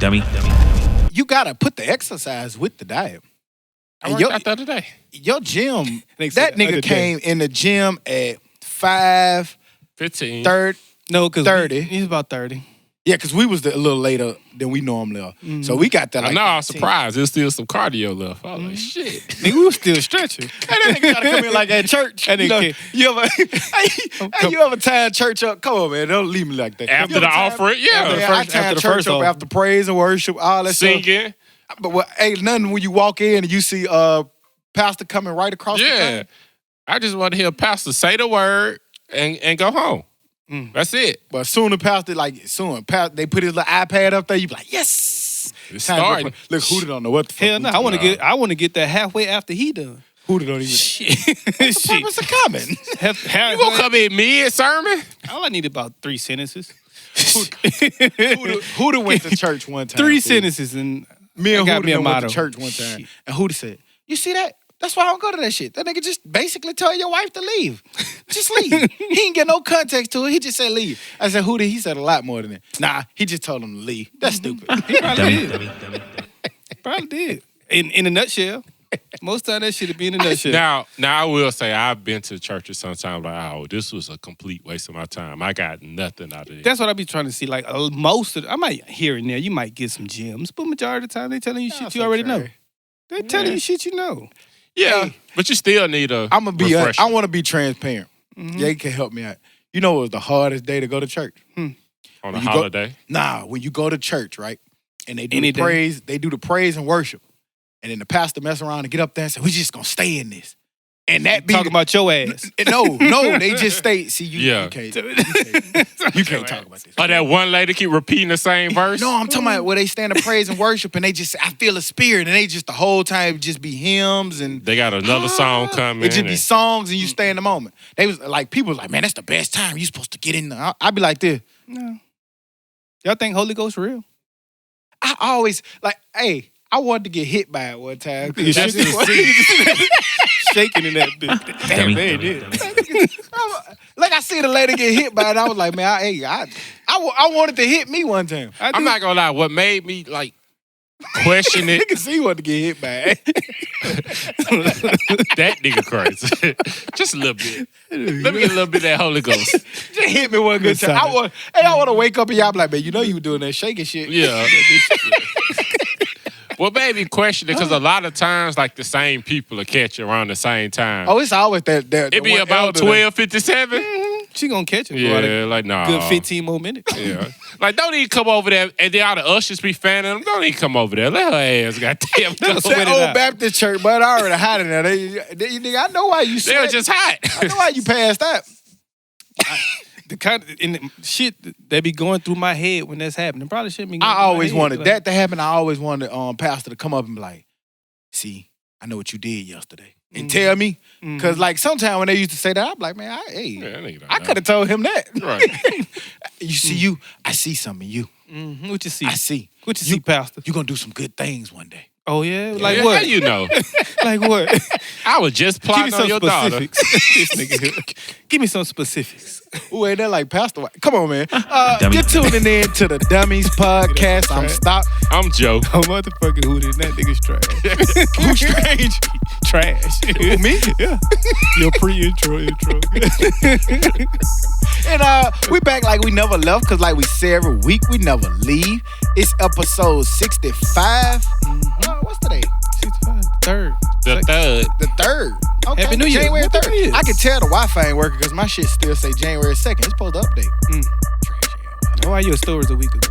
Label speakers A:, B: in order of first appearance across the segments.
A: dummy.
B: You gotta put the exercise with the diet.
C: I worked out the other day.
B: Your gym, that nigga came in the gym at
C: 15.
B: 30.
D: No, because
B: 30.
D: He's about 30.
B: Yeah, because we was a little later than we normally are. Mm-hmm. So we got that like
C: I was surprised. There's still some cardio left. I was like, shit.
D: Nigga, we was still stretching.
B: Hey, that nigga gotta come in like at church. You ever tie church up? Come on, man. Don't leave me like that.
C: After the offering,
B: I tie church up after praise and worship, all that stuff.
C: Singing.
B: But ain't nothing when you walk in and you see pastor coming right across the thing.
C: I just want to hear pastor say the word and go home. That's it.
B: But soon the pastor, they put his little iPad up there, you be like, yes.
C: It's starting.
B: Look, Hooter don't know what the fuck.
D: Hell no, I want to get that halfway after he done.
B: Hooter don't even.
D: Shit.
B: What was the comment?
C: You gonna come in mid-sermon?
D: All I need about 3 sentences.
B: Hooter went to church one time.
D: 3 sentences and
B: me and Hooter went
D: went
B: to church one time. And Hooter said, you see that? That's why I don't go to that shit. That nigga just basically tell your wife to leave. Just leave. He ain't get no context to it. He just said leave. I said, Hooter, he said a lot more than that. Nah, he just told him to leave. That's stupid.
D: He probably did. Probably did. In a nutshell. Most time that shit would be in a nutshell.
C: Now I will say I've been to churches sometimes like, this was a complete waste of my time. I got nothing out of it.
D: That's what I be trying to see. Like most of I might here and there, you might get some gems, but majority of the time they telling you shit you already know. They telling you shit you know.
C: Yeah, but you still need a
B: I'm gonna be
C: refresher.
B: I want to be transparent. Yeah, you can help me out. You know what was the hardest day to go to church?
C: On a holiday?
B: When you go to church, right? And they do the praise, they do the praise and worship. And then the pastor mess around and get up there and say, we just gonna stay in this. And that be
D: talking about your ass.
B: No, they just stay. See, you can't talk about this.
C: Or that one lady keep repeating the same verse?
B: No, I'm talking about where they stand to praise and worship and they just I feel a spirit and they just the whole time just be hymns and
C: they got another song coming.
B: It just be songs and you stay in the moment. They was like people was like, man, that's the best time. You supposed to get in there. I'd be like this.
D: No. Y'all think Holy Ghost real?
B: I always I wanted to get hit by it one time.
D: Just shaking in that bitch. Damn, man, it is.
B: Like I see the lady get hit by it, I was like, man, I wanted to hit me one time.
C: I'm not gonna lie. What made me question it?
B: You can see he wanted to get hit by it.
C: That nigga crazy. Just a little bit. Let me get a little bit of that Holy Ghost.
B: Just hit me one good time. I want to wake up and y'all be like, man, you know you were doing that shaking shit.
C: Yeah. Well, maybe question it because a lot of times, the same people will catch you around the same time.
B: Oh, it's always that.
C: It be about 12:57.
D: She gonna catch him.
C: Yeah, nah.
D: Good 15 more minutes.
C: Yeah. Don't even come over there, and then all the ushers be fanning them. Don't even come over there. Let her ass, goddamn.
B: That's that old Baptist church, but I already hot in there. I know why you
C: They were just hot.
B: I know why you passed that.
D: The kind of shit that be going through my head when that's happening probably shouldn't be going
B: I
D: through
B: always
D: my head.
B: wanted that to happen. I always wanted pastor to come up and be like, see, I know what you did yesterday. And tell me. Because sometimes when they used to say that, I'm like, man, I could have told him that.
C: Right.
B: You see I see something in you.
D: Mm-hmm. What you see?
B: I see.
D: What you see, pastor?
B: You're going to do some good things one day.
D: Oh, yeah? Like
C: Yeah,
D: what?
C: How you know?
D: Like what?
C: I was just plotting on your daughter.
D: This nigga here. Give me some specifics.
B: Ooh, ain't that like Pastor White? Come on, man. You're tuning in to the Dummies Podcast. I'm Stop.
C: I'm Joe.
D: Oh, motherfucking Hootie. That nigga's trash.
B: Who's strange?
D: Trash.
B: Who, me?
D: Yeah. Your pre-intro.
B: And we back like we never left because like we say every week, we never leave. It's episode 65. What's today?
D: 65. Third.
C: The third.
B: Okay.
D: Happy New Year.
B: January
D: Happy
B: 3rd.
D: New Year.
B: I can tell the Wi-Fi ain't working because my shit still say January 2nd. It's supposed to update. Trash ass.
D: Why your stories a week ago?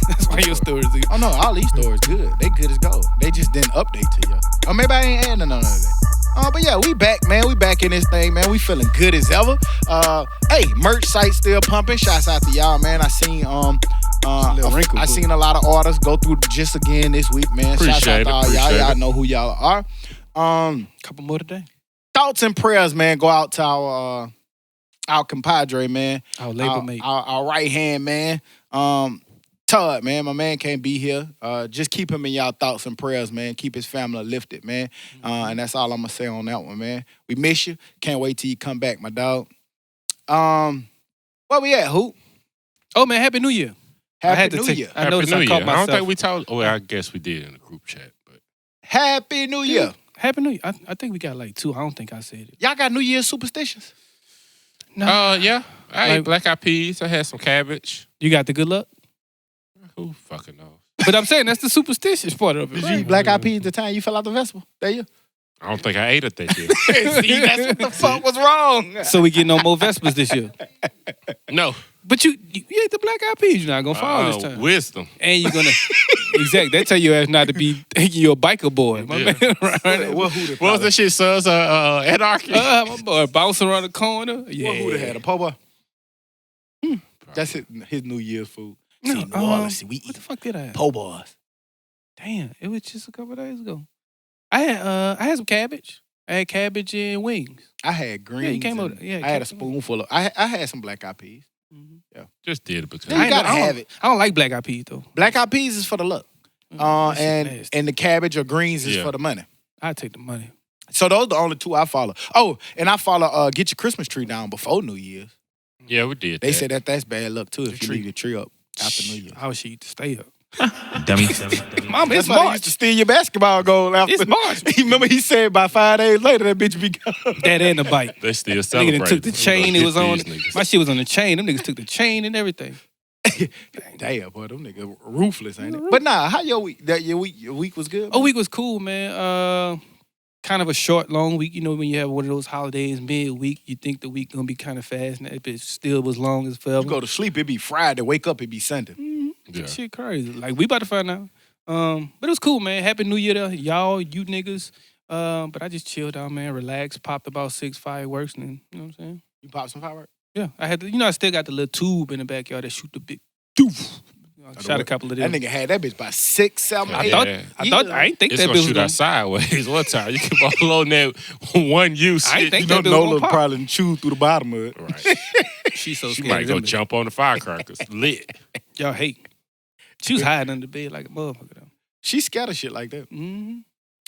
D: That's why your stories a week ago.
B: Oh, no, all these stores good. They good as gold. They just didn't update to you. Or maybe I ain't adding none of that. But yeah, we back, man. We back in this thing, man. We feeling good as ever. Hey, merch site still pumping. Shouts out to y'all, man. I seen I seen a lot of orders go through just again this week, man. Shouts out to all y'all. Y'all know who y'all are.
D: Couple more today.
B: Thoughts and prayers, man, go out to our compadre, man.
D: Our label mate.
B: Our right hand man. Todd, man, my man can't be here. Just keep him in y'all thoughts and prayers, man. Keep his family lifted, man. And that's all I'm gonna say on that one, man. We miss you. Can't wait till you come back, my dog. Where we at, Hoop?
D: Oh man, Happy New Year.
B: Happy New Year.
D: I
C: Happy
D: noticed
C: New
D: I
C: Year.
D: caught
C: I
D: myself.
C: don't think we talked. Well, I guess we did in the group chat, but
B: Happy New Year.
D: Happy New Year. I think we got like 2. I don't think I said it.
B: Y'all got New Year's superstitions?
D: No.
C: yeah. I ate
D: Like-
C: black eyed peas. I had some cabbage.
D: You got the good luck?
C: Who fucking knows?
D: But I'm saying that's the superstitious part of it.
B: Did
D: Right?
B: you eat black eyed peas the time you fell out the vessel? There you.
C: I don't think I ate it that year.
B: See, that's what the fuck was wrong.
D: So we get no more Vespers this year.
C: No.
D: But you ate the black eyed peas. You're not gonna fall this time.
C: Wisdom.
D: And you're gonna exactly. They tell your ass not to be thinking you're a biker boy, my
C: Yeah.
D: man. Right?
B: What Hooter?
C: What was that shit, Sons? Anarchy?
D: My boy bouncing around the corner. Yeah.
B: What Hooter had a po' boy? That's his New Year's food.
D: No,
B: See, New Orleans, see, we
D: what
B: eat
D: the fuck did I have?
B: po' boys.
D: Damn, it was just a couple days ago. I had some cabbage. I had cabbage and wings.
B: I had greens.
D: Yeah, you came
B: and
D: over. Yeah,
B: I had a spoonful of. I had some black eyed peas.
D: Mm-hmm.
C: Just did it because
B: You gotta
D: I don't-
B: have it.
D: I don't like black eyed peas though.
B: Black eyed peas is for the luck.
D: That shit
B: And
D: nasty.
B: the cabbage or greens is
C: Yeah.
B: for the money.
D: I take the money.
B: So those are the only 2 I follow. Oh, and I follow get your Christmas tree down before New Year's.
C: yeah, we did.
B: They
C: that.
B: said that's bad luck too if you
D: tree.
B: leave your tree up after New Year's.
D: I wish she used to stay up.
A: Dummies.
D: Mom,
B: That's
D: it's
B: why they used
D: March.
B: to steal your basketball goal after.
D: It's March.
B: Remember he said by 5 days later that bitch be gone.
D: That and the bike.
C: They still
D: Nigga
C: celebrate.
D: done took the chain. It was on.
C: These niggas.
D: My shit was on the chain. Them niggas took the chain and everything.
B: Damn, boy, them niggas ruthless, ain't it? But nah, how your week? Your week was good?
D: Oh, week was cool, man. Kind of a short, long week. You know, when you have one of those holidays mid-week, you think the week gonna be kind of fast, and that bitch still was long as forever.
B: You go to sleep, it be Friday. Wake up, it be Sunday.
C: Yeah.
D: Shit crazy. Like, we about to find out. But it was cool, man. Happy New Year to y'all, you niggas. But I just chilled out, man. Relaxed. Popped about 6 fireworks, and you know what I'm saying?
B: You pop some fireworks?
D: Yeah. I had to, I still got the little tube in the backyard that shoot the big doof. I shot a couple of them.
B: That nigga had that bitch by 6, 7,
C: Yeah.
B: 8.
D: I
C: Yeah.
D: thought, I ain't think
C: It's
D: that
C: gonna
D: bitch was
C: shoot
D: gonna.
C: out sideways one time. You keep all on that one use.
D: I ain't
C: shit.
D: think
B: You
D: that
B: know
D: bitch was
B: Nola
D: gonna pop.
B: probably chew through the bottom of it.
C: Right.
D: She's so
C: She
D: scared.
C: might
D: of
C: go
D: them.
C: jump on the firecrackers. Lit.
D: Y'all hate. She was hiding under the bed like a motherfucker, though.
B: She scared of shit like that.
D: Mm-hmm.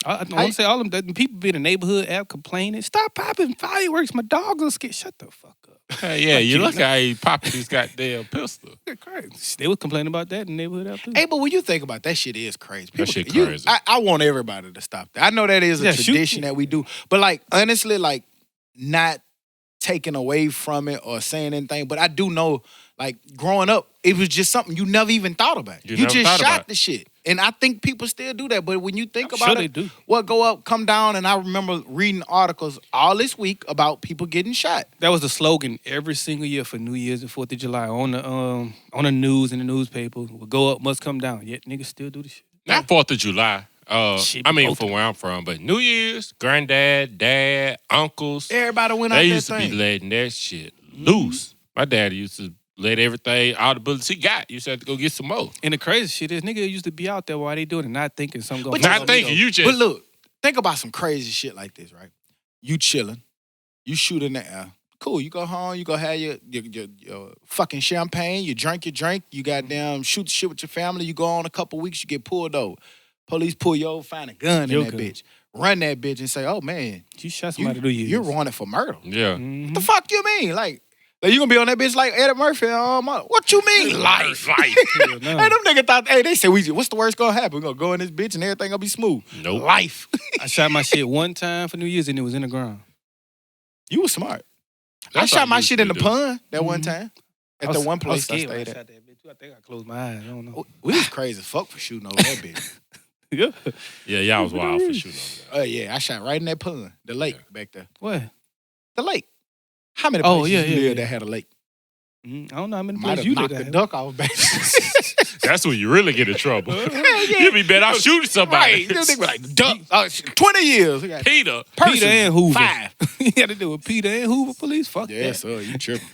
D: I want to say all of them people be in the neighborhood out complaining. Stop popping fireworks. My dogs are scared. Shut the fuck up.
C: Hey, yeah, you look how he popped his goddamn pistol.
D: They're crazy. They was complaining about that in the neighborhood out too.
B: Hey, but when you think about that shit is crazy.
C: That shit
B: you-
C: crazy.
B: I want everybody to stop that. I know that is a
D: Yeah, shoot.
B: tradition that we do. But like honestly, like not taking away from it or saying anything. But I do know, like growing up, it was just something you never even thought about.
C: You
B: You
C: never
B: just
C: thought about
B: shot
C: it.
B: the shit. And I think people still do that. But when you think
D: I'm
B: about
D: sure
B: it,
D: they do.
B: what go up, come down, and I remember reading articles all this week about people getting shot.
D: That was the slogan every single year for New Year's and 4th of July on the news and the newspaper. Will go up, must come down. Yet niggas still do the shit.
C: Not 4th of July.
D: Shit,
C: I mean,
D: both
C: for where I'm from, but New Year's, granddad, dad, uncles,
B: Everybody went out
C: they
B: that
C: used to
B: thing.
C: be letting that shit loose. My dad used to let everything, all the bullets he got, you used to have to go get some more.
D: And the crazy shit is, nigga used to be out there while they doing it, not thinking something going
B: But
C: Not thinking, you just
B: But look, think about some crazy shit like this, right? You chilling, you shoot in the air. Cool, you go home, you go have your fucking champagne, you drink your drink, you goddamn shoot the shit with your family, you go on a couple weeks, you get pulled over. Police pull you over, find a gun in
D: Your
B: that
D: gun.
B: bitch. Run that bitch and say, oh man,
D: You shot
B: you,
D: somebody New Year's.
B: you're wanted for murder.
C: yeah.
D: Mhm.
B: What the fuck you mean? Like you gonna be on that bitch like Eddie Murphy? What you mean? Life.
C: Life.
D: Hell no.
B: Hey, them niggas thought, hey, they said, what's the worst gonna happen? We gonna go in this bitch and everything gonna be smooth.
C: Nope.
B: Life.
D: I shot my shit one time for New Year's and it was in the ground.
B: You was smart. I
C: That's
B: shot
C: how
B: my
C: you
B: shit in the
C: used to do.
B: pond that one
D: Mhm.
B: time. At
D: I
B: the
D: was-
B: one place I
D: scared when
B: stayed at.
D: shot that bitch. I think I closed my eyes. I don't know.
B: We was crazy as fuck for shooting over that bitch.
D: Yeah.
C: Yeah, y'all was wild for shooting over
B: Oh yeah, I shot right in that pond, the lake back there.
D: What?
B: The lake. How many
D: Oh,
B: places
D: yeah,
B: you
D: yeah,
B: live
D: yeah.
B: that had a lake?
D: I don't know how many
B: Might
D: places
B: have
D: you
B: knocked
D: did
B: the
D: that.
B: duck off back.
C: that. That's when you really get in trouble.
B: yeah.
C: You be better off shooting somebody.
B: Right. Them niggas like duck. 20 years. We got
C: Peter.
B: person,
D: Peter and Hoover.
B: 5.
D: You had to do with Peter and Hoover police. Fuck
B: Yeah,
D: that.
B: sir, you tripping.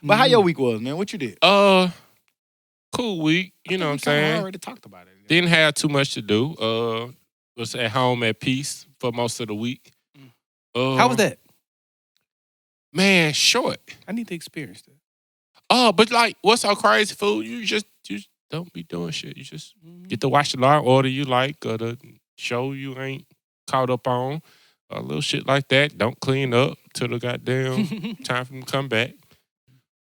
B: But how your week was, man? What you did?
C: Cool week. You know what I'm
B: We kinda
C: saying?
B: already talked about it.
C: Didn't have too much to do. Was at home at peace for most of the week.
D: How was that?
C: Man, short.
D: I need to experience that.
C: But like, what's so crazy, fool? You just don't be doing shit. You just get to watch the Law and Order you like, or the show you ain't caught up on, a little shit like that. Don't clean up till the goddamn time for them to come back.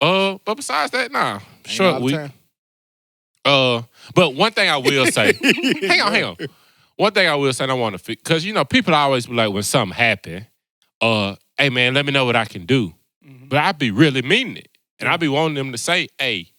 C: But besides that, nah, short week. But one thing I will say, hang on. One thing I will say, I want to fix, because people always be like, when something happen, hey man, let me know what I can do.
D: Mhm.
C: But I be really meaning it, and I be wanting them to say, hey,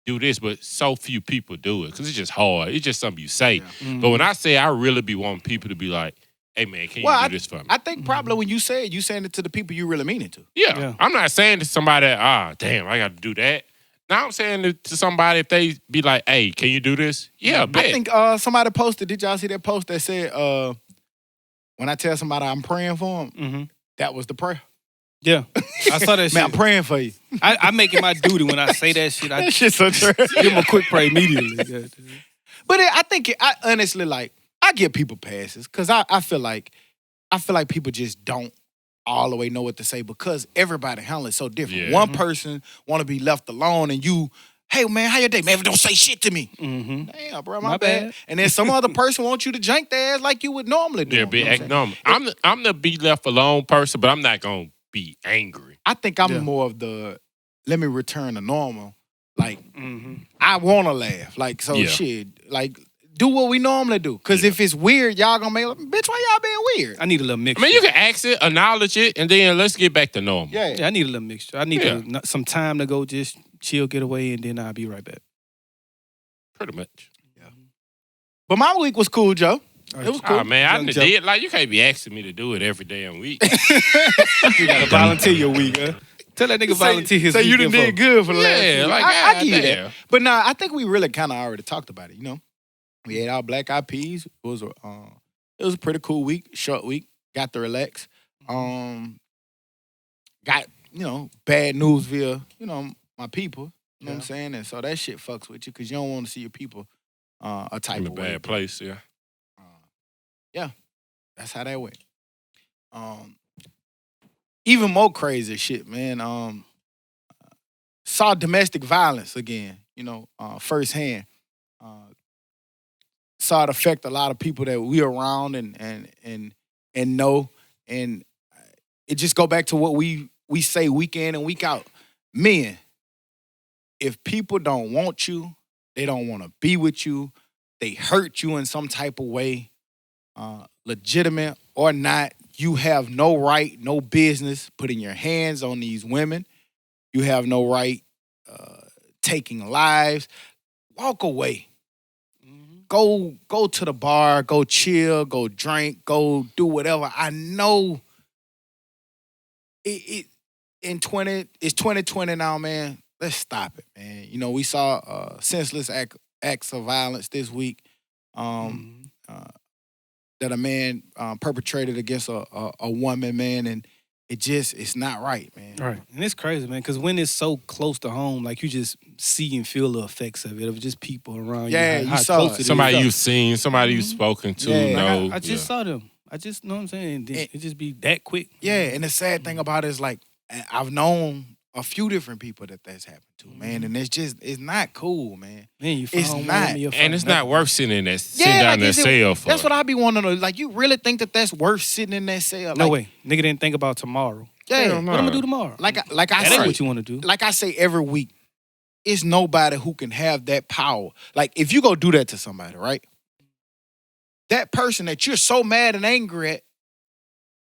C: do this, but so few people do it because it's just hard. It's just something you say.
D: Mhm.
C: But when I say, I really be wanting people to be like, hey man, can you do this for me?
B: I think probably when you say it, you saying it to the people you really mean it to.
C: Yeah. I'm not saying to somebody, damn, I got to do that. Now I'm saying it to somebody if they be like, hey, can you do this? Yeah, bet.
B: I think somebody posted, did y'all see that post that said, when I tell somebody I'm praying for them,
D: Mm-hmm.
B: that was the prayer.
D: Yeah, I saw that shit.
B: Man, I'm praying for you.
D: I make it my duty when I say that shit. I
B: That shit's so true.
D: give them a quick prayer immediately. Yeah.
B: But I honestly, like, I give people passes because I feel like people just don't all the way know what to say because everybody handles it so different.
C: Yeah.
B: One person want to be left alone and you, hey man, how your day? Man, don't say shit to me.
D: Mm-hmm.
B: Damn, bro,
D: My
B: my bad.
D: bad.
B: And then some other person wants you to jank their ass like you would normally do.
C: Yeah,
B: You
C: be
B: know what I'm
C: act
B: saying?
C: normal. I'm the be left alone person, but I'm not going to be angry.
B: I think I'm
D: Yeah.
B: more of the let me return to normal. Like,
D: Mm-hmm.
B: I want to laugh. Like, so
C: Yeah.
B: shit, like, do what we normally do. Because if it's weird, y'all gonna make, bitch, why y'all being weird?
D: I need a little mixture.
C: I mean, you can ask it, acknowledge it, and then let's get back to normal.
B: Yeah.
D: Yeah, I need a little mixture. I need some time to go just chill, get away, and then I'll be right back.
C: Pretty much.
B: But my week was cool, Joe. It was cool.
C: Oh, man, I
D: Young
C: done
D: Joe.
C: did. Like, you can't be asking me to do it every damn week.
D: You gotta volunteer your week, huh? Tell that nigga volunteer his
B: So you
D: weekend
B: done did
D: for-
B: good for the last
C: Yeah,
B: few
C: like,
B: weeks. I give you
C: goddamn.
B: that. But nah, I think we really kind of already talked about it, you know? We ate our black eyed peas. It was a pretty cool week, short week. Got to relax. Got, bad news via, my people. You know what I'm saying? And so that shit fucks with you because you don't want to see your people a type
C: In a
B: of way.
C: bad place, yeah.
B: Yeah, that's how that went. Even more crazy shit, man. Saw domestic violence again, firsthand. Saw it affect a lot of people that we around and know. And it just go back to what we say week in and week out. Men, if people don't want you, they don't want to be with you, they hurt you in some type of way, legitimate or not, you have no right, no business putting your hands on these women. You have no right taking lives. Walk away. Go to the bar, go chill, go drink, go do whatever. I know it's 2020 now, man. Let's stop it, man. We saw senseless acts of violence this week that a man perpetrated against a woman, man, and it's not right, man.
D: Right. And it's crazy, man, because when it's so close to home, like you just see and feel the effects of it, of just people around
B: Yeah,
D: you.
B: you
D: How
B: saw
D: close
B: it.
D: it is.
C: Somebody you've seen, somebody you've spoken to,
B: Yeah.
C: know.
D: I just saw them. I just know what I'm saying. It just be that quick.
B: Yeah, and the sad thing about it is, like, I've known a few different people that's happened to, man, and it's not cool, man.
D: Man, you
B: It's
D: found
B: not.
D: one, you'll
C: And
D: find
C: it's
D: another.
C: not worth sitting in that, sitting down in that
B: is it-
C: cell for.
B: That's what I be wanting to know. Like, you really think that's worth sitting in that cell?
D: No
B: Like,
D: way. Nigga didn't think about tomorrow.
B: Yeah,
C: Hell no.
D: What I'm gonna do tomorrow?
B: like I
D: that
B: say,
D: ain't what you want to do.
B: like I say every week, it's nobody who can have that power. Like, if you go do that to somebody, right? That person that you're so mad and angry at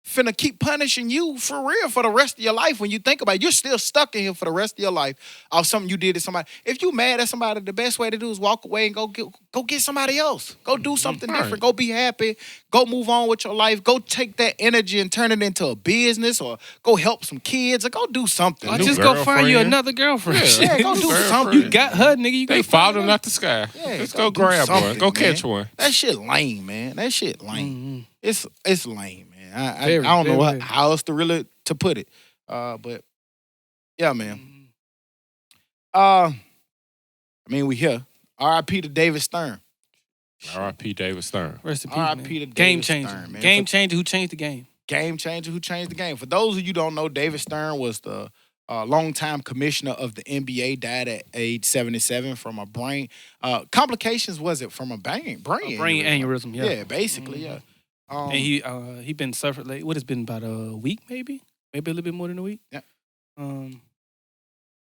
B: finna keep punishing you for real for the rest of your life. When you think about it, you're still stuck in here for the rest of your life of something you did to somebody. If you mad at somebody, the best way to do is walk away and go get somebody else. Go do something
C: Right.
B: different. Go be happy. Go move on with your life. Go take that energy and turn it into a business, or go help some kids, or go do something.
D: Or
C: new
D: just go find you
C: girlfriend.
D: another girlfriend.
C: Yeah.
B: Yeah, go do
C: Girlfriend.
B: something.
D: You got her, nigga. You
C: They
D: gotta find
C: falling
D: her.
C: out the sky.
B: Yeah,
C: Let's
B: go
C: go
B: do
C: grab one.
B: something,
C: Go
B: man.
C: catch one.
B: That shit lame, man. That shit lame.
D: Mhm.
B: It's lame, man. I
D: Very,
B: don't know
D: very.
B: how else to put it. But yeah, man. We here. R.I.P. to David Stern.
C: R.I.P. David Stern.
D: Rest in peace,
B: R.I.P.
D: man.
B: to
D: Game
B: David
D: changer.
B: Stern, man.
D: Game changer who changed the game.
B: Game changer who changed the game. For those of you who don't know, David Stern was the longtime commissioner of the NBA. Died at age 77 from a brain complications. Was it from a brain
D: aneurysm, yeah.
B: Yeah, basically, yeah.
D: And he been suffered what it's been about a week, maybe a little bit more than a week.
B: Yeah.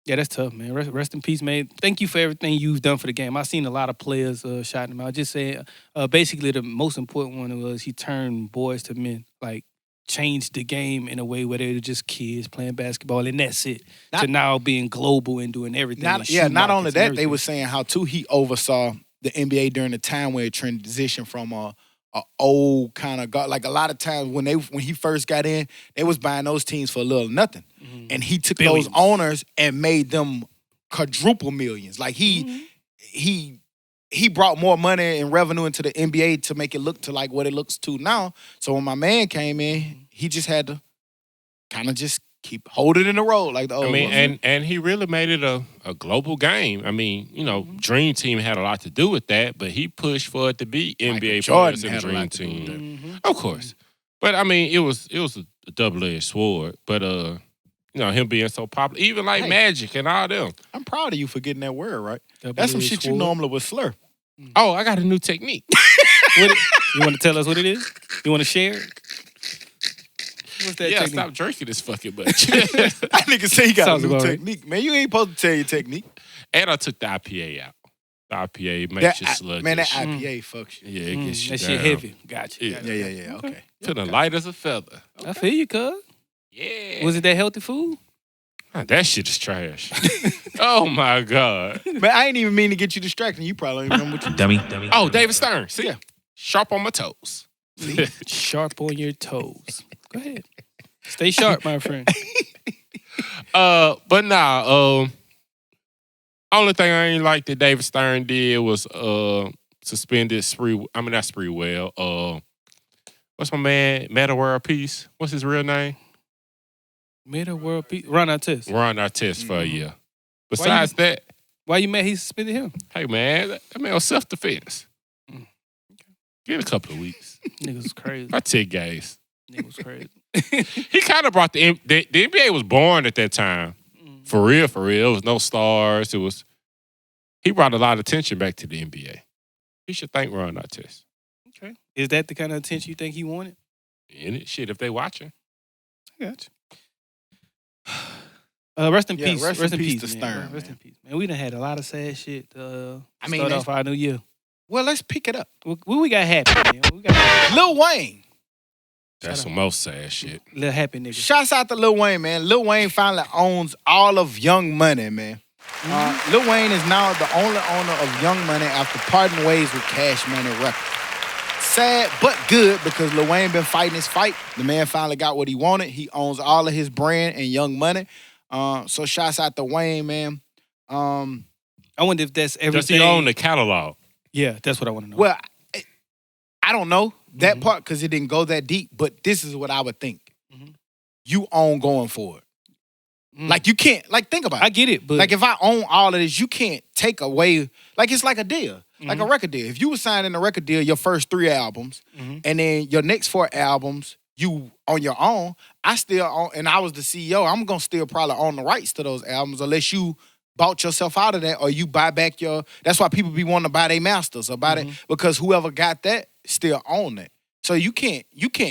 D: Yeah, that's tough, man. Rest in peace, man. Thank you for everything you've done for the game. I've seen a lot of players shouting him out. Just saying, basically, the most important one was he turned boys to men. Like, changed the game in a way where they were just kids playing basketball, and that's it. To now being global and doing everything.
B: Not only that, they were saying how, too, he oversaw the NBA during the time where it transitioned from a old kind of like a lot of times when he first got in, they was buying those teams for a little nothing, and he took those owners and made them quadruple millions. Like he brought more money and revenue into the NBA to make it look to like what it looks to now. So when my man came in, he just had to kind of just keep holding in the road like the old.
C: I mean, and he really made it a global game. I mean, Dream Team had a lot to do with that, but he pushed for it to be NBA players in the Dream Team. Of course. But I mean, it was a double-edged sword. But him being so popular, even like Magic and all them.
B: I'm proud of you for getting that word right. That's some shit you normally would slur.
C: Oh, I got a new technique.
D: You want to tell us what it is? You want to share it? What's that technique?
C: Stop drinking this fucking much.
B: That nigga say he got a new technique. Man, you ain't supposed to tell your technique.
C: And I took the IPA out. The IPA makes you sluggish.
B: Man, that IPA fucks you.
C: Yeah, it gets you
D: that
C: down.
D: shit heavy. Gotcha.
B: Yeah. Okay.
C: To the light as a feather.
D: I feel you, cuz.
C: Yeah.
D: Was it that healthy food?
C: Man, that shit is trash. Oh, my God.
B: Man, I ain't even mean to get you distracted. You probably don't even remember what you
A: Dummy.
C: Oh, David Stern. See? Yeah. Sharp on my toes.
D: Sharp on your toes. Go ahead. Stay sharp, my friend.
C: But nah, only thing I ain't like that David Stern did was suspended not Sprewell. What's my man? Meta World Peace. What's his real name?
D: Meta World Peace. Ron Artest.
C: Ron Artest for a year. Besides that.
D: Why you mad he suspended him?
C: Hey, man, that man was self-defense. Give it a couple of weeks.
D: Niggas was crazy.
C: I tell you guys.
D: Niggas was crazy.
C: He kind of brought the NBA was born at that time. For real. It was no stars. He brought a lot of attention back to the NBA. He should thank Ron Artest.
D: Okay. Is that the kind of attention you think he wanted?
C: Shit, if they watching.
D: I got you. Rest in peace.
B: Rest in peace to
D: man.
B: Stern.
D: Rest in peace, man. We done had a lot of sad shit.
B: Start
D: off our new year.
B: Well, let's pick it up.
D: What we got happy, man?
B: Lil Wayne.
C: That's some most sad shit.
D: Lil Happy nigga.
B: Shouts out to Lil Wayne, man. Lil Wayne finally owns all of Young Money, man. Lil Wayne is now the only owner of Young Money after parting ways with Cash Money Records. Sad, but good, because Lil Wayne been fighting his fight. The man finally got what he wanted. He owns all of his brand and Young Money. So shouts out to Wayne, man.
D: I wonder if that's everything.
C: Does he own the catalog?
D: Yeah, that's what I want to know.
B: Well, I don't know that part because it didn't go that deep, but this is what I would think. You own going forward. Like, you can't, think about it.
D: I get it, but...
B: Like, if I own all of this, you can't take away, it's like a deal, like a record deal. If you were signing a record deal, your first 3 albums, and then your next 4 albums, you on your own, I still own, and I was the CEO, I'm going to still probably own the rights to those albums unless you bought yourself out of that or you buy back that's why people be wanting to buy their masters or buy it because whoever got that still own it. So you can't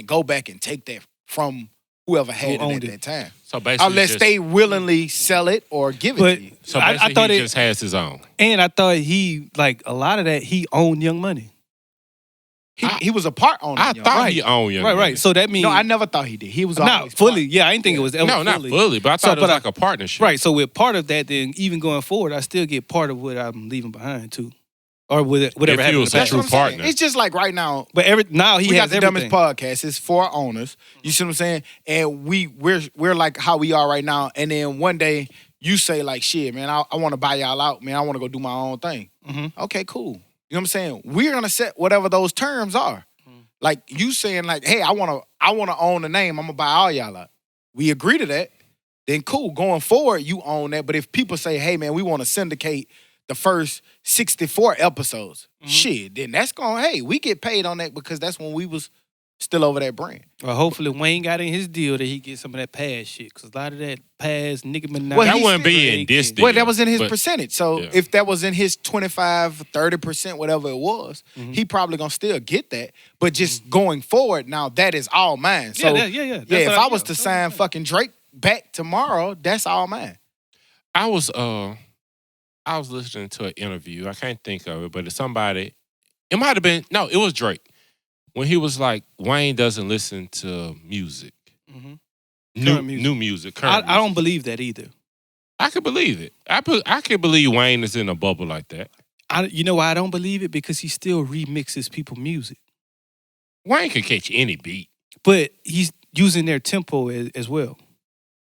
B: go back and take that from whoever had it at that time.
C: So basically,
B: unless they willingly sell it or give it to you.
C: So basically, I thought he just has his own.
D: And I thought he, a lot of that, he owned Young Money.
B: He was a part owner.
C: I thought he owned Young Money.
D: Right. So that means...
B: No, I never thought he did. He was
D: not fully. Yeah, I didn't think it was ever fully.
C: No, not fully, but I thought it was like a partnership.
D: Right, so with part of that, then even going forward, I still get part of what I'm leaving behind, too. Or with whatever
C: if he was a true partner.
B: It's just like right now.
D: But now he
B: we
D: has
B: got the
D: everything.
B: Dummies Podcast. It's 4 owners. You see what I'm saying? And we're like how we are right now. And then one day you say like, shit, man, I want to buy y'all out. Man, I want to go do my own thing. Okay, cool. You know what I'm saying? We're gonna set whatever those terms are. Like you saying like, hey, I wanna own the name. I'm gonna buy all y'all out. We agree to that. Then cool. Going forward, you own that. But if people say, hey, man, we want to syndicate the first 64 episodes. Shit, then that's hey, we get paid on that because that's when we was still over that brand.
D: Well, hopefully Wayne got in his deal that he get some of that past shit. Because a lot of that past Nicki Minaj.
C: Well, that wouldn't be in this deal.
B: Well, that was in his percentage. So if that was in his 25, 30%, whatever it was, he probably gonna still get that. But just going forward, now that is all mine. So
D: yeah.
B: If I was to sign fucking Drake back tomorrow, that's all mine.
C: I was listening to an interview. I can't think of it, but it's somebody. It might have been it was Drake when he was like, Wayne doesn't listen to music, new music. Current
D: I don't believe that either.
C: I could believe it. I could believe Wayne is in a bubble like that.
D: You know why I don't believe it? Because he still remixes people's music.
C: Wayne can catch any beat,
D: but he's using their tempo as well.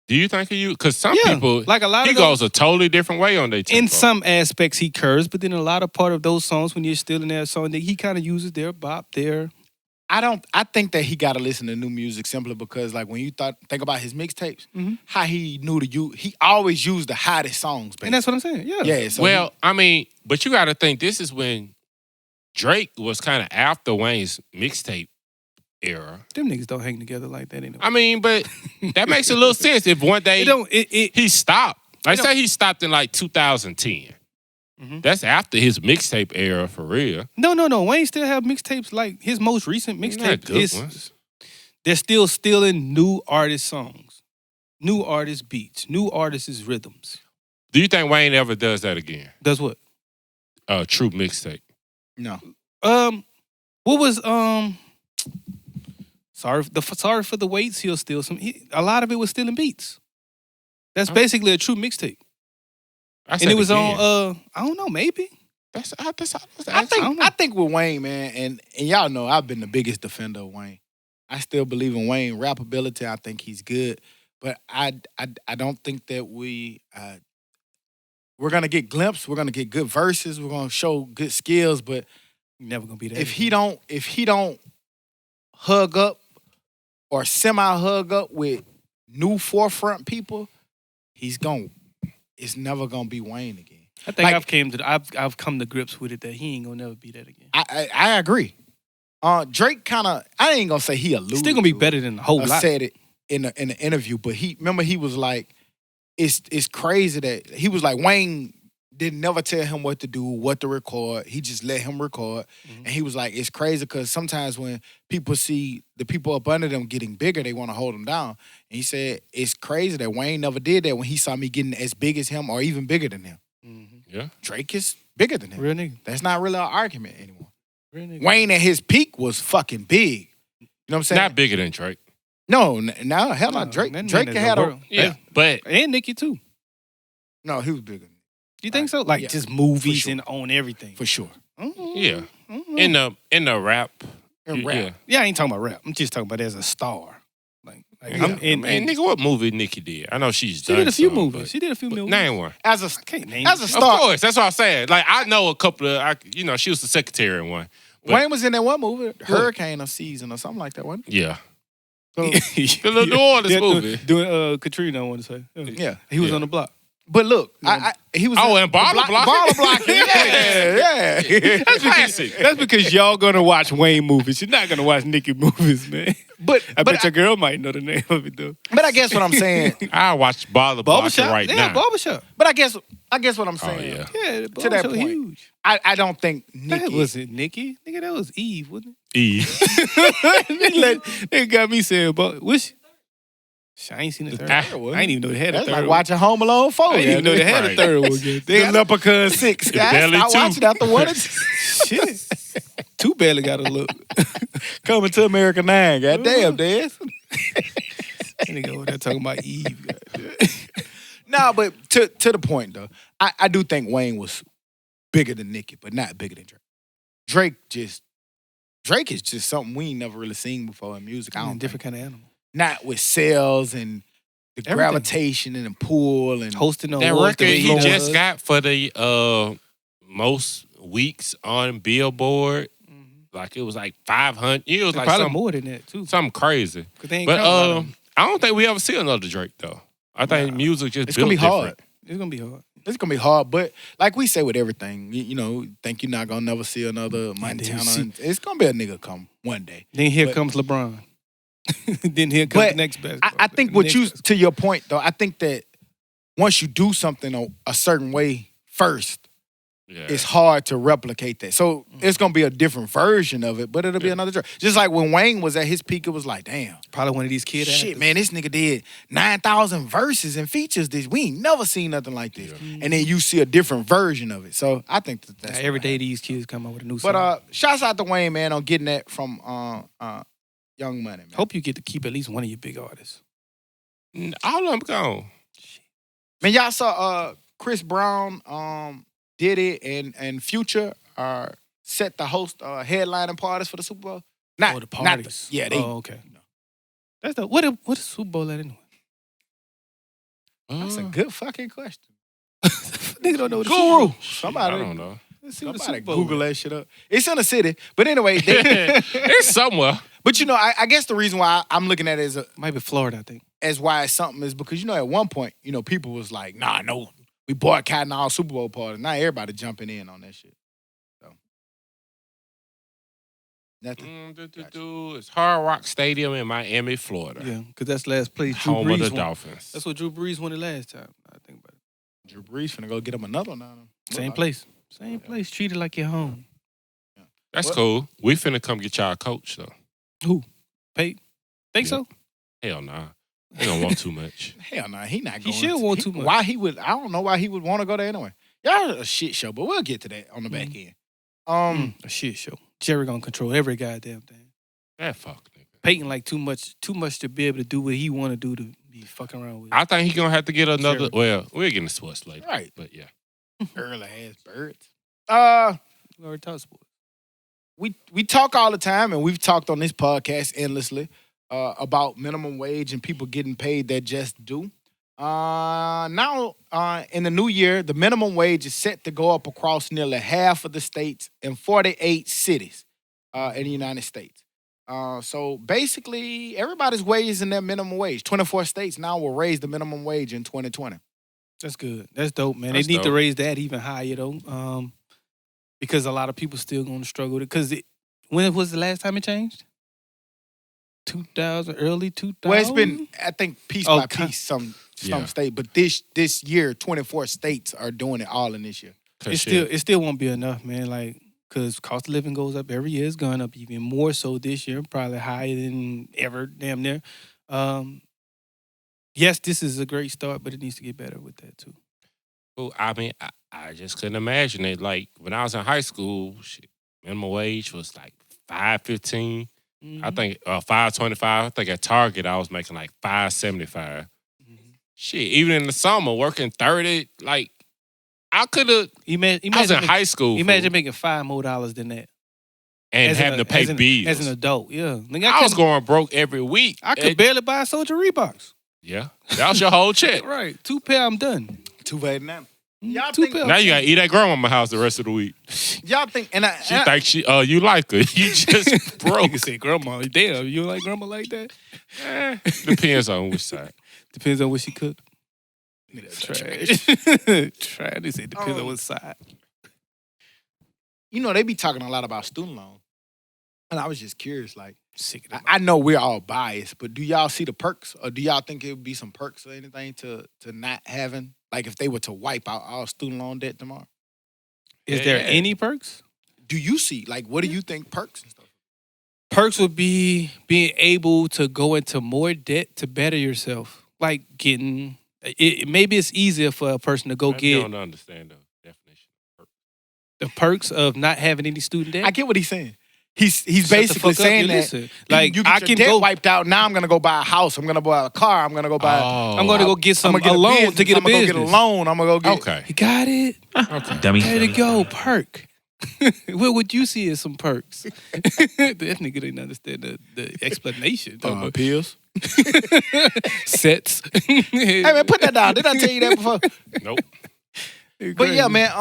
C: Do you think he? Because some people,
D: like a lot
C: he
D: of
C: goes a totally different way on their tempo.
D: In some aspects, he curves, but then a lot of part of those songs, when you're still in that song, he kind of uses their bop, their.
B: I think that he got to listen to new music simply because, like, when you think about his mixtapes, how he knew he always used the hottest songs, basically.
D: And that's what I'm saying. Yeah.
B: Yeah. So
C: well, I mean, but you got to think this is when Drake was kind of after Wayne's mixtape era.
D: Them niggas don't hang together like that anymore.
C: I mean, but that makes a little sense if one day he stopped. Like, say he stopped in like 2010. That's after his mixtape era for real.
D: No. Wayne still have mixtapes like his most recent mixtape.
C: Ones.
D: They're still stealing new artist songs, new artist beats, new artists' rhythms.
C: Do you think Wayne ever does that again?
D: Does what?
C: True mixtape.
B: No.
D: What was Sorry for the Waits. He'll steal some. A lot of it was stealing beats. That's basically a true mixtape. And it was on. I don't know. Maybe.
B: I think with Wayne, man, and y'all know I've been the biggest defender of Wayne. I still believe in Wayne rap ability. I think he's good, but I don't think that we're gonna get glimpses. We're gonna get good verses. We're gonna show good skills, but
D: never gonna be that.
B: If he don't hug up or semi hug up with new forefront people, it's never gonna be Wayne again.
D: I think I've come to grips with it that he ain't gonna never be that again.
B: I agree. Drake kind of, I ain't gonna say he alluded.
D: Still gonna be better than the whole lot.
B: I said it in the interview, but he was like, it's crazy that he was like, Wayne didn't never tell him what to do, what to record. He just let him record. And he was like, it's crazy because sometimes when people see the people up under them getting bigger, they want to hold them down. And he said, it's crazy that Wayne never did that when he saw me getting as big as him or even bigger than him.
C: Yeah.
B: Drake is bigger than him.
D: Real nigga.
B: That's not really an argument anymore.
D: Real nigga.
B: Wayne at his peak was fucking big. You know what I'm saying?
C: Not bigger than Drake.
B: No, hell no. Drake had a...
C: Yeah, but...
D: And Nicki too.
B: No, he was bigger.
D: You think so? Like just movies and own everything.
B: For sure.
C: Yeah. In the rap.
D: Yeah, I ain't talking about rap. I'm just talking about as a star.
C: Nigga, what movie Nicki did? I know she
D: did a few movies. She did a few movies.
C: Name one.
B: As a star.
C: Of course, that's what I'm saying. Like, I know a couple of, she was the secretary in one.
B: Wayne was in that one movie, Hurricane or Season or something like that, wasn't he?
C: Yeah.
B: So,
C: the New Orleans movie.
D: Doing Katrina, I want to say.
B: Yeah.
D: He was on the block.
B: But look, he was.
C: Oh, and Baller Block.
B: Baller Block. Yeah.
C: That's classic.
D: That's because y'all gonna watch Wayne movies. You're not gonna watch Nicki movies, man.
B: But
D: I bet your girl might know the name of it though.
B: But I guess what I'm saying,
C: I watch Baller Block right now.
D: Yeah, Barbershop.
B: But I guess what I'm saying.
D: Yeah,
B: to that point,
D: huge.
B: I don't think Nicki.
D: That was it, Nicki? Nigga, that was Eve, wasn't it?
C: Eve.
D: They got me saying, but which. I ain't seen the third one. I ain't even know they had a third
B: one. That's like
D: one.
B: watching Home Alone 4.
D: I didn't even know they had a third one.
B: The Leprechaun 6. Guys, stop watching after one.
D: Shit. Two barely got a look.
B: Coming to America 9. Goddamn, Dad.
D: Nigga over there talking about Eve.
B: No, but to the point, though, I do think Wayne was bigger than Nicki, but not bigger than Drake. Drake is just something we ain't never really seen before in music. I don't
D: different kind of animal.
B: Not with sales and the gravitation and the pull and
D: hosting on
C: that record he just got for the most weeks on Billboard. Like it was like 500. It was like
D: probably more than that too.
C: Something crazy.
D: But
C: I don't think we ever see another Drake though. I think music just
B: it's
C: built
B: gonna be
C: different.
B: hard.
D: It's gonna be hard.
B: It's gonna be hard, but like we say with everything, think you're not gonna never see another Montana. It's gonna be a nigga come one day.
D: Then here comes LeBron. Then here comes the next best.
B: I think to your point though, I think that once you do something a certain way first,
C: Yeah.
B: it's hard to replicate that. So it's gonna be a different version of it, but it'll be another journey. Just like when Wayne was at his peak, it was like, damn,
D: Probably one of these kids.
B: shit, man, this nigga did 9,000 verses and features. This we ain't never seen nothing like this. And then you see a different version of it. So I think that's
D: Every
B: what
D: day
B: happened.
D: these kids come out with a new song.
B: But shouts out to Wayne, man, on getting that from Young Money, man.
D: Hope you get to keep at least one of your big artists.
C: All of them gone.
B: Man, y'all saw Chris Brown, Diddy, and Future are set to host headlining parties for the Super Bowl.
D: The parties.
B: Yeah, they.
D: Oh, okay. That's the what is Super Bowl at anyway?
B: That's a good fucking question.
D: Nigga don't know what
B: Guru.
C: I don't know.
D: Let's see what the
B: Somebody
D: Super Bowl
B: Google
D: is.
B: that shit up. It's in the city, but anyway.
C: It's somewhere.
B: But you know, I guess the reason why I'm looking at it
D: Might be Florida, I think.
B: as why it's something is because you know at one point you know people was like, nah, no, we boycotting all Super Bowl parties. Now everybody jumping in on that shit. So nothing.
C: It's Hard Rock Stadium in Miami, Florida.
D: Yeah, because that's last place Drew
C: Home of the
D: Brees won.
C: Dolphins.
D: That's what Drew Brees won the last time. I think about it.
B: Drew Brees finna go get him another one now.
D: Same place. Same place. Treated like your home.
C: That's
B: What?
C: cool. We finna come get y'all a coach, though.
D: Who? Pate? Think
C: Yeah.
D: so?
C: Hell nah. They don't want too much.
B: Hell no, he not
D: He
B: going.
D: should want too much.
B: Why he would? I don't know why he would want to go there anyway. Y'all a shit show, but we'll get to that on the back end.
D: A shit show. Jerry gonna control every goddamn thing.
C: That fuck nigga.
D: Peyton like too much to be able to do what he want to do to be fucking around with.
C: I think he gonna have to get another.
D: Sure.
C: Well, we'll get into sports later.
B: Right.
C: But yeah.
B: Early ass birds.
D: We already talked sports.
B: We talk all the time, and we've talked on this podcast endlessly about minimum wage and people getting paid that just do. Now, in the new year, the minimum wage is set to go up across nearly half of the states and 48 cities in the United States. So basically, everybody's raising their minimum wage. 24 states now will raise the minimum wage in 2020.
D: That's good. That's dope, man.
C: That's
D: they need to
C: dope.
D: raise that even higher though, because a lot of people still going to struggle. Because when was the last time it changed? 2000, early 2000.
B: Well, it's been, I think, piece
D: Oh,
B: by piece, some
C: Yeah.
B: state. But this year, 24 states are doing it all in this year.
D: It still won't be enough, man. Like, because cost of living goes up every year. It's going up even more so this year, probably higher than ever, damn near. Yes, this is a great start, but it needs to get better with that too.
C: Well, I mean, I just couldn't imagine it. Like when I was in high school, shit, minimum wage was like $5.15. I think $5.25. I think at Target I was making like $5.75. Shit, even in the summer working 30, like I could have. I was in high school.
D: Imagine making $5 more than that.
C: and
D: As
C: having to pay bills.
D: As an adult, yeah. Nigga,
C: I was going broke every week.
D: I could barely buy a Soldier Reeboks.
C: Yeah, that was your whole check.
D: Right. 2 pair, I'm done.
B: $2.89. Y'all
D: 2
B: think-
D: pair.
C: Now you gotta eat at grandmama's house the rest of the week.
B: Y'all think, and I,
C: She thinks you like her. You just broke.
D: Nigga say grandma. Damn, you don't like grandma like that?
C: Depends on which side.
D: Depends on what she cooked.
B: Trash.
D: Try. They say depends on what side.
B: You know, they be talking a lot about student loans. And I was just curious, like,
D: Sick of
B: I know we're all biased, but do y'all see the perks? Or do y'all think it would be some perks or anything to not having, like if they were to wipe out all student loan debt tomorrow?
D: Is
C: Yeah,
D: there
C: yeah.
D: any perks?
B: Do you see, like, what do you think perks and stuff?
D: Perks would be being able to go into more debt to better yourself. Like getting, maybe it's easier for a person to go
C: I
D: get
C: don't understand the definition.
D: the perks of not having any student debt.
B: I get what he's saying. He's
D: Shut the
B: basically
D: fuck up,
B: saying
D: you
B: that
D: listen. Like
B: you get
D: I
B: your
D: can
B: debt
D: go.
B: wiped out. Now I'm gonna go buy a house. I'm gonna buy a car. I'm gonna go buy.
D: I'm going to go get
B: I'm
D: some
B: gonna get
D: a loan
B: business.
D: to get a
B: I'm gonna
D: business.
B: go get a loan. I'm gonna go get.
C: Okay.
D: You got it.
C: Okay.
A: Dummy.
D: There to go. Perk. What would you see as some perks? That nigga didn't understand the explanation.
B: Pills.
D: Sets.
B: Hey man, put that down. Did I tell you that before?
C: Nope.
B: But yeah, man.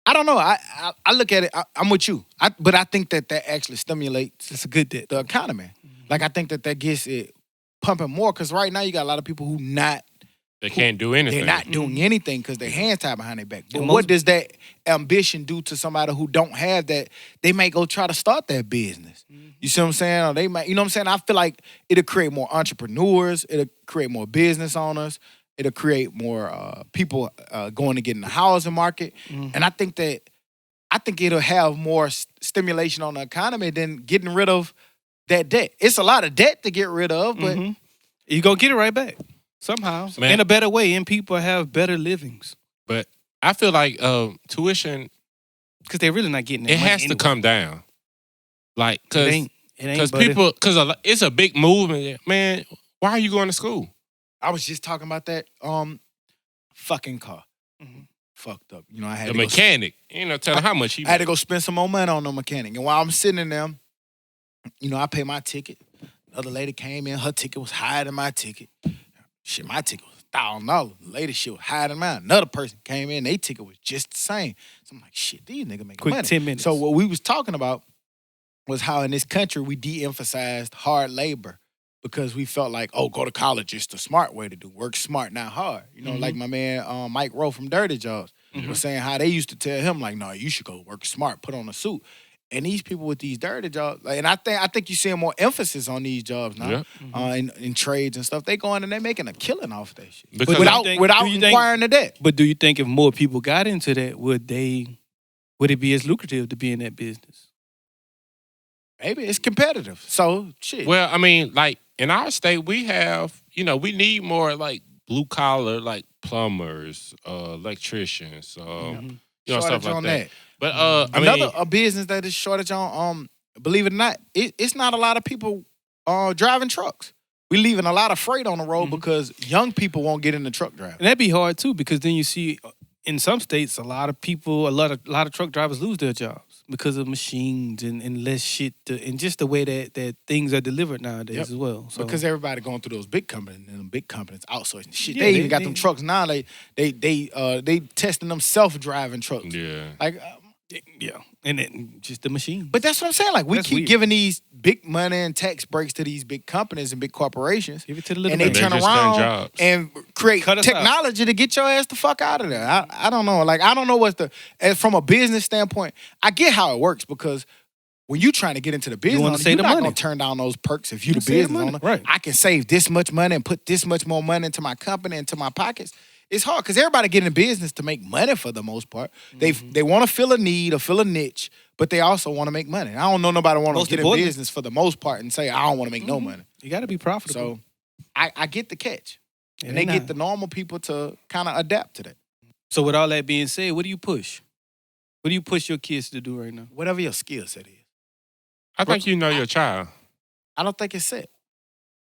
B: I don't know. I look at it. I'm with you. But I think that actually stimulates
D: It's a good debt.
B: the economy. Like I think that gets it pumping more because right now you got a lot of people who
C: They can't do anything.
B: they're not doing anything because their hands tied behind their back. But
D: And
B: what
D: most-
B: does that ambition do to somebody who don't have that? They might go try to start that business. You see what I'm saying? Or they might, you know what I'm saying? I feel like it'll create more entrepreneurs. It'll create more business owners. It'll create more people going to get in the housing market, and I think it'll have more stimulation on the economy than getting rid of that debt. It's a lot of debt to get rid of, but
D: you're going to get it right back somehow.
C: Man.
D: In a better way, and people have better livings.
C: But I feel like tuition,
D: because they're really not getting that
C: it
D: money
C: has to
D: anyway.
C: come down. Like,
D: It ain't,
C: because
D: buddy.
C: people, because it's a big movement. Man, why are you going to school?
B: I was just talking about that fucking car. Fucked up. You know, I had
C: The
B: to
C: mechanic, tell him how much he.
B: I had to go spend some more money on the mechanic. And while I'm sitting in there, you know, I pay my ticket. The other lady came in, her ticket was higher than my ticket. Shit, my ticket was $1,000. The lady shit was higher than mine. Another person came in, their ticket was just the same. So I'm like, shit, these niggas making
D: Quick
B: money.
D: 10 minutes.
B: So what we was talking about was how in this country we de-emphasized hard labor because we felt like, oh, go to college is the smart way to do. Work smart, not hard. You know, like my man Mike Rowe from Dirty Jobs was saying how they used to tell him, like, no, you should go work smart, put on a suit. And these people with these dirty jobs, like, and I think you're seeing more emphasis on these jobs now, in trades and stuff. They going and they making a killing off that shit
C: Because
B: without
D: do you think-
B: inquiring the debt.
D: But do you think if more people got into that, would it be as lucrative to be in that business?
B: Maybe it's competitive. So shit.
C: Well, I mean, like in our state, we have, we need more like blue collar, like plumbers, electricians,
B: Shortage
C: stuff like
B: on
C: that. But I
B: another
C: mean,
B: a business that is shortage on. Believe it or not, it's not a lot of people driving trucks. We leaving a lot of freight on the road because young people won't get in the truck driving.
D: And that'd be hard too, because then you see in some states a lot of truck drivers lose their jobs because of machines and less shit and just the way that things are delivered nowadays as well. So
B: Because everybody going through those big companies and them big companies outsourcing shit.
D: Yeah,
B: They even got them trucks now. They testing them self-driving trucks.
C: yeah.
B: Like,
D: yeah, and then just the machine.
B: but that's what I'm saying. Like, we
D: That's
B: keep
D: weird.
B: giving these big money and tax breaks to these big companies and big corporations.
D: Give it to the little
B: And they
D: man.
C: They're
B: turn
C: just cutting
B: around
C: jobs.
B: and create
D: Cut us out.
B: technology to get your ass the fuck out of there. I don't know. Like, I don't know from a business standpoint, I get how it works because when you trying to get into the business,
D: wanna
B: owner,
D: save
B: you're
D: the
B: not
D: money.
B: going to turn down those perks if you the
D: save the
B: business
D: money,
B: owner.
D: right.
B: I can save this much money and put this much more money into my company, into my pockets. It's hard because everybody get in business to make money for the most part. They want to fill a need or fill a niche, but they also want to make money. I don't know nobody want to
D: Most
B: get in
D: importantly-
B: business for the most part and say, I don't want to make no money.
D: You got to be profitable.
B: So I get the catch.
D: It
B: And they
D: ain't
B: get
D: not.
B: the normal people to kind of adapt to that.
D: So with all that being said, what do you push? What do you push your kids to do right now?
B: Whatever your skill set is.
C: I think you know your child.
B: I don't think it's set.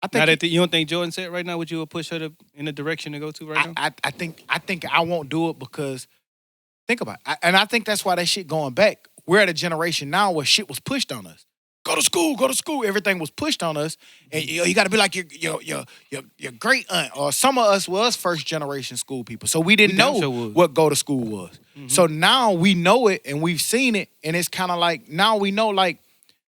B: I
D: Now
B: think
D: that you don't think Jordan said right now, would you would push her in the direction to go to right now?
B: I think I won't do it because think about it. And I think that's why that shit going back. We're at a generation now where shit was pushed on us. Go to school, go to school. Everything was pushed on us, and you got to be like your great aunt or some of us was first generation school people, so we didn't
D: We damn
B: know
D: sure was.
B: what go to school was. So now we know it and we've seen it, and it's kind of like now we know like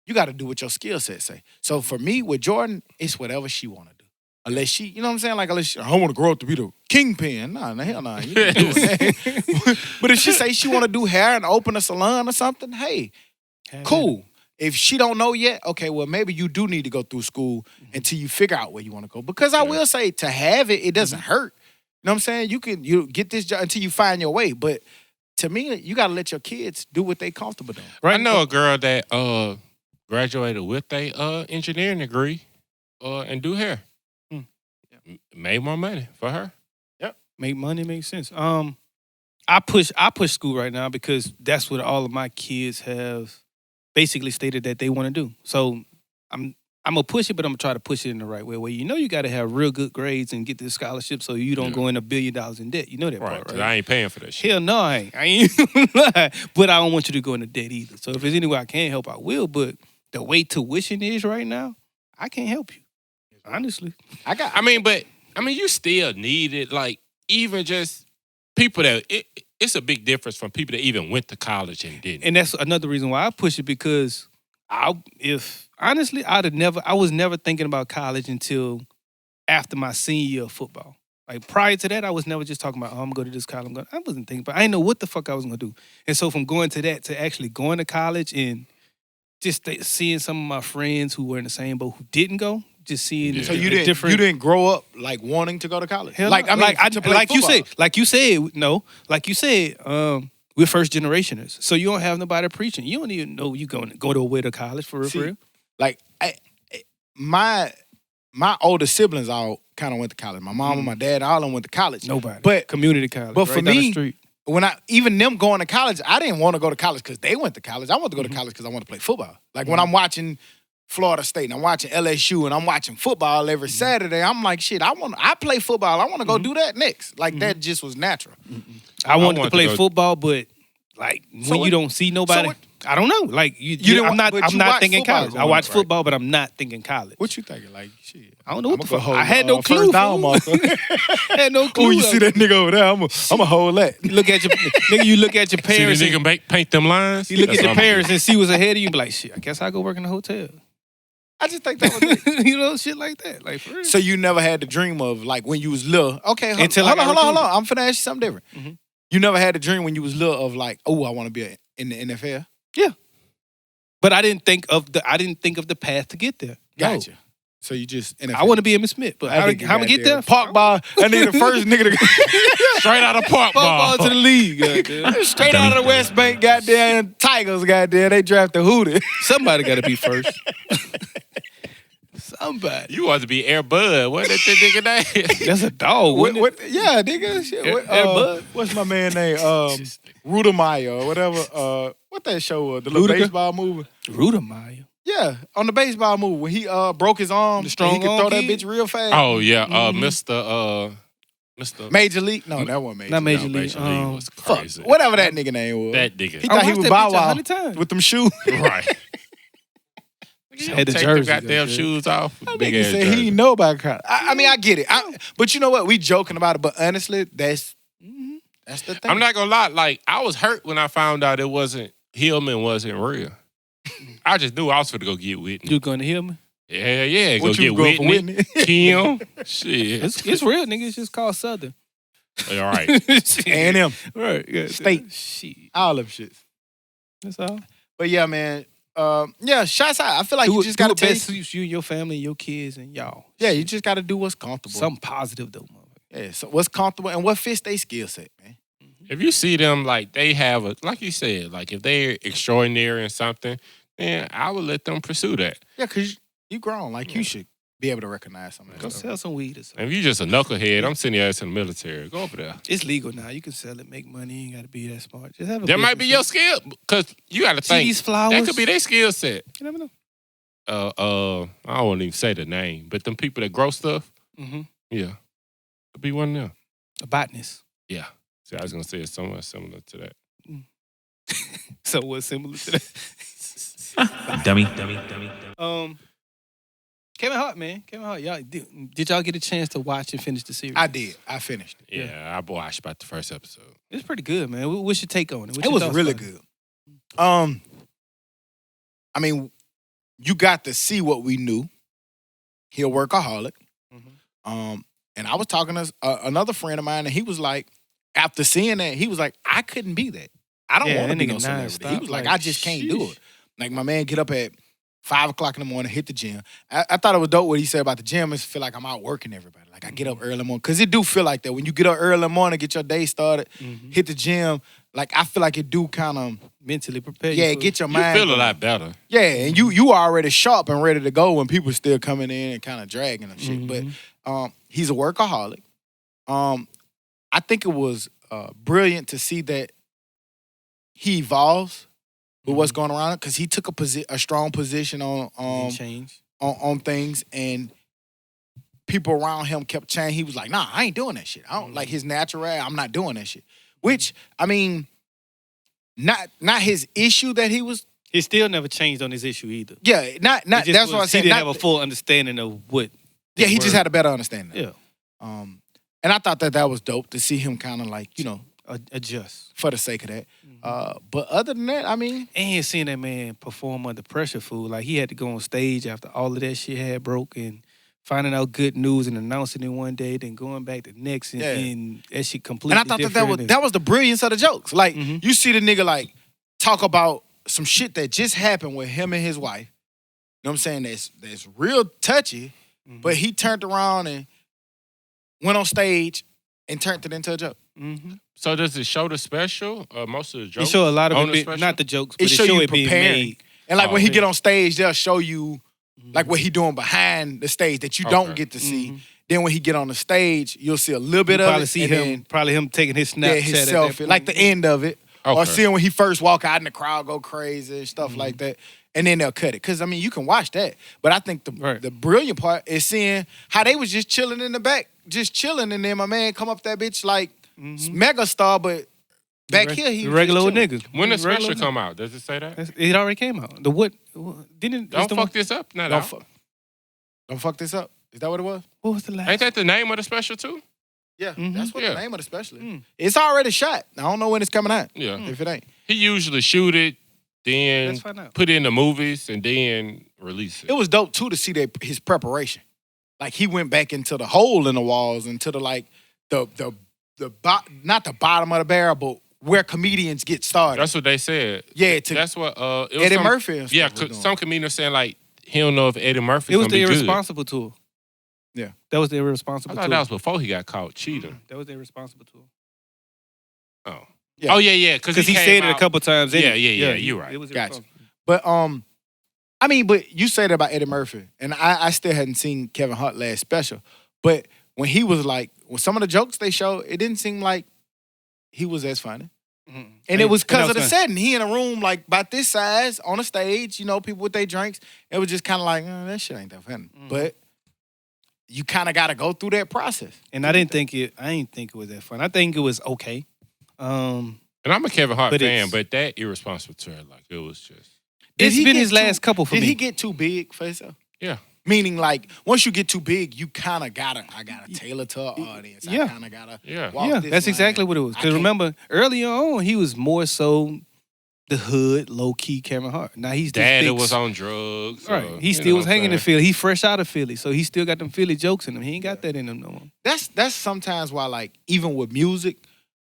B: you got to do what your skill set say. So for me with Jordan, it's whatever she want to do. Unless she, you know what I'm saying? Like, unless she, I want to grow up to be the kingpin. Nah, hell nah. You can't do it. But if she say she want to do hair and open a salon or something, hey, cool. If she don't know yet, okay, well, maybe you do need to go through school until you figure out where you want to go. Because I will say, to have it, it doesn't hurt. You know what I'm saying? You get this job until you find your way. But to me, you got to let your kids do what they comfortable doing.
C: I know a girl that graduated with a engineering degree and do hair. Made more money for her.
D: Make money, makes sense. I push school right now because that's what all of my kids have basically stated that they want to do. So I'm gonna push it, but I'm gonna try to push it in the right way. Where you got to have real good grades and get this scholarship, so you don't go in $1 billion in debt. You know that
C: Right.
D: part,
C: 'Cause
D: right?
C: I ain't paying for that shit.
D: Hell no, I ain't lying. But I don't want you to go into debt either. So if there's any way I can help, I will. But the way tuition is right now, I can't help you. Honestly.
C: I mean, you still need it. Like, even just people that it's a big difference from people that even went to college and didn't.
D: And that's another reason why I push it, because I was never thinking about college until after my senior year of football. Like, prior to that, I was never just talking about, I'm going to go to this college. I wasn't thinking, but I didn't know what the fuck I was going to do. And so from going to that to actually going to college and just seeing some of my friends who were in the same boat who didn't go, just seeing.
C: Yeah.
B: So
D: the
B: you didn't grow up like wanting to go to college?
D: Hell
B: Like
D: no.
B: I mean, to play
D: like you
B: football.
D: said, we're first generationers, so you don't have nobody preaching. You don't even know you going to go to away to college for real.
B: See,
D: For real.
B: Like my older siblings all kind of went to college. My mom and my dad, all of them went to college.
D: Nobody,
B: But
D: community college.
B: but
D: right
B: for
D: down the
B: me,
D: street.
B: when even them going to college, I didn't want to go to college because they went to college. I wanted to go to college because I wanted to play football. Like when I'm watching Florida State and I'm watching LSU and I'm watching football every Saturday, I'm like, shit, I play football. I want to go do that next. Like that just was natural.
D: I wanted to play
C: go-
D: football, but like when you don't see nobody, I don't know. Like
B: didn't
D: I'm
B: wa- but you
D: not
B: watch
D: thinking
B: football
D: college. I
B: growing
D: watch
B: up, right?
D: football, but I'm not thinking college.
B: What you thinking? Like, shit.
D: I don't know what the
B: I'ma
D: fuck.
B: go hold,
D: I had no clue.
B: First down
D: fool.
B: marker.
D: I had no clue.
B: Oh, you see that nigga over there? I'm a hold that.
D: Look at your nigga. You look at your
C: See the
D: parents.
C: nigga paint them lines?
D: You look
C: That's
D: at your
C: what I'm
D: parents and see what's ahead of you. And be like, shit. I guess I will go work in a hotel.
B: I just think that was it.
D: You know, shit like that. Like for real.
B: So you never had the dream of like when you was little. Okay,
D: Until I
B: hold
D: got
B: on. I'm finna ask you something different.
D: Mhm.
B: You never had the dream when you was little of like, oh, I want to be in the NFL.
D: But I didn't think of the path to get there. No.
B: Gotcha. So you just NFL.
D: I want to be Emmitt Smith, but how
B: think
D: am I get there?
B: Park ball. That nigga the first nigga to
C: Straight out of park
D: Ball
C: ball.
D: to the league. goddamn.
B: straight out of the West Bank. Goddamn Tigers. Goddamn they drafted Hootie.
D: Somebody got to be first. Somebody.
C: You want to be Air Bud. What that nigga name?
D: That's a dog.
B: What,
D: What?
B: yeah, nigga. Shit.
D: Air Bud?
B: What's my man name? Rudemeyer or whatever. What that show was? The little
D: Ludica?
B: baseball movie.
D: Rudemeyer.
B: Yeah, on the baseball movie when he broke his arm,
D: The strong
B: and he could
D: arm
B: throw that
D: kid?
B: bitch real fast.
C: Oh, yeah. Mr.
B: Major League? No, that wasn't Major.
D: Not
B: League.
D: Major
C: No,
D: League.
C: Major League was
B: Fuck,
C: crazy.
B: whatever that nigga name was.
C: That nigga.
B: He thought he
D: watched
B: was
D: that
B: Bow
D: bitch
B: Wow
D: 100 times.
B: with them shoes.
C: Right.
D: Had the
C: Take
D: jersey,
C: goddamn
D: goddamn.
C: shoes off.
B: That
C: Big
B: nigga
C: ass
B: said
C: jersey.
B: he didn't know about college. I mean, I get it. But you know what? We joking about it, but honestly, that's the thing.
C: I'm not gonna lie. Like I was hurt when I found out it wasn't Hillman wasn't real. I just knew I was finna go get Whitney.
D: You going to hear me?
C: Yeah. Go
B: What you
C: get
B: going for
C: Whitney.
B: Whitney?
C: Kim. Shit.
D: It's real, nigga. It's just called Southern.
C: All right.
B: A&M,
D: Right. Yeah,
B: State.
D: Shit.
B: all them shits.
D: That's all.
B: But yeah, man. Yeah, shots out. I feel like you just
D: do
B: gotta
D: what best
B: take.
D: suits you, your family, your kids, and y'all.
B: Yeah, you just gotta do what's comfortable.
D: Something positive though, motherfucker.
B: Yeah, so what's comfortable and what fits their skill set, man.
C: If you see them like they have a, like you said, like if they're extraordinary in something, then I would let them pursue that.
B: Yeah, cause you grown. Like you should be able to recognize some of that
D: Go
B: stuff.
D: sell some weed or something.
C: And if you just a knucklehead, I'm sending your ass in the military. Go over there.
D: It's legal now. You can sell it, make money. You ain't got to be that smart. Just have a
C: That might be your
D: business.
C: skill, because you got to
D: See
C: think
D: these flowers?
C: that could be their skill set.
D: You never know.
C: I don't want to even say the name, but them people that grow stuff,
D: Mm-hmm.
C: yeah, could be one of them.
D: A botanist.
C: Yeah. See, I was gonna say it's somewhat similar to that.
D: So what's similar to that?
A: Dummy.
D: Kevin Hart, man. Kevin Hart. Y'all did y'all get a chance to watch and finish the series?
B: I did. I finished it.
C: Yeah, I watched about the first episode.
D: It's pretty good, man. What's your take on it?
B: It was really good. I mean, you got to see what we knew. He a workaholic.
D: Mhm.
B: And I was talking to another friend of mine, and he was like, after seeing that, he was like, I couldn't be that. I don't
D: Yeah,
B: want to
D: that
B: be
D: nigga
B: no celebrity. He
D: nonstop,
B: was like,
D: like,
B: I just can't do
D: sheesh.
B: it. Like my man get up at 5 o'clock in the morning, hit the gym. I thought it was dope what he said about the gym. Is feel like I'm out working everybody. Like I get up early in the morning. Cause it do feel like that. When you get up early in the morning, get your day started,
D: Mhm.
B: hit the gym, like I feel like it do kind of,
D: Mentally prepared.
B: yeah, get your
C: You
B: mind.
C: feel a
B: going.
C: lot better.
B: Yeah, and you already sharp and ready to go when people still coming in and kind of dragging and shit.
D: Mhm.
B: But he's a workaholic. I think it was brilliant to see that he evolves with what's going around because he took a strong position on
D: change.
B: on things, and people around him kept changing. He was like, "Nah, I ain't doing that shit. I don't like his natural. I'm not doing that shit." Which I mean, not his issue that he was.
D: He still never changed on his issue either.
B: Yeah, not.
D: It just
B: That's what I
D: was-
B: said.
D: He didn't
B: not-
D: have a full understanding of what.
B: Yeah, he
D: were.
B: just had a better understanding.
D: Yeah.
B: And I thought that was dope to see him kind of like,
D: Adjust.
B: for the sake of that. But other than that, I mean,
D: And seeing that man perform under pressure, fool. Like, he had to go on stage after all of that shit had broke and finding out good news and announcing it one day, then going back the next and,
B: Yeah.
D: and that shit completely
B: and I thought
D: different.
B: that was the brilliance of the jokes. Like,
D: Mhm.
B: you see the nigga like talk about some shit that just happened with him and his wife. You know what I'm saying? That's real touchy. but he turned around and went on stage and turned it into a joke.
D: Mm-hmm.
C: So does it show the special? Most of the jokes.
D: It show a lot of
C: on
D: it,
C: the special?
D: not the jokes, but
B: It show you
D: it being
B: preparing.
D: made.
B: And like when he
D: okay.
B: get on stage, they'll show you like what he doing behind the stage that you don't get to see.
D: Mhm.
B: Then when he get on the stage, you'll see a little bit
D: You
B: of
D: probably
B: it.
D: see
B: and
D: him,
B: then,
D: probably him taking his Snapchat.
B: yeah, his
D: at that
B: selfie,
D: point.
B: like the end of it. Or
C: Okay.
B: seeing when he first walk out and the crowd go crazy and stuff like that. And then they'll cut it. Because, I mean, you can watch that. But I think the brilliant part is seeing how they was just chilling in the back. Just chilling. And then my man come up that bitch like mega star. But back here, he
D: the
B: was
D: regular
B: just
D: old
B: chilling.
D: niggas.
C: When the
D: Regular
C: special
D: niggas.
C: come out, does it say that?
D: It already came out. The what? Didn't
C: Don't
D: the
C: fuck this up. Not
B: Don't,
C: out.
B: don't fuck this up. Is that what it was?
D: What was the last?
C: Ain't that the name of the special too?
B: Yeah,
D: Mhm.
B: that's what
C: Yeah.
B: the name of the special is. It's already shot. I don't know when it's coming out.
C: Yeah.
B: If it ain't.
C: He usually shoot it, then
D: Let's find out.
C: put it in the movies, and then release it.
B: It was dope too to see his preparation. Like he went back into the hole in the walls, into the like the not the bottom of the barrel, but where comedians get started.
C: That's what they said.
B: Yeah,
C: That's what it was
B: Eddie
C: some-
B: Murphy and stuff
C: Yeah,
B: was doing.
C: some comedians saying like he don't know if Eddie Murphy.
D: It was
C: gonna
D: the
C: be good.
D: irresponsible tour.
B: Yeah.
D: That was the
C: I
D: irresponsible
C: thought
D: tour.
C: that was before he got caught cheating.
D: That was the irresponsible tour.
C: Oh.
B: Yeah.
C: Oh yeah, because
D: Because he
C: came
D: said it
C: out-
D: a couple times.
C: Yeah,
D: anyway.
C: yeah, you're right.
D: It was
B: Gotcha.
D: irresponsible.
B: But I mean, but you said about Eddie Murphy, and I still hadn't seen Kevin Hart last special. But when he was like, with some of the jokes they showed, it didn't seem like he was as funny.
D: Mhm.
B: And it was because of the
D: funny.
B: setting. He in a room like about this size on a stage, you know, people with their drinks. It was just kind of like, that shit ain't that funny. But you kind of got to go through that process.
D: And I didn't think it was that fun. I think it was okay.
C: And I'm a Kevin Hart
D: But
C: fan,
D: it's-
C: but that irresponsible tour, like it was just
D: It's
B: he
D: been
B: get
D: his last couple for
B: Did
D: me.
B: he get too big for himself?
C: yeah.
B: Meaning, like, once you get too big, you kind of gotta tailor to an audience.
D: Yeah.
B: I kind of gotta
C: Yeah.
B: walk
D: Yeah,
B: this
D: that's
B: line.
D: exactly what it was.
B: I
D: Because
B: can't-
D: remember, earlier on, he was more so the hood, low-key Kevin Hart. Now he's this
C: Daddy
D: big
C: was on drugs.
D: Right. He still was hanging in Philly. He fresh out of Philly, so he still got them Philly jokes in him. He ain't got that in him no more.
B: That's sometimes why, like, even with music,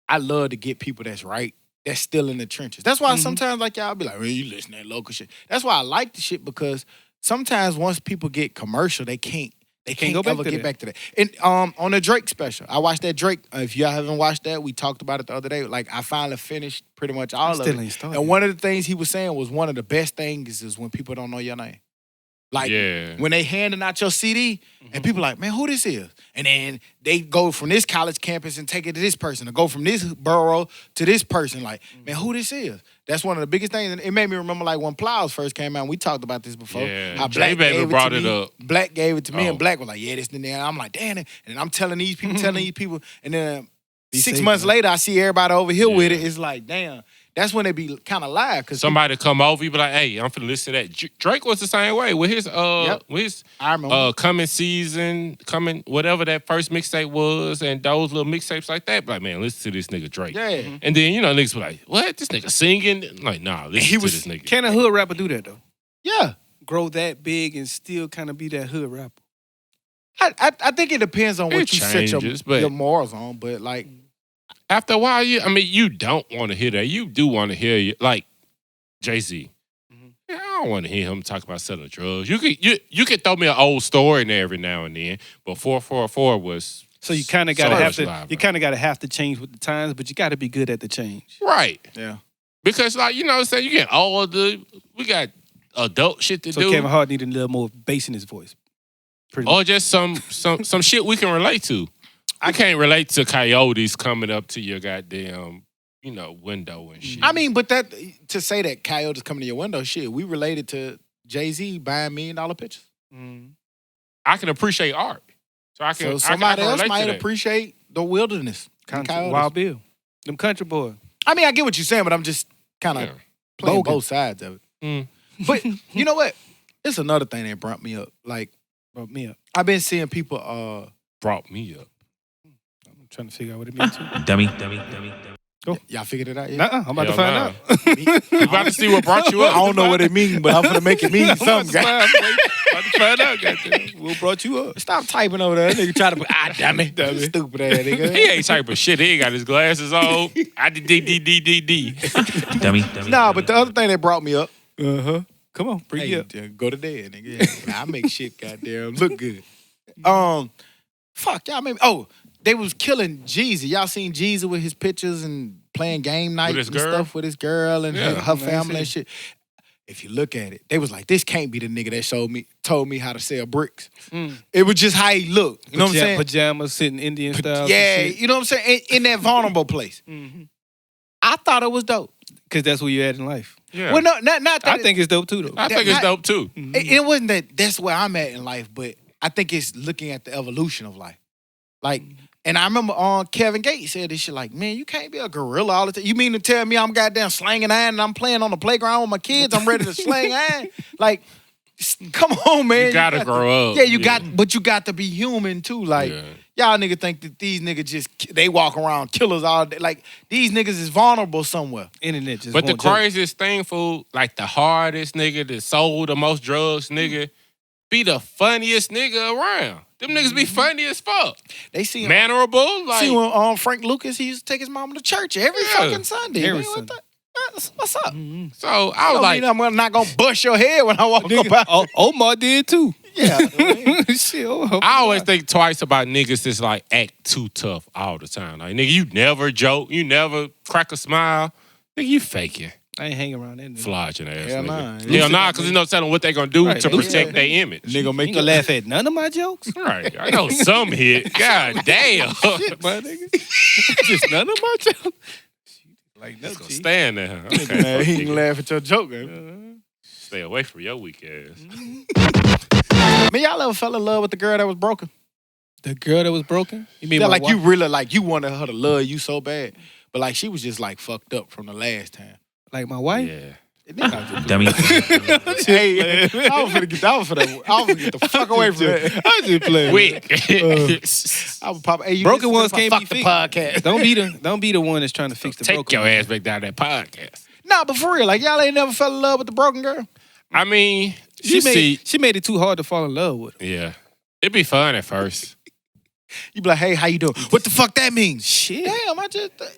B: I love to get people that's right, that's still in the trenches. That's why sometimes, like, y'all be like, man, you listen to that local shit. That's why I like the shit, because sometimes once people get commercial, they can't
D: go back
B: ever
D: to
B: get
D: that.
B: back to that. And on the Drake special, I watched that Drake. If y'all haven't watched that, we talked about it the other day. Like, I finally finished pretty much all of
D: Still
B: it.
D: ain't started.
B: And one of the things he was saying was one of the best things is when people don't know your name. Like,
C: Yeah.
B: when they handing out your CD, and people like, man, who this is? And then they go from this college campus and take it to this person, or go from this borough to this person. Like, man, who this is? That's one of the biggest things. And it made me remember, like, when Plows first came out, and we talked about this before.
C: Yeah.
B: How
C: Jay
B: Black
C: Baby
B: gave
C: brought
B: to
C: it
B: me.
C: up.
B: Black gave it to me,
C: Oh.
B: and Black was like, yeah, this and that. And I'm like, damn it. And I'm telling these people, and then
D: Be
B: 6
D: safe,
B: months
D: man.
B: later, I see everybody over here with
C: Yeah.
B: it. It's like, damn. That's when they be kind of live. Cause
C: Somebody come over, you be like, hey, I'm finna listen to that. Drake was the same way with his
B: I remember.
C: coming season, whatever that first mixtape was, and those little mixtapes like that. Like, man, listen to this nigga Drake.
B: Yeah.
C: And then, niggas be like, what? This nigga singing? Like, nah, listen
B: He
C: to
B: was-
C: this nigga.
D: Can a hood rapper do that, though?
B: Yeah.
D: Grow that big and still kind of be that hood rapper?
B: I think it depends on what
C: It
B: you set
C: changes, but-
B: your morals on, but like,
C: After a while, you don't want to hear that. You do want to hear, like, Jay-Z. Yeah, I don't want to hear him talk about selling drugs. You could throw me an old story in there every now and then, but 444 was
D: So you kind of gotta
C: so
D: have
C: much
D: to.
C: live,
D: You
C: bro.
D: kind of gotta have to change with the times, but you got to be good at the change.
C: right.
B: yeah.
C: Because, like, you know what I'm saying? You get older. We got adult shit to
D: So
C: do.
D: Kevin Hart needed a little more bass in his voice. Pretty much.
C: Or just some shit we can relate to. I can't relate to coyotes coming up to your goddamn, window and shit.
B: I mean, but that to say that coyotes coming to your window, shit, we related to Jay-Z buying $1 million pictures.
C: I can appreciate art. So I can.
B: So somebody
C: I can
B: else
C: relate
B: might
C: to that.
B: appreciate the wilderness. the
D: Country,
B: coyotes.
D: Wild Bill, them country boys.
B: I mean, I get what you're saying, but I'm just kind of
C: Yeah.
B: playing
D: Bogan.
B: both sides of it.
C: Mm.
B: But you know what? It's another thing that brought me up. Like,
D: Brought me up.
B: I've been seeing people,
C: Brought me up.
D: I'm trying to figure out what it means.
A: Dummy.
B: y'all figured it out yet?
D: Nuh-uh, I'm about to
C: Hell
D: find
C: nah.
D: out.
C: You about to see what brought you
B: I
C: up?
B: don't know what it means, but I'm gonna make it mean something. guys.
D: About to find out, goddamn. What brought you up?
B: Stop typing over there. That nigga try to put, damn it. Stupid ass nigga.
C: He ain't type of shit. He ain't got his glasses on. I did D.
A: Dummy.
B: Nah, but the other thing that brought me up,
D: Uh-huh. Come on, bring
B: hey,
D: it up.
B: go to there, nigga. Yeah, I make shit goddamn look good. Fuck y'all. Maybe. Oh, they was killing Jeezy. Y'all seen Jeezy with his pictures and playing game night and stuff with his girl and her family and shit. If you look at it, they was like, this can't be the nigga that told me how to sell bricks. It was just how he looked. You know what I'm saying?
D: Pajamas, sitting Indian style.
B: Yeah, you know what I'm saying? In that vulnerable place. I thought it was dope.
D: Because that's where you're at in life.
C: Yeah.
B: Well, no, not that.
D: I think it's dope too, though.
C: I think it's dope too.
B: It wasn't that's where I'm at in life, but I think it's looking at the evolution of life. Like, and I remember Kevin Gates said this shit like, man, you can't be a gorilla all the time. You mean to tell me I'm goddamn slanging iron and I'm playing on the playground with my kids? I'm ready to slang iron? Like, come on, man.
C: You gotta grow up.
B: Yeah, but you got to be human too. Like, y'all niggas think that these niggas they walk around killers all day. Like, these niggas is vulnerable somewhere.
D: Internet just
C: But the
D: won't joke.
C: craziest thing, fool, like the hardest nigga that sold the most drugs, nigga, be the funniest nigga around. Them niggas be funny as fuck.
B: They see
C: mannerable. Like,
B: see when Frank Lucas, he used to take his mama to church every fucking Sunday.
D: Every
B: Man,
D: Sunday.
B: What's up?
C: So I was like,
B: I'm not gonna bust your head when I walk up out.
D: Omar did too.
B: Yeah.
D: Shit,
C: I always think twice about niggas that's like act too tough all the time. Like, nigga, you never joke, you never crack a smile. Nigga, you faking.
D: I ain't hanging around that nigga.
C: Flogging ass
B: Hell
C: nigga.
B: nah.
C: Hell nah, because you know telling what they gonna do
D: Right,
C: to
D: they
C: protect
D: say-
C: their image.
B: Nigga make
D: You gonna laugh at none of my jokes?
C: Right. I know some hit. God damn.
D: Shit, my nigga. Just none of my jokes. Like
C: Just
D: no
C: gonna
D: G.
C: stand there.
B: Man,
C: Okay.
B: he can laugh at your joke, man.
C: Stay away from your weak ass.
B: Man, y'all ever fell in love with the girl that was broken?
D: The girl that was broken? You mean
B: Yeah,
D: my
B: like
D: wife?
B: you really like you wanted her to love you so bad, but like she was just like fucked up from the last time.
D: Like my wife?
C: Yeah.
A: Dummy.
B: Hey, I was finna get the fuck away from that.
D: I just playing.
C: Quick.
B: I was pop. Hey, you
D: Broken
B: listen
D: ones
B: to my
D: can't be
B: fuck the
D: fixed.
B: podcast.
D: Don't be the one that's trying to fix the
C: Take
D: broken.
C: your ass back down that podcast.
B: Nah, but for real, like y'all ain't never fell in love with the broken girl.
C: I mean,
D: She
C: you see,
D: made it too hard to fall in love with her.
C: yeah. It'd be fun at first.
B: You be like, hey, how you doing? What the fuck that means?
D: Shit.
B: Damn, I just the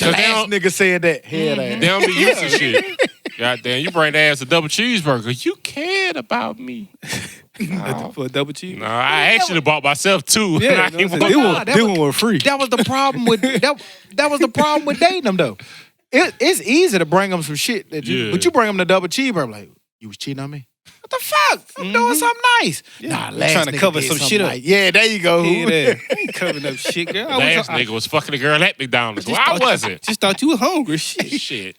C: they
B: last
C: don't-
B: nigga said that. Head
C: They
B: ass.
C: don't be used to shit. Goddamn, you bring the ass a double cheeseburger. You cared about me.
D: For a double cheese.
C: No, I actually bought myself two. and I
D: Yeah,
C: ain't
D: they
C: want-
B: Nah, that was-
D: were free.
B: That was the problem with that was the problem with dating them though. It's easy to bring them some shit that you,
C: Yeah.
B: but you bring them the double cheeseburger. Like, you was cheating on me. What the fuck? I'm doing something nice. Nah,
D: I'm
B: last
D: trying to
B: nigga
D: cover
B: did
D: some
B: something
D: shit up.
B: nice. Yeah, there you go.
D: Yeah, there. I ain't covering up shit, girl.
C: Last nigga was fucking a girl at McDonald's. Well, I
D: thought-
C: wasn't.
D: Just thought you was hungry. Shit.
C: Shit.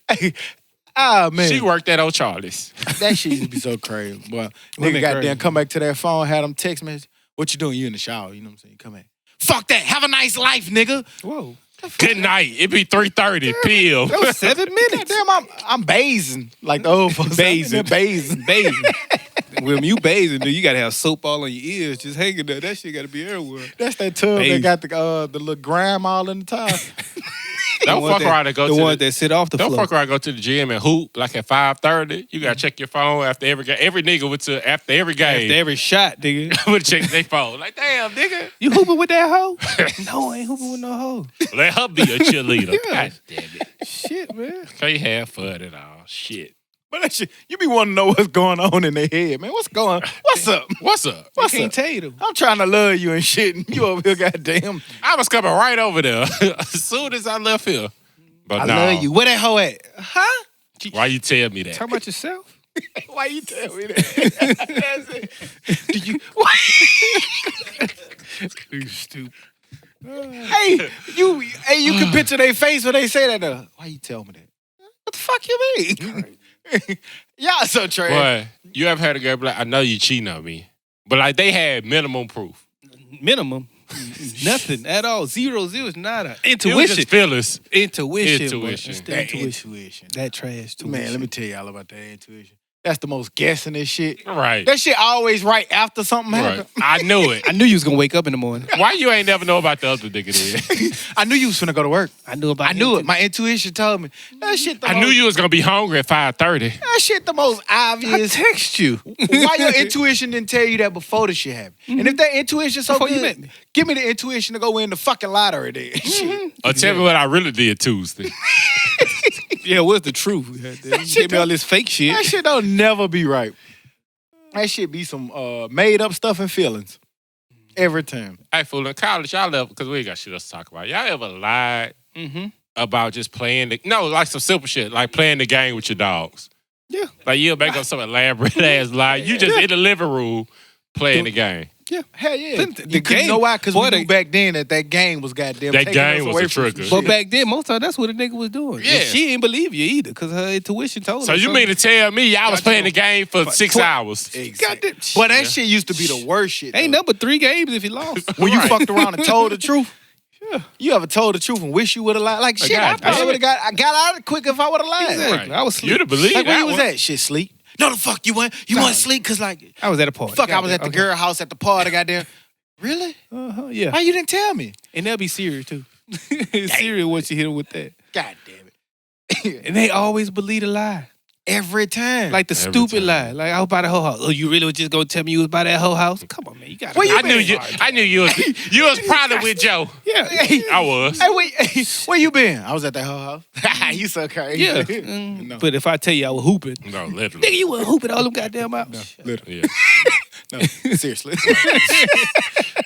B: Ah man,
C: She worked at old Charlie's.
B: that shit used to be so crazy. Boy,
D: Women
B: nigga goddamn
D: crazy.
B: come back to that phone, had them text message. What you doing? You in the shower? You know what I'm saying? Come back. Fuck that. Have a nice life, nigga.
D: Whoa.
C: Good night. It be 3:30 p.m.
D: That was 7 minutes.
B: Damn, I'm bathing like the old folks.
D: Bathing.
B: bathing.
D: Bathing. When you bathing, dude, you gotta have soap all on your ears just hanging there. That shit gotta be everywhere.
B: That's that tub
D: Bathing.
B: that got the little grime all in the top.
C: Don't fuck around and go
D: the
C: to
D: ones that sit off the
C: Don't
D: floor.
C: fuck around and go to the gym and hoop like at 5:30. You gotta check your phone after every game. Every nigga would to after every game
D: After every shot, nigga.
C: would check their phone. Like, damn, nigga.
D: You hooping with that hoe? No, I ain't hooping with no hoe.
C: Let her be a cheerleader.
D: Yeah.
C: God damn it.
D: Shit, man.
C: Can't have fun at all. Shit.
B: But that shit, you be wanting to know what's going on in their head, man. What's up?
C: What's up?
D: I
B: What's
D: can't
B: up?
D: tell you though.
B: I'm trying to love you and shit, and you over here, goddamn.
C: I was coming right over there as soon as I left here. But
B: I
C: no.
B: love you. Where that hoe at? Huh?
C: Why you tell me that?
D: Talk about yourself.
B: Why you tell me that? Do you? Why?
D: You stupid.
B: Hey, you can picture their face when they say that. Though. Why you tell me that? What the fuck you mean? Y'all so trash.
C: Boy, you ever had a girl be like, I know you cheating on me. But like they had minimum proof.
D: Minimum. Nothing at all. Zero is nada.
C: It was
D: Intuition.
C: just feelings.
D: Intuition.
C: Intuition.
D: Intuition.
B: That
D: Intuition.
B: intuition.
D: That trash tuition.
B: Man, let me tell y'all about that intuition. That's the most guessing and shit.
C: Right.
B: That shit always right after something
C: Right.
B: happened.
C: I knew it.
D: I knew you was gonna wake up in the morning.
C: Why you ain't never know about the other nigga then?
B: I knew you was finna go to work.
D: I knew about
B: I knew it. My intuition told me. That shit the
C: I
B: most,
C: knew you was gonna be hungry at 5:30.
B: That shit the most obvious.
D: text you.
B: Why your intuition didn't tell you that before the shit happened? And if that intuition so
D: Before you
B: good,
D: met me.
B: give me the intuition to go win the fucking lottery then. Shit.
C: Or tell me what I really did Tuesday.
D: Yeah, what's the truth? You
B: shit
D: gave me all this fake shit.
B: That shit don't never be right. That shit be some made up stuff and feelings. Every time.
C: Hey, fool, in college, y'all ever, because we ain't got shit else to talk about. Y'all ever lied about just playing like some simple shit, like playing the game with your dogs?
D: Yeah.
C: Like you'll make up some elaborate ass lie. You just in the living room playing the game.
B: Yeah, hell yeah.
D: The
B: game,
D: game,
B: know why? Because we
D: boy,
B: knew back then that game was goddamn
C: That
B: taking
C: game
B: us
C: was
B: away
C: a
B: from
C: trigger.
B: some
D: But
B: shit.
D: back then, most of that's what a nigga was doing.
C: Yeah.
D: And she didn't believe you either because her tuition told
C: So
D: her.
C: you mean to tell me y'all was playing the game for 6 hours?
B: Exactly. But that shit used to be the worst shit.
D: Ain't
B: though.
D: number 3 games if you lost.
B: When you fucked around and told the truth. Yeah. You ever told the truth and wish you would have lied? Like shit, I probably would have got out of it quick if I would have lied.
D: Exactly.
C: Right.
D: I was asleep.
C: You'd have believed
B: Like where
C: that
B: you was
C: one.
B: at? Shit, sleep. No, the fuck you went. You went sleep because like
D: I was at a party.
B: fuck. I was
D: Goddamn.
B: at the
D: Okay.
B: girl house at the party. Goddamn. Really?
D: Yeah.
B: Why you didn't tell me?
D: And they'll be serious too. Serious once you hit them with that.
B: God damn it.
D: And they always believe the lie.
B: Every time.
D: Like the
C: Every
D: stupid
C: time.
D: lie. Like I was by the whole house. Oh, you really was just gonna tell me you was by that whole house? Come on, man. You got
B: Where you
C: I knew you was probably with Joe.
D: Yeah.
C: I was.
B: Hey, wait, where you been? I was at that whole house. You so crazy.
D: Yeah.
B: No.
D: But if I tell you I was hooping,
C: No, literally.
D: nigga, you was hooping all them goddamn hours.
B: Literally.
C: Yeah.
B: No, seriously.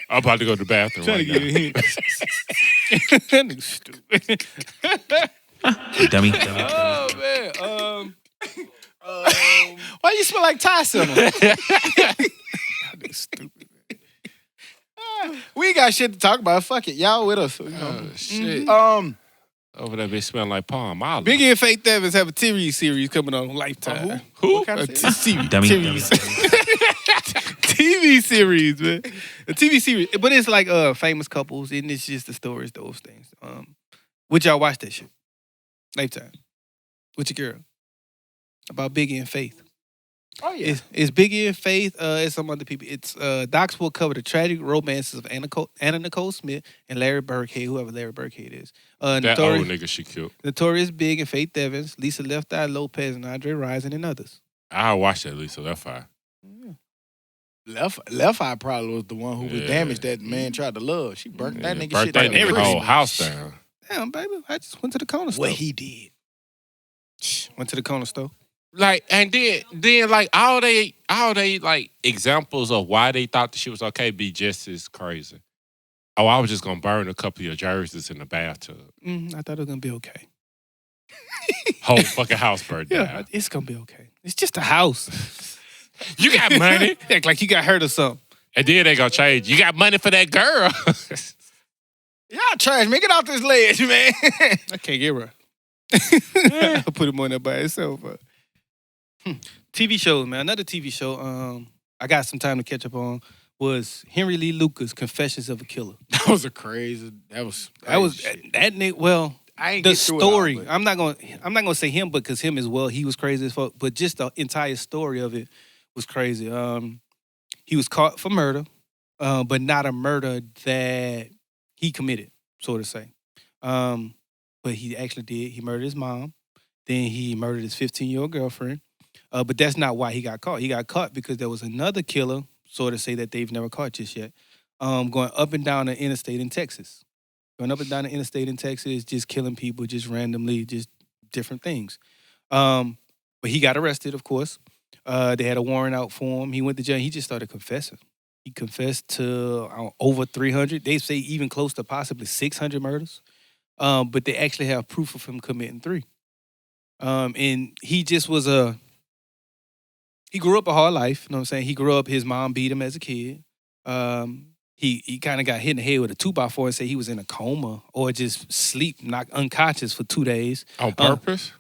C: I'm about to go to the bathroom right now.
D: That nigga stupid.
A: Dummy.
D: Oh man.
B: Why you smell like Thai center?
D: That nigga stupid.
B: We ain't got shit to talk about. Fuck it. Y'all with us. You know.
C: Oh, shit. Over there, bitch smelling like palm olive.
D: Biggie and Faith Evans have a TV series coming on Lifetime.
C: Who?
B: What kind of
D: A
B: series?
A: Dummy.
D: TV series, man. A TV series, but it's like famous couples, and it's just the stories, those things. Would y'all watch that shit? Lifetime. With your girl. About Biggie and Faith.
B: Oh yeah.
D: It's Biggie and Faith. It's some other people. It's docs will cover the tragic romances of Anna Nicole Smith and Larry Birkhead, whoever Larry Birkhead is.
C: That old nigga she killed.
D: Notorious Big and Faith Evans, Lisa Left Eye Lopez, and Andre Rison, and others.
C: I watched that Lisa Left Eye.
B: Left Eye probably was the one who was
C: Yeah.
B: damaged that man tried to love. She burnt that nigga
C: Burnt
B: shit
C: that
B: down.
C: nigga
B: Everything.
C: whole house down.
D: Damn, baby, I just went to the corner store.
B: What he did.
D: Went to the corner store.
C: Like, and then like all they like examples of why they thought the shit was okay be just as crazy. Oh, I was just gonna burn a couple of your jerseys in the bathtub.
D: I thought it was gonna be okay.
C: Whole fucking house burned
D: Yeah,
C: down.
D: it's gonna be okay. It's just a house.
C: You got money,
D: Act like you got hurt or something.
C: and then they gonna change. You got money for that girl.
B: Y'all trash, man. Get off this ledge, man.
D: I can't get her. I'll put him on there by itself. TV shows, man. Another TV show I got some time to catch up on was Henry Lee Lucas' Confessions of a Killer.
B: That was crazy shit.
D: That nigga. Well,
B: I ain't
D: the
B: get through it all,
D: story.
B: but-
D: I'm not gonna say him because him as well. He was crazy as fuck. But just the entire story of it was crazy. He was caught for murder, but not a murder that he committed, so to say. But he actually did. He murdered his mom. Then he murdered his 15-year-old girlfriend. But that's not why he got caught. He got caught because there was another killer, so to say, that they've never caught just yet, going up and down the interstate in Texas. Going up and down the interstate in Texas, just killing people, just randomly, just different things. But he got arrested, of course. They had a warrant out for him. He went to jail. He just started confessing. He confessed to over 300. They say even close to possibly 600 murders. But they actually have proof of him committing 3. And he just was he grew up a hard life. You know what I'm saying? He grew up, his mom beat him as a kid. He kind of got hit in the head with a 2x4 and said he was in a coma or just sleep, knocked unconscious for 2 days.
C: On purpose?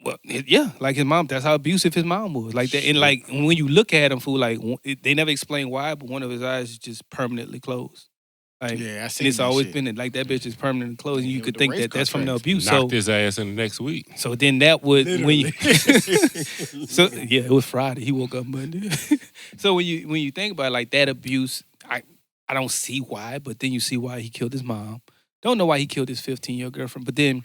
D: Well, yeah, like his mom. That's how abusive his mom was. Like that, and like when you look at him, fool, like they never explain why, but one of his eyes is just permanently closed. Like,
B: Yeah, I
D: and
B: seen
D: it's
B: that
D: always
B: shit.
D: been like that bitch is permanently closed, and you
B: Yeah,
D: could
B: with the
D: think
B: race
D: that that's from the
B: contracts.
D: abuse.
C: Knocked
D: So,
C: his ass in the next week.
D: so then that would when you,
B: Literally.
D: so yeah, it was Friday. He woke up Monday. So when you think about it, like that abuse, I don't see why, but then you see why he killed his mom. Don't know why he killed his 15-year-old girlfriend, but then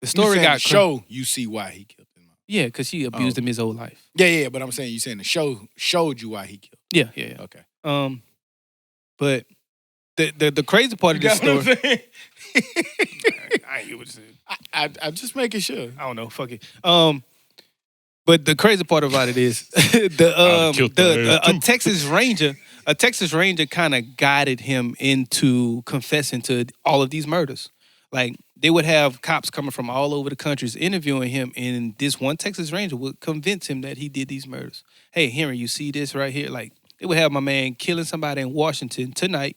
D: the story got
B: show. You see why he killed him.
D: yeah, because she abused him his whole life.
B: Yeah, but I'm saying you saying the show showed you why he killed.
D: Yeah.
B: Okay.
D: But the crazy part of this story, I ain't get what you said.
B: I'm just making sure.
D: I don't know. Fuck it. But the crazy part about it is
C: killed the ass
D: a
C: too.
D: Texas Ranger a Texas Ranger kind of guided him into confessing to all of these murders. Like, they would have cops coming from all over the countries interviewing him, and this one Texas Ranger would convince him that he did these murders. Hey, Henry, you see this right here? Like, they would have my man killing somebody in Washington tonight,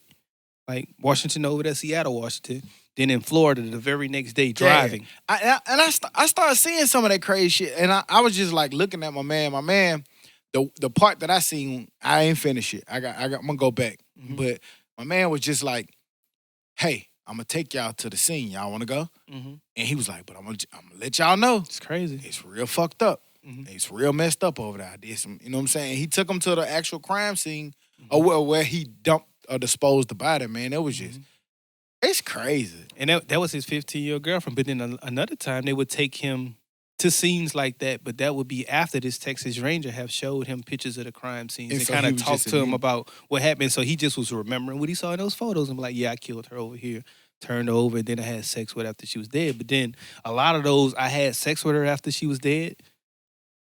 D: like Washington over there, Seattle, Washington. Then in Florida the very next day driving.
B: Yeah. I started seeing some of that crazy shit, and I was just like looking at my man. The part that I seen, I ain't finished it. I'm gonna go back, but my man was just like, "Hey, I'm gonna take y'all to the scene. Y'all want to go?" And he was like, "But I'm gonna let y'all know.
D: It's crazy.
B: It's real fucked up. It's real messed up over there. I did some, you know what I'm saying?" He took them to the actual crime scene, or where he dumped or disposed the body. Man, it was just, it's crazy.
D: And that was his 15-year girlfriend. But then another time they would take him to scenes like that, but that would be after this Texas Ranger have showed him pictures of the crime scenes and
B: so
D: kind
B: he
D: of
B: was
D: talked
B: just
D: to him
B: in-
D: about what happened. So he just was remembering what he saw in those photos and be like, yeah, I killed her over here, turned her over, and then I had sex with her after she was dead. But then a lot of those, I had sex with her after she was dead.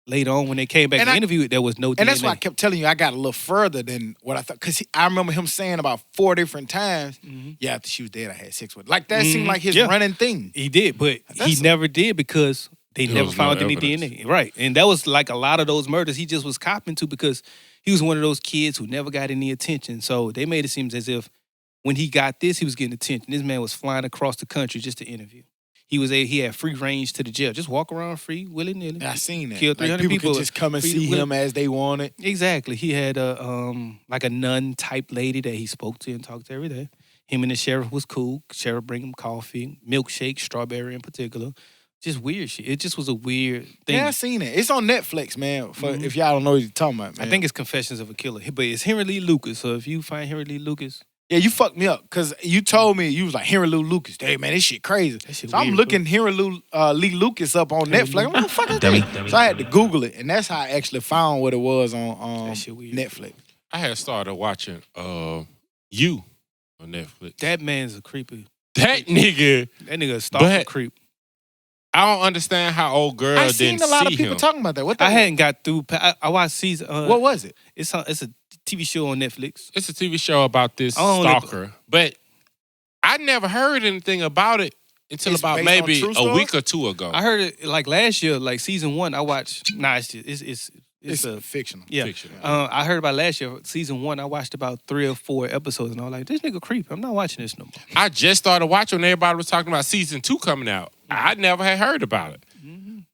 D: Later on, when they came back to interview it, there was no DNA.
B: And that's why I kept telling you I got a little further than what I thought. Because I remember him saying about 4 different times, yeah, after she was dead, I had sex with her. Like, that seemed like his running thing.
D: He did, but he never did because they
C: There
D: never
C: was
D: found
C: no
D: any
C: evidence.
D: DNA. Right. And that was like a lot of those murders he just was copping to because he was one of those kids who never got any attention. So they made it seem as if when he got this, he was getting attention. This man was flying across the country just to interview. He had free range to the jail. Just walk around free, willy-nilly.
B: I seen that.
D: Kill
B: Like,
D: 300
B: people
D: people.
B: could just come and
D: Free
B: see
D: will.
B: him as they wanted.
D: Exactly. He had like a nun type lady that he spoke to and talked to every day. Him and the sheriff was cool. Sheriff bring him coffee, milkshake, strawberry in particular. Just weird shit. It just was a weird thing.
B: Yeah, I seen it. It's on Netflix, man. For if y'all don't know what you're talking about, man.
D: I think it's Confessions of a Killer. But it's Henry Lee Lucas. So if you find Henry Lee Lucas,
B: yeah, you fucked me up because you told me you was like Henry Lou Lucas. Hey, man, this shit crazy.
D: That shit
B: so I'm
D: weird,
B: looking Henry Lee Lucas up on Netflix. I'm like, what the fuck is
A: Dummy.
B: that? So I had to Google it, and that's how I actually found what it was on
D: That shit weird.
B: Netflix.
C: I had started watching You on Netflix.
D: that man's a creepy.
C: That nigga,
D: That nigga a stalker
C: But-
D: creep.
C: I don't understand how old girl
B: I
C: didn't
B: seen a lot of
C: see
B: people
C: him.
B: talking about that. What
D: I
B: the
D: hadn't got through. I watched season.
B: What was it?
D: It's a TV show on Netflix.
C: It's a TV show about this
D: I don't know.
C: stalker, but I never heard anything about it until
B: It's
C: about
B: based
C: maybe
B: on true
C: a
B: stories?
C: week or two ago.
D: I heard it like last year, like season 1. I watched. Nah,
B: It's
D: a
B: fictional.
D: yeah.
C: Fiction.
D: I heard about last year, season 1. I watched about 3 or 4 episodes, and I was like, "This nigga creep. I'm not watching this no more."
C: I just started watching when everybody was talking about season 2 coming out. I never had heard about it.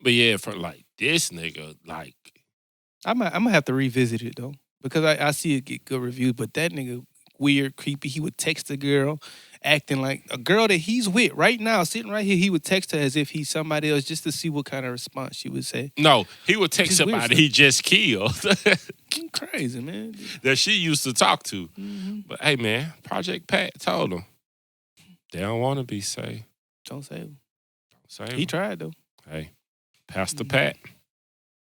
C: But yeah, for like this nigga, like
D: I'm gonna have to revisit it though because I see it get good reviews. But that nigga weird, creepy. He would text a girl, acting like a girl that he's with right now, sitting right here. He would text her as if he's somebody else just to see what kind of response she would say.
C: no, he would text
D: Just weird
C: somebody
D: stuff.
C: he just killed
D: Crazy, man.
C: that she used to talk to. But hey, man, Project Pat told him they don't want to be safe.
D: Don't say it.
C: Save
D: He
C: 'em.
D: tried though.
C: Hey, Pastor Pat.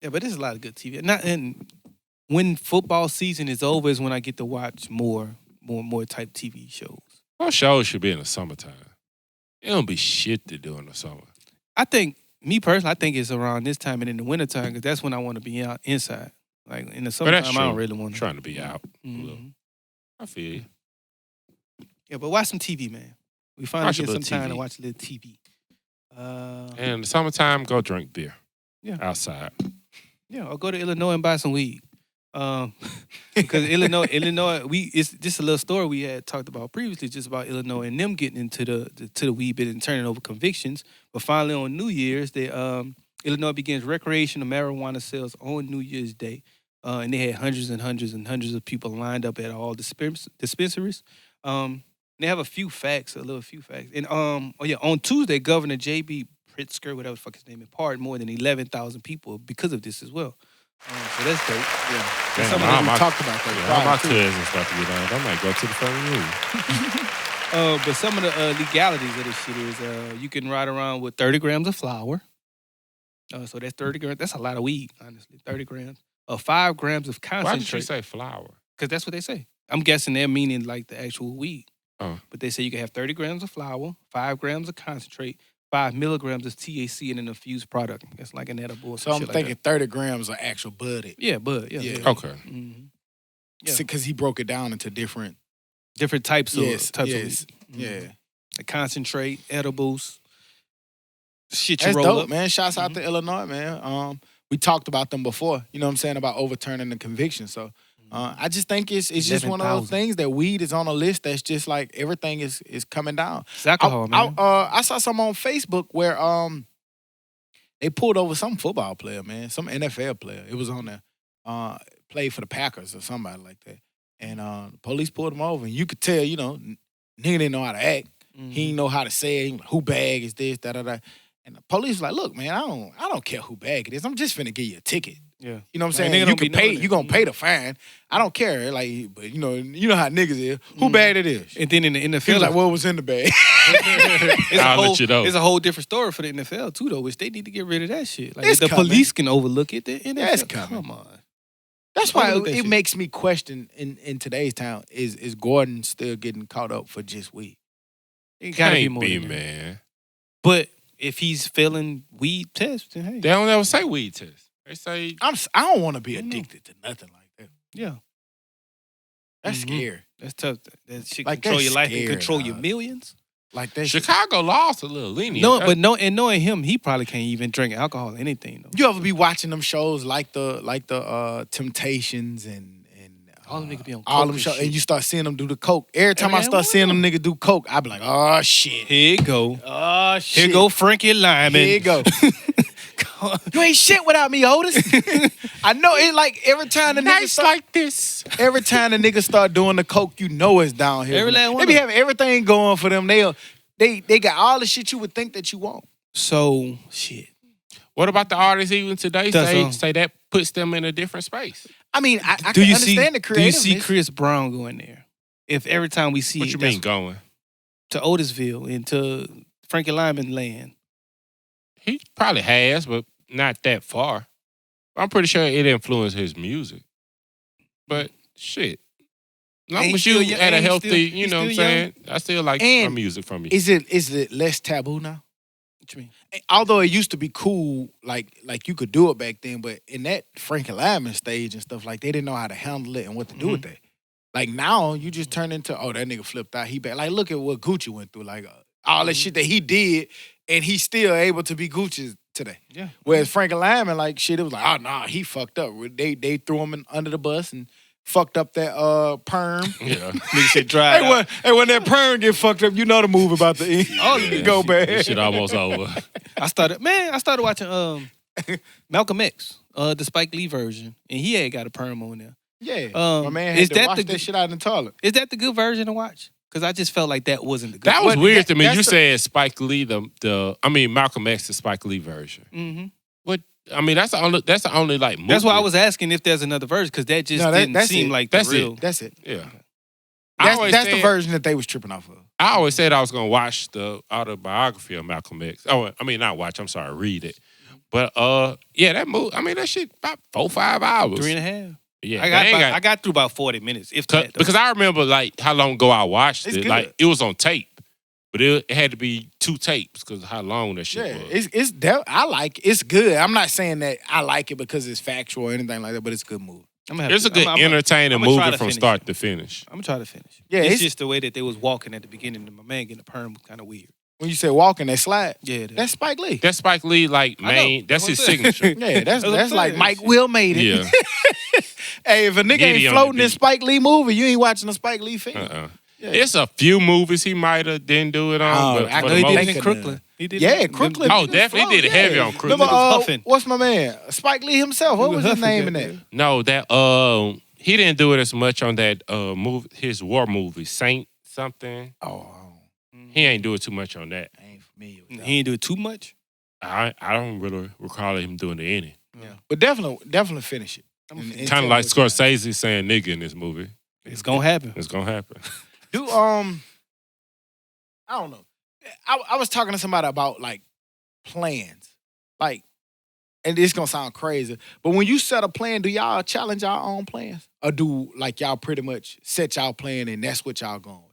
D: Yeah, but there's a lot of good TV. And when football season is over is when I get to watch more type TV shows.
C: Well, shows should be in the summertime. It don't be shit to do in the summer.
D: I think, me personally, I think it's around this time and in the wintertime because that's when I want to be out inside. Like in the
C: But that's
D: summertime, I don't
C: true.
D: really want
C: I'm
D: to.
C: trying to be out. a
D: Mhm.
C: little. I feel you.
D: Yeah, but watch some TV, man. We finally
C: Watch a
D: get some
C: little
D: time to
C: TV.
D: watch a little TV.
C: And in the summertime, go drink beer.
D: Yeah.
C: Outside.
D: Yeah, or go to Illinois and buy some weed. Because Illinois, it's just a little story we had talked about previously, just about Illinois and them getting into the weed bit and turning over convictions. But finally on New Year's, Illinois begins recreational marijuana sales on New Year's Day. And they had hundreds and hundreds and hundreds of people lined up at all dispensaries. They have a few facts. And on Tuesday, Governor J.B. Pritzker, whatever the fuck his name is, pardoned more than 11,000 people because of this as well. So that's dope. Yeah.
C: Damn,
B: Some of
C: all
B: them we
C: my-
B: talked about that.
C: Yeah, all my
B: prior, too.
C: cousins about to get on. I might go to the family reunion.
D: But some of the legalities of this shit is you can ride around with 30 grams of flour. So that's 30 grams. That's a lot of weed, honestly. 30 grams. 5 grams of
C: Why did you
D: concentrate.
C: say flour?
D: Because that's what they say. I'm guessing they're meaning like the actual weed.
C: Oh.
D: But they say you can have 30 grams of flour, 5 grams of concentrate, 5 milligrams of THC in an infused product. It's like an edible or
B: So
D: some
B: I'm
D: shit
B: thinking
D: like
B: 30 grams of actual budded.
D: that. Yeah, bud. Yeah.
B: Yeah.
D: yeah.
C: Okay.
D: Mhm. Yeah.
B: because he broke it down into different.
D: Different types of
B: Yes,
D: of
B: yes,
D: weed.
B: yeah.
D: Like concentrate, edibles, shit you
B: That's
D: roll
B: dope,
D: up.
B: man. Shouts out to Illinois, man. We talked about them before. You know what I'm saying, about overturning the conviction. So I just think it's just one of those
D: 11,000.
B: things that weed is on a list that's just like everything is coming down.
D: It's alcohol, man.
B: I saw something on Facebook where they pulled over some football player, man, some NFL player. It was on there, played for the Packers or somebody like that. And the police pulled him over, and you could tell, you know, nigga didn't know how to act. He didn't know how to say it. He was like, who bag is this? Da da da. And the police was like, look, man, I don't care who bag it is. I'm just finna give you a ticket.
D: Yeah.
B: You know what I'm
D: Like,
B: saying?
D: nigga
B: You
D: don't be
B: can pay.
D: knowing
B: You
D: it.
B: gonna pay the fine. I don't care. Like, but you know how niggas is. Who bag it is?
D: And then in the
B: He
D: NFL,
B: was like, what was in the bag?
C: I'll let you know.
D: It's a whole different story for the NFL too, though, which they need to get rid of that shit. Like
B: It's
D: if the
B: coming.
D: police can overlook it, the NFL,
B: It's coming.
D: come on.
B: That's why
D: Overlook that
B: it
D: shit.
B: makes me question in today's town, is Gordon still getting caught up for just weed?
D: It gotta be
C: Can't
D: more
C: be,
D: than that.
C: man.
D: But if he's failing weed tests, then hey,
C: They don't ever say weed test. They say
B: I don't want to be
D: I don't know.
B: addicted to nothing like that.
D: yeah,
B: That's
D: Mhm.
B: scary.
D: that's tough. That shit
B: Like,
D: control
B: that's
D: your life and
B: scary,
D: control your
B: dog.
D: millions.
B: Like that.
C: Chicago law's a little lenient.
D: No,
C: That's-
D: but knowing him, he probably can't even drink alcohol or anything though.
B: You ever be watching them shows like the Temptations and
D: All them niggas be on
B: all
D: coke
B: them
D: and
B: shows,
D: shit.
B: and you start seeing them do the coke. Every time I
D: Every
B: start
D: damn
B: seeing
D: one.
B: them niggas do coke, I be like, oh shit,
D: Here you go.
B: oh shit,
D: Here go Frankie Lyman.
B: Here you go. You ain't shit without me, Otis. I know it. Like every time the niggas
C: nights
B: start,
C: like this.
B: every time the niggas start doing the coke, you know it's downhill.
D: Every last one
B: They be
D: of
B: having everything going for them. They got all the shit you would think that you want.
D: So shit.
C: What about the artists even today
D: That's
C: say that puts them in a different space?
B: I mean, I
D: Do
B: can
D: you
B: understand the
D: do you see
B: creativeness.
D: Chris Brown going there? If every time we see
C: What
D: it,
C: you
D: that's
C: mean going?
D: to Otisville and to Frankie Lyman land.
C: He probably has, but not that far. I'm pretty sure it influenced his music. But shit. As long
D: And
C: as
D: he
C: you
D: still young-
C: at a
D: and he
C: healthy,
D: still-
C: you
D: he
C: know what I'm
D: still young.
C: saying? I still like my
B: And
C: music from you.
B: Is it less taboo now?
D: What you mean?
B: Although it used to be cool, like you could do it back then, but in that Frankie Lyman stage and stuff, like they didn't know how to handle it and what to do with that. Like now, you just turn into, oh, that nigga flipped out. He back. Like look at what Gucci went through. Like all that shit that he did, and he's still able to be Gucci today.
D: Yeah.
B: Whereas Frankie Lyman, like shit, it was like, oh nah, he fucked up. They threw him under the bus and fucked up that perm.
C: Yeah.
D: Nigga shit dried out.
B: When that perm get fucked up, you know the movie about to end.
D: Oh,
B: You
D: yeah.
B: go
C: This
B: bad.
C: shit almost over.
D: I started watching Malcolm X, the Spike Lee version, and he had got a perm on there.
B: Yeah, my man
D: is
B: had to
D: that
B: wash
D: the
B: that
D: good-
B: shit out in the toilet.
D: Is that the good version to watch? Because I just felt like that wasn't the good.
C: That was
B: Well,
C: weird to me.
B: that's
C: You
B: the-
C: said Spike Lee, Malcolm X, the Spike Lee version.
D: Mm-hmm.
C: What? I mean, that's the only like movie.
D: That's why I was asking if there's another version because that just
B: No,
D: didn't
B: that's
D: seem
B: it.
D: like
C: That's
D: the
C: it.
D: real.
B: That's it.
C: Yeah. I always
B: That's the
C: said-
B: version that they was tripping off of.
C: I always said I was gonna watch the autobiography of Malcolm X. Oh, I mean not watch. I'm sorry, read it. But yeah, that movie. I mean that shit about 4-5 hours.
D: 3.5.
C: Yeah,
D: I got through about 40 minutes, if that. though.
C: because I remember like how long ago I watched
B: It's
C: it.
B: good.
C: Like it was on tape, but it had to be 2 tapes because of how long that shit
B: Yeah,
C: was.
B: I like it. It's good. I'm not saying that I like it because it's factual or anything like that, but it's a good movie.
D: I'm gonna have
C: It's a
D: to-
C: good,
D: I'm-
C: entertaining
D: I'ma try
C: movie
D: to
C: from
D: finish
C: start
D: it.
C: to finish.
D: I'm gonna try to finish.
B: Yeah,
D: it's
B: it's-
D: just the way that they was walking at the beginning. And my man getting a perm was kind of weird.
B: When you say walking that slide,
D: Yeah,
B: that's Spike Lee.
C: That's Spike Lee, like
D: I know.
C: main. That's
D: That's
C: his
D: what I'm saying.
C: signature.
B: Yeah, that's
D: That's what I'm
B: like
D: saying.
B: Mike Will made it.
C: Yeah.
B: Hey, if a nigga
C: Giddy
B: ain't
C: on
B: floating
C: the
B: in
C: beat.
B: Spike Lee movie, you ain't watching a Spike Lee film. Yeah.
C: It's a few movies he might have didn't do it on,
B: Oh,
C: but
B: I
C: for
B: know
C: the
B: he
C: most,
B: did
D: in
B: Think of
D: Crooklyn. He did.
B: Yeah,
D: them-
B: Crooklyn.
C: Oh, definitely he did heavy on Crooklyn.
B: Remember,
D: Niggas huffing.
B: what's my man? Spike Lee himself. What
D: Niggas
B: was his
D: huffing,
B: name in that?
D: goddamn.
C: No, that he didn't do it as much on that movie, his war movie, Saint something.
B: Oh,
C: He ain't do it too much on that.
B: I ain't familiar with that.
D: He ain't do it too much.
C: I don't really recall him doing it any.
B: Yeah. But definitely finish it. And
C: Kind
B: tell
C: of
B: me
C: like
B: what you think.
C: Scorsese saying nigga in this movie.
D: It's gonna happen.
C: It's gonna happen.
B: Do I don't know. I was talking to somebody about like plans, like, and this gonna sound crazy, but when you set a plan, do y'all challenge y'all own plans, or do like y'all pretty much set y'all plan and that's what y'all going with?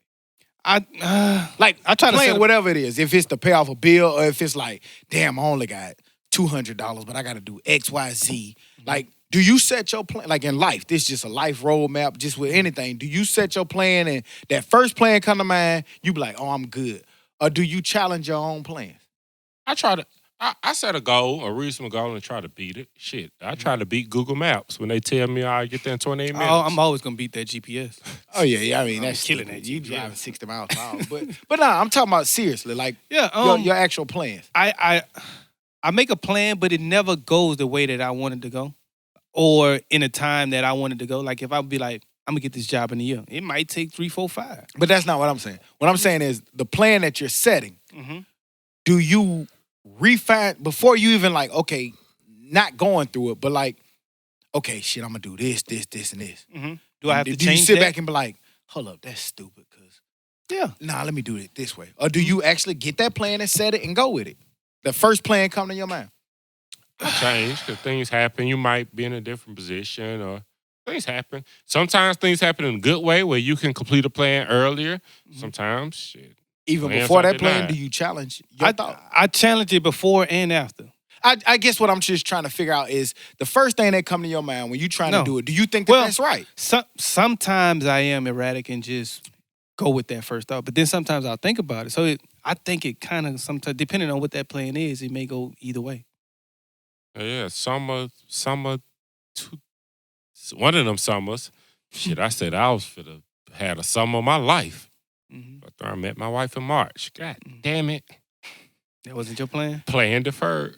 B: Like
D: I try to
B: plan
D: set a-
B: whatever it is. If it's to pay off a bill, or if it's like, damn, I only got $200, but I got to do X, Y, Z. Like, do you set your plan, like in life, this is just a life roadmap, just with anything. Do you set your plan and that first plan come to mind, you be like, oh, I'm good? Or do you challenge your own plans?
C: I set a goal, a reasonable goal, and try to beat it. Shit, I try to beat Google Maps when they tell me I get there in 28 minutes.
D: I'm always gonna beat that GPS.
B: Oh yeah. I mean, that's
D: killing
B: stupid.
D: that
B: You
D: GPS.
B: driving 60 miles per hour, but nah, I'm talking about seriously, like your actual plans.
D: I make a plan, but it never goes the way that I wanted to go, or in a time that I wanted to go. Like if I would be like, I'm gonna get this job in a year, it might take 3, 4, 5.
B: But that's not what I'm saying. What I'm saying is the plan that you're setting.
D: Mm-hmm.
B: Do you refine before you even like, okay, not going through it, but like, okay, shit, I'm gonna do this, and this.
D: Mm-hmm. Do I have to
B: do
D: change
B: you sit
D: that?
B: back and be like, hold up, that's stupid, cause let me do it this way. Or do you actually get that plan and set it and go with it? The first plan come to your mind.
C: Change because things happen. You might be in a different position or things happen. Sometimes things happen in a good way where you can complete a plan earlier.
D: Mm-hmm.
C: Sometimes, shit.
B: Even
C: Plans
B: before
C: are
B: that plan,
C: denied.
B: do you challenge your thought?
D: I challenge it before and after.
B: I guess what I'm just trying to figure out is the first thing that come to your mind when you're trying to do it, do you think that that's right?
D: Sometimes I am erratic and just go with that first thought, but then sometimes I'll think about it. So I think it kind of sometimes, depending on what that plan is, it may go either way.
C: Yeah, one of them summers, shit, I said I was for the had a summer of my life.
D: Mm-hmm.
C: After I met my wife in March. God damn it.
D: That wasn't your plan?
C: Plan deferred.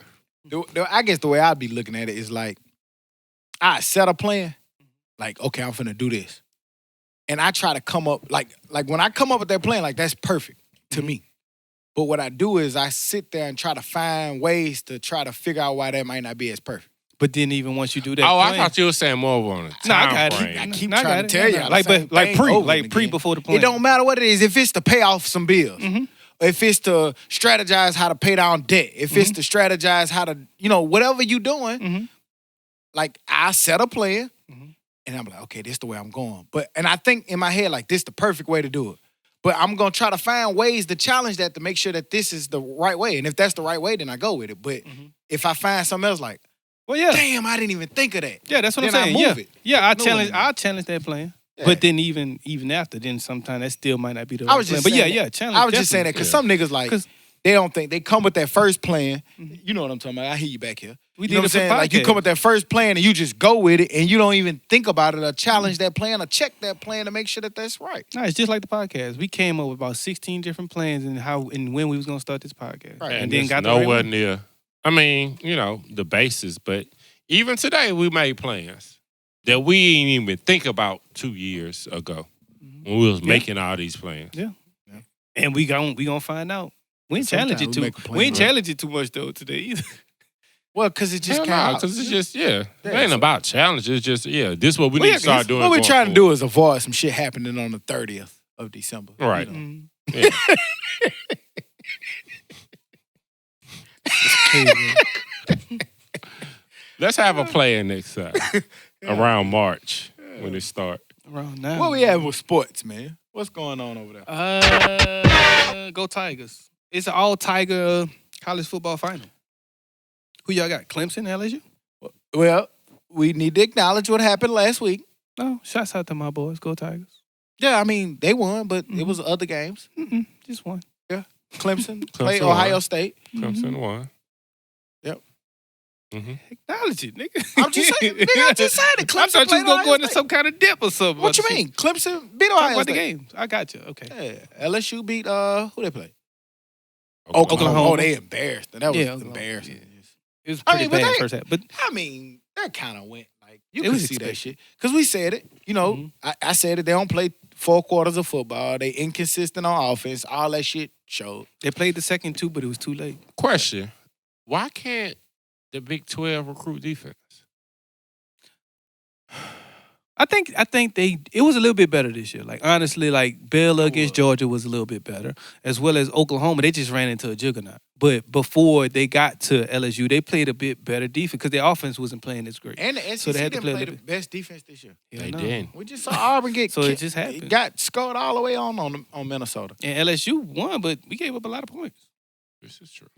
B: I guess the way I'd be looking at it is like, I set a plan, like, okay, I'm finna do this. And I try to come up, like when I come up with that plan, like that's perfect to me. But what I do is I sit there and try to find ways to try to figure out why that might not be as perfect.
D: But then even once you do that
C: I thought you were saying more on a
D: No, I
C: time
D: got
C: frame.
D: it.
B: I keep
D: No, I
B: trying
D: got
B: to
D: it.
B: tell
D: No,
B: y'all.
D: like,
B: the same
D: but
B: thing
D: pre
B: over and again.
D: before the plan.
B: It don't matter what it is. If it's to pay off some bills, if it's to strategize how to pay down debt, if it's to strategize how to, whatever you doing, like I set a plan and I'm like, okay, this is the way I'm going. And I think in my head, like this is the perfect way to do it. But I'm going to try to find ways to challenge that to make sure that this is the right way. And if that's the right way, then I go with it. But if I find something else like,
D: well, yeah.
B: damn, I didn't even think of that.
D: Yeah, that's what
B: then
D: I'm saying.
B: I move it.
D: Yeah,
B: No one
D: I challenge that plan.
B: Yeah.
D: But then even after, then sometimes that still might not be the right
B: I was just
D: plan. But
B: saying that.
D: challenge.
B: I was just saying that because some niggas like,
D: 'Cause-
B: they don't think, they come with that first plan. You know what I'm talking about. I hear you back here.
D: We
B: You know
D: did
B: what I'm
D: it for
B: saying? Like you
D: podcast.
B: come with that first plan and you just go with it and you don't even think about it or challenge that plan or check that plan to make sure that that's right.
D: No, it's just like the podcast. We came up with about 16 different plans and how and when we was gonna start this podcast.
B: Right.
D: And then
C: it's
D: got the right
C: nowhere
D: one.
C: near. I mean, the basis, but even today we made plans that we didn't even think about 2 years ago when we was making all these plans.
D: Yeah. And we gonna find out. We ain't challenge it
B: Sometimes
D: too.
B: we make a plan,
D: We ain't
B: right?
D: challenge it too much though today either.
B: Well, because it just
C: Hell
B: came
C: nah,
B: out.
C: because it's just, it ain't
B: so-
C: about challenge. It's just, this is what we
B: Well,
C: need to start doing.
B: What we're
C: going
B: trying to
C: forward.
B: do is avoid some shit happening on the 30th of December.
C: Right.
D: Mm.
C: Yeah. Let's have a plan next time around March when it start.
D: Around now.
B: What we have with sports, man? What's going on over there?
D: Go Tigers. It's an all Tiger college football final. Who y'all got? Clemson, LSU?
B: Well, we need to acknowledge what happened last week.
D: No, shouts out to my boys. Go Tigers.
B: Yeah, I mean, they won, but it was other games.
D: Just one.
B: Clemson played
C: Clemson
B: Ohio
C: won.
B: State.
C: Clemson won.
B: Yep.
D: Acknowledge it, nigga.
B: I'm just saying, nigga, I just said it.
D: I
B: Clemson
D: thought you was
B: played
D: gonna
B: Ohio
D: go into
B: State.
D: some kind of dip or something.
B: What you mean? Clemson beat
D: Talk
B: Ohio
D: about the
B: State.
D: games. I got you. Okay.
B: Yeah, LSU beat who they play?
D: Oklahoma.
B: Oh, they embarrassed. That was
D: Yeah,
B: embarrassing.
D: It was
B: I
D: pretty
B: mean, but
D: bad
B: they-
D: first half. But
B: I mean, that kind of went like you
D: It
B: could
D: was
B: see that
D: expected.
B: shit because we said it. I said it. They don't play 4 quarters of football. They inconsistent on offense. All that shit showed.
D: they played the second two, but it was too late.
C: Question: why can't the Big 12 recruit defense?
D: I think it was a little bit better this year. Like honestly, like Baylor against Georgia was a little bit better, as well as Oklahoma. They just ran into a juggernaut. But before they got to LSU, they played a bit better defense because their offense wasn't playing as great.
B: And the SEC
D: So they had to
B: didn't
D: play a
B: play
D: little
B: the best defense this year.
D: Yeah,
C: They
D: no.
C: didn't.
B: We just saw Auburn get
D: So it
B: kicked.
D: just happened.
B: Got scored all the way on Minnesota.
D: And LSU won, but we gave up a lot of points.
C: This is true.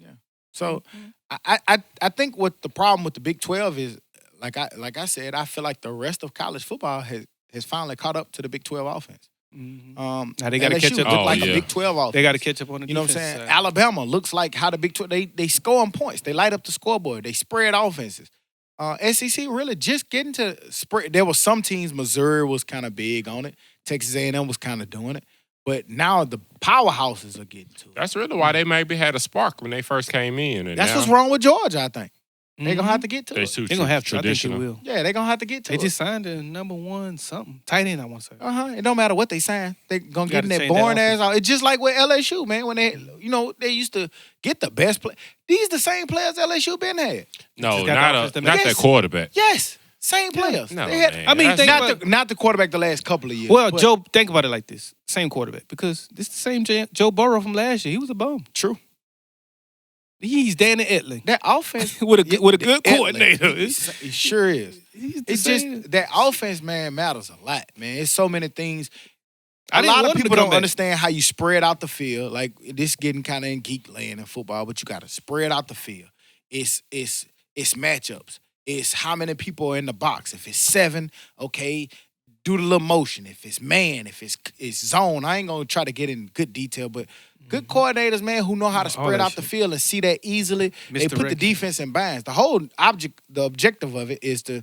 B: So I think what the problem with the Big 12 is, like I said, I feel like the rest of college football has finally caught up to the Big 12 offense.
D: Now they got to
B: LSU
D: catch up.
B: look like
C: yeah.
B: a Big 12 offense.
D: They got to catch up on the
B: You know what I'm
D: defense
B: saying?
D: side.
B: Alabama looks like how the Big 12, they score on points. They light up the scoreboard. They spread offenses. SEC really just getting to spread. There were some teams, Missouri was kind of big on it. Texas A&M was kind of doing it. But now the powerhouses are getting to it.
C: That's really why they maybe had a spark when they first came in. And
B: That's
C: now
B: what's wrong with Georgia, I think. They're going to have to get to
C: They're
B: it.
C: too
D: They're going to have to. I think they
C: traditional.
D: will.
B: Yeah, they're going to have to get to
D: They
B: it.
D: just signed a number one something. Tight end, I want to say.
B: It don't matter what they sign. They're going to get in
D: Gotta
B: that
D: change that
B: boring ass.
D: offense.
B: It's just like with LSU, man. When they used to get the best play. These the same players LSU been had.
C: No,
D: Just got the
C: not
D: offense that
C: that
B: makes-
C: quarterback.
B: Yes, same players.
C: No,
B: They had-
C: man.
D: I mean,
C: That's
D: think
C: not-
D: about-
B: not the quarterback the last couple of years.
D: Well,
B: but-
D: Joe, think about it like this. Same quarterback. Because this is the same Joe Burrow from last year. He was a bum.
B: True.
D: He's Danny Etling.
B: That offense
D: with a good
B: Etling,
D: coordinator.
B: It sure is.
D: He's the
B: It's
D: same.
B: just that offense, man, matters a lot, man. It's so many things.
D: I
B: A
D: didn't
B: lot of
D: want him to
B: people
D: come
B: don't
D: back.
B: understand how you spread out the field. Like this getting kind of in geek land in football, but you got to spread out the field. It's matchups. It's how many people are in the box. If it's 7, okay, do the little motion. If it's man, if it's zone. I ain't gonna try to get in good detail, but good coordinators, man, who know how to
D: All
B: spread
D: that
B: out the
D: shit.
B: field and see that easily. They put the
D: Misdirection.
B: defense in binds. The objective of it is to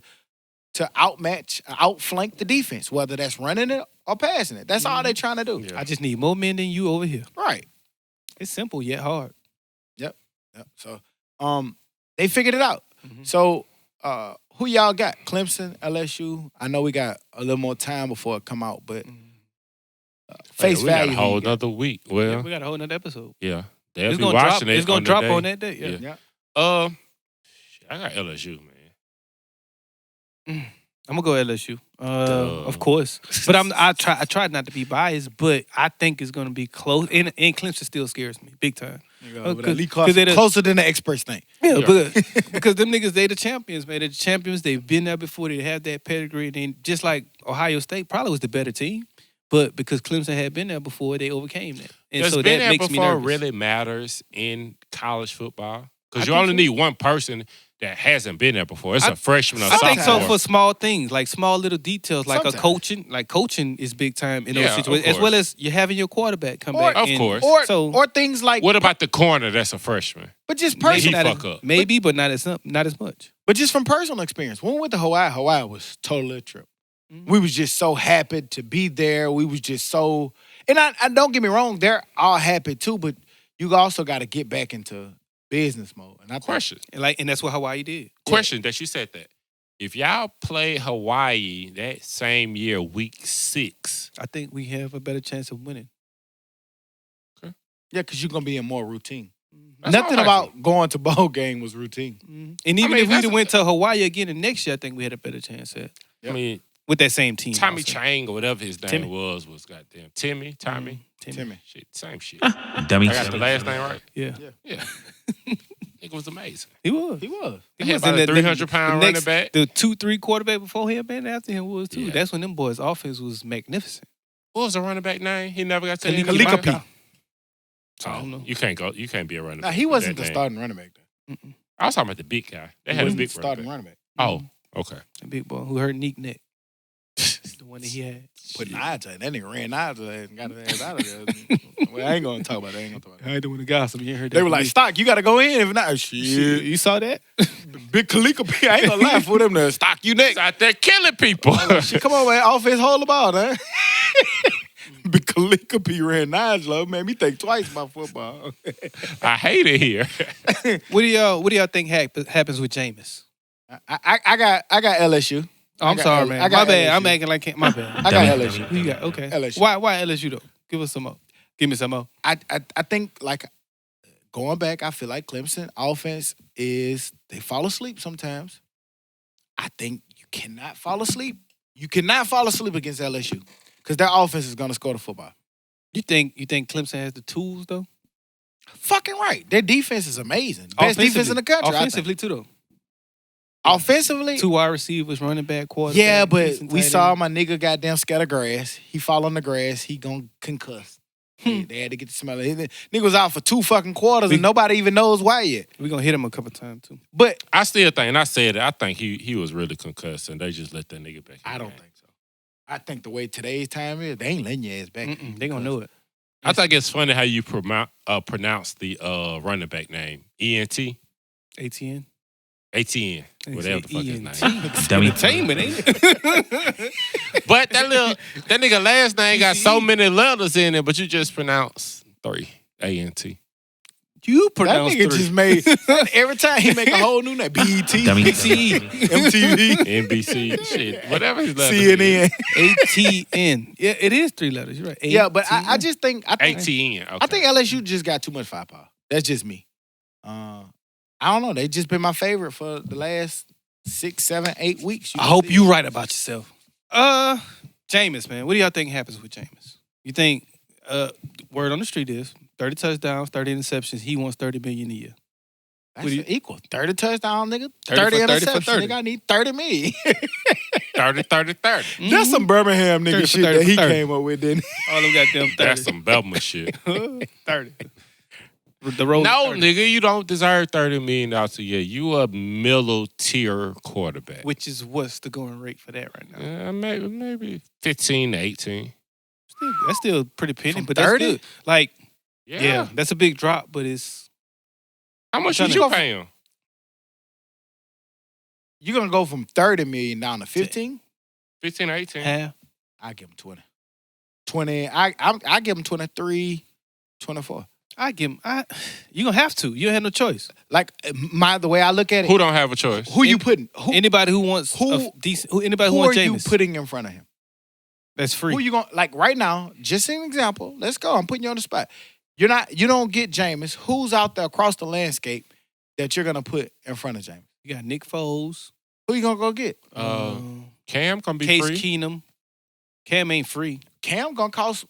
B: outflank the defense, whether that's running it or passing it. That's all they're trying to do.
C: Yeah.
D: I just need more men than you over here.
B: Right.
D: It's simple yet hard.
B: Yep. So, they figured it out.
D: Mhm.
B: So, who y'all got? Clemson, LSU. I know we got a little more time before it come out, but face
C: we got
B: value.
C: a
B: who
C: whole
B: you got?
C: nother week.
D: Yeah,
C: Well,
D: we got a whole nother episode.
C: yeah. They'll
D: It's
C: be
D: gonna drop.
C: watching it.
D: It's gonna
C: on the
D: drop
C: day.
D: on that day. Yeah.
C: Yeah.
B: Yeah.
C: I got LSU, man.
D: I'm gonna go LSU,
C: Duh.
D: of course. But I tried not to be biased, but I think it's gonna be close. And Clemson still scares me big time.
B: Lee
D: 'cause they the-
B: closer than the experts think.
D: Yeah,
C: Yeah.
D: but because them niggas, they the champions, man. They're the champions. They've been there before. They have that pedigree. And just like Ohio State probably was the better team, but because Clemson had been there before, they overcame that. And
C: Does
D: so
C: being
D: that
C: there
D: makes me
C: before
D: nervous.
C: really matters in college football? Because
D: I
C: you
D: think
C: only
D: so.
C: need one person that hasn't been there before. It's
D: I-
C: a freshman or
D: I
C: sophomore.
D: think so for small things, like small little details, like
B: Sometimes.
D: a coaching. Like coaching is big time in those
C: Yeah, of
D: situations, as
C: course.
D: well as you having your quarterback come
B: Or-
D: back.
C: Of
D: and-
C: course.
B: Or things like
C: What about the corner that's a freshman?
B: but just
C: Maybe
B: personal
C: he
D: not
C: fuck
D: as,
C: up.
D: maybe, but not as much.
B: But just from personal experience, when we went to Hawaii was totally a trip.
D: Mhm.
B: We was just so happy to be there. We was just so, and I don't get me wrong, they're all happy too, but you also got to get back into business mode. And I think,
C: Question.
D: And that's what Hawaii did.
C: Question that you said that. If y'all play Hawaii that same year, week 6,
D: I think we have a better chance of winning.
B: yeah, because you're gonna be in more routine.
C: That's
B: Nothing
C: all right.
B: about going to bowl game was routine.
D: And even
C: mean,
D: if we
C: that's-
D: went to Hawaii again the next year, I think we had a better chance at
C: I mean,
D: with that same team.
C: Tommy
D: also.
C: Chang or whatever his name
D: Timmy.
C: was goddamn Timmy.
D: Timmy.
C: Shit, same shit.
A: Dummies.
C: I got the last name right.
D: Yeah.
C: Yeah. It was amazing.
D: He was.
B: He was.
C: He had about a 300-pound
D: the
C: running
D: next-
C: back.
D: The 2-3 quarterback before him, man, after him was too.
C: Yeah.
D: That's when them boys' offense was magnificent.
C: What was the running back name? He never got to
D: Kalika
C: the
B: Kalika
C: NBA?
B: P.
D: I don't know.
C: You can't go. You can't be a running
B: Now
C: back.
B: he
C: with
B: wasn't
C: that
B: the
C: name.
B: starting running back then.
C: I was talking about the big guy. They
B: He
C: had a
B: wasn't
C: big
B: the starting
C: running back.
B: running back.
C: Oh, okay.
D: The big boy who hurt Neek neck. The one that he had.
B: Put Nigel in. That nigga ran Nigel and got his ass out of there. Well, I ain't gonna talk about that. I ain't gonna talk about that.
D: I ain't doing the gossip. You ain't heard that.
B: They were
D: from
B: like,
D: me.
B: Stock, you gotta go in. If not, shit.
D: You saw that?
B: Big Kalika P. I ain't gonna lie for them to Stock you next.
C: He's out there killing people.
B: Shit, come on, man. Offense, hold the ball, man. Big Kalika P ran Nigel. Made me think twice about football.
C: I hate it here.
D: What do y'all think happens with Jameis?
B: I got LSU.
D: Oh, I'm
B: I got
D: sorry,
B: L-
D: man.
B: I got
D: My bad.
B: LSU.
D: I'm acting like my bad.
B: I got
A: Dummy.
B: LSU.
D: Who you got? Okay.
B: LSU.
D: Why LSU though? Give us some more. Give me some more.
B: I think like going back, I feel like Clemson offense is they fall asleep sometimes. I think you cannot fall asleep. You cannot fall asleep against LSU because their offense is gonna score the football.
D: You think Clemson has the tools though?
B: Fucking right. Their defense is amazing. Best defense in the country.
D: Offensively too though.
B: Offensively,
D: 2 wide receivers, running back, quarterback.
B: yeah, but
D: decent
B: we
D: tight
B: saw
D: end.
B: my nigga goddamn scatter grass. He fall on the grass. He gonna concuss. They had to get the smell of it. Nigga was out for 2 fucking quarters and nobody even knows why yet.
D: We're going to hit him a couple times, too.
B: But
C: I still think, and I said it, I think he was really concussed, and they just let that nigga back.
B: I don't think so. I think the way today's time is, they ain't letting your ass back.
D: They going to know it.
C: I think it's funny how you pronounce the running back name. ENT?
D: ATN?
C: ATN. Whatever the fuck his
D: ENT.
C: name.
A: Dummy.
D: Entertainment, ain't it?
C: But that nigga last name got so many letters in it, but you just pronounce 3. ANT.
D: You
B: That
D: pronounce
B: nigga
D: 3.
B: just made, every time he make a whole new name, BET,
A: Dummy.
B: BCE, MTV,
C: NBC. Shit. Whatever his letters is.
B: CNN.
D: ATN. Yeah, it is 3 letters. You're right.
B: Yeah, but I just think,
C: ATN. Okay.
B: I think LSU just got too much firepower. That's just me. I don't know. They just been my favorite for the last 6, 7, 8 weeks.
D: I hope you right about yourself. Jameis, man. What do y'all think happens with Jameis? You think, word on the street is 30 touchdowns, 30 interceptions. He wants $30 million a year.
B: That's equal. 30 touchdown, nigga.
D: 30 for 30 for
B: interceptions.
D: 30.
B: Nigga, I need 30 million.
C: 30.
B: That's some Birmingham
D: 30
B: nigga
D: for
B: shit
D: 30
B: that he
D: for 30.
B: came up with, didn't he?
D: All them goddamn 30.
C: That's some Belma shit.
D: 30. The road.
C: No,
D: 30.
C: nigga, you don't deserve $30 million a year. You a middle tier quarterback.
D: Which is what's the going rate for that right now?
C: Maybe 15 to 18.
D: That's still pretty penny,
B: From
D: but that's
B: 30?
D: good. Like,
C: Yeah.
D: yeah, that's a big drop, but it's
C: How much
D: Trying
C: did
D: to-
C: you pay him?
B: You're going to go from 30 million down to 15?
C: 15 or 18?
D: half.
B: I give him 20. 20. I give him 23, 24.
D: I give him. You gonna have to. You don't have no choice.
B: Like, the way I look at it,
C: Who don't have a choice?
B: who you putting?
D: Anybody who wants
B: who-
D: a decent, anybody who
B: Who are
D: wants
B: you
D: Jameis,
B: putting in front of him?
D: that's free.
B: Who you going, like right now, just an example, let's go. I'm putting you on the spot. You don't get Jameis. Who's out there across the landscape that you're going to put in front of Jameis?
D: You got Nick Foles,
B: Who you going to go get?
C: Cam can be
D: Case
C: free.
D: Keenum. Cam ain't free.
B: Cam going to cost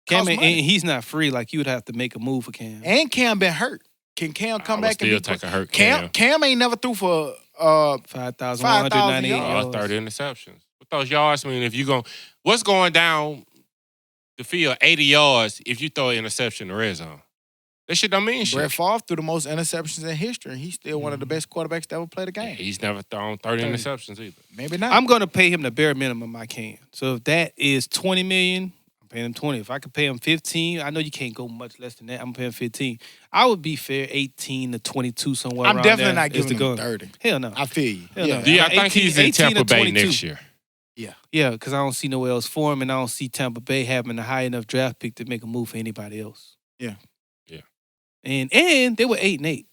D: Cam ain't,
B: money.
D: and he's not free. Like you would have to make a move for Cam.
B: And Cam been hurt. Can Cam come
C: I
B: back
C: would
B: and
C: still
B: be
C: take a hurt
B: Cam? Cam ain't never threw for
D: 5,198
B: yards.
C: 30 interceptions. With those yards, I mean, if you go, what's going down the field 80 yards if you throw an interception in the red zone? That shit don't mean shit.
B: Brett Favre threw the most interceptions in history, and he's still one of the best quarterbacks to ever play the game.
C: He's never thrown 30 interceptions either.
B: Maybe not.
D: I'm gonna pay him the bare minimum I can. So if that is $20 million, I'm paying him 20. If I could pay him 15, I know you can't go much less than that. I'm paying 15. I would be fair 18 to 22 somewhere.
B: I'm
D: around
B: definitely
D: there
B: not
D: is
B: giving
D: the
B: him
D: gun.
B: 30.
D: Hell no.
B: I feel you.
D: Hell
B: Yeah.
D: no.
C: Yeah, I think
D: 18
C: he's in
D: 18
C: Tampa
D: to
C: Bay
D: 22.
C: next year.
D: Yeah, because I don't see nowhere else for him, and I don't see Tampa Bay having a high enough draft pick to make a move for anybody else.
B: Yeah.
D: And they were 8-8.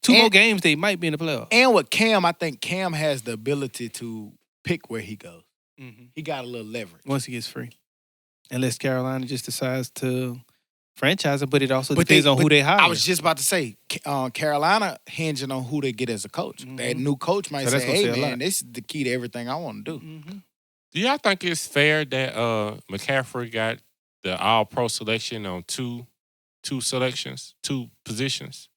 D: Two more games, they might be in the playoffs.
B: And with Cam, I think Cam has the ability to pick where he goes.
D: Mhm.
B: He got a little leverage.
D: Once he gets free, unless Carolina just decides to franchise him, but it also
B: But
D: depends on who they hire.
B: I was just about to say, Carolina hinging on who they get as a coach. That new coach might
D: So that's
B: say,
D: gonna
B: hey,
D: say a
B: man,
D: lot.
B: this is the key to everything I want to do.
D: Mhm.
C: Do y'all think it's fair that McCaffrey got the All-Pro selection on two selections, 2 positions?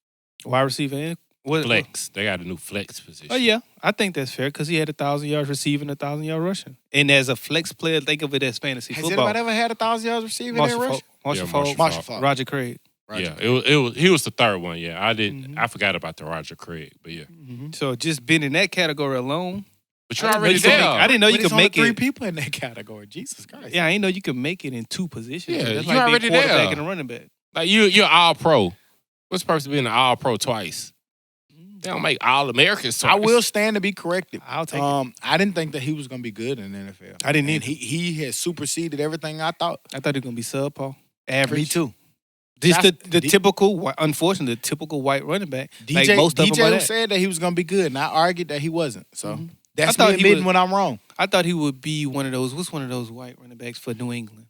D: Wide receiver and what?
C: Flex. They got a new flex position.
D: Oh yeah, I think that's fair because he had 1,000 yards receiving, 1,000 yards rushing. And as a flex player, think of it as fantasy
B: Has
D: football.
B: anybody ever had 1,000 yards receiving
D: Marshall
B: and rush?
D: Falk, Marshall
C: Yeah,
D: Falk,
C: Marshall
B: Falk.
D: Roger Craig.
C: Yeah, he was the third one. Yeah, I didn't.
D: Mhm.
C: I forgot about the Roger Craig, but yeah.
D: So just being in that category alone,
C: But you're
D: I didn't know
C: already
D: you could
C: there.
D: make- I didn't know
B: But
D: you
B: it's
D: could
B: only
D: make
B: 3
D: it.
B: people in that category. Jesus Christ.
D: Yeah, I didn't know you could make it in 2 positions.
C: Yeah,
D: That's
C: you
D: like
C: already
D: being quarterback
C: there.
D: and a running back.
C: Like you're all pro. What's the purpose of being an all pro twice? They don't make all Americans twice.
B: I will stand to be corrected.
D: I'll take it.
B: I didn't think that he was going to be good in the NFL.
D: I didn't
B: And
D: either.
B: he has superseded everything I thought.
D: I thought he was gonna be subpar, average.
B: Me too.
D: Just the
B: That's-
D: typical, unfortunately, the typical white running back.
B: DJ,
D: like most of them are
B: DJ
D: that.
B: said that he was going to be good, and I argued that he wasn't. So
D: Mhm.
B: that's
D: I thought
B: me
D: he
B: admitting
D: would-
B: when I'm wrong.
D: I thought he would be one of those. What's one of those white running backs for New England?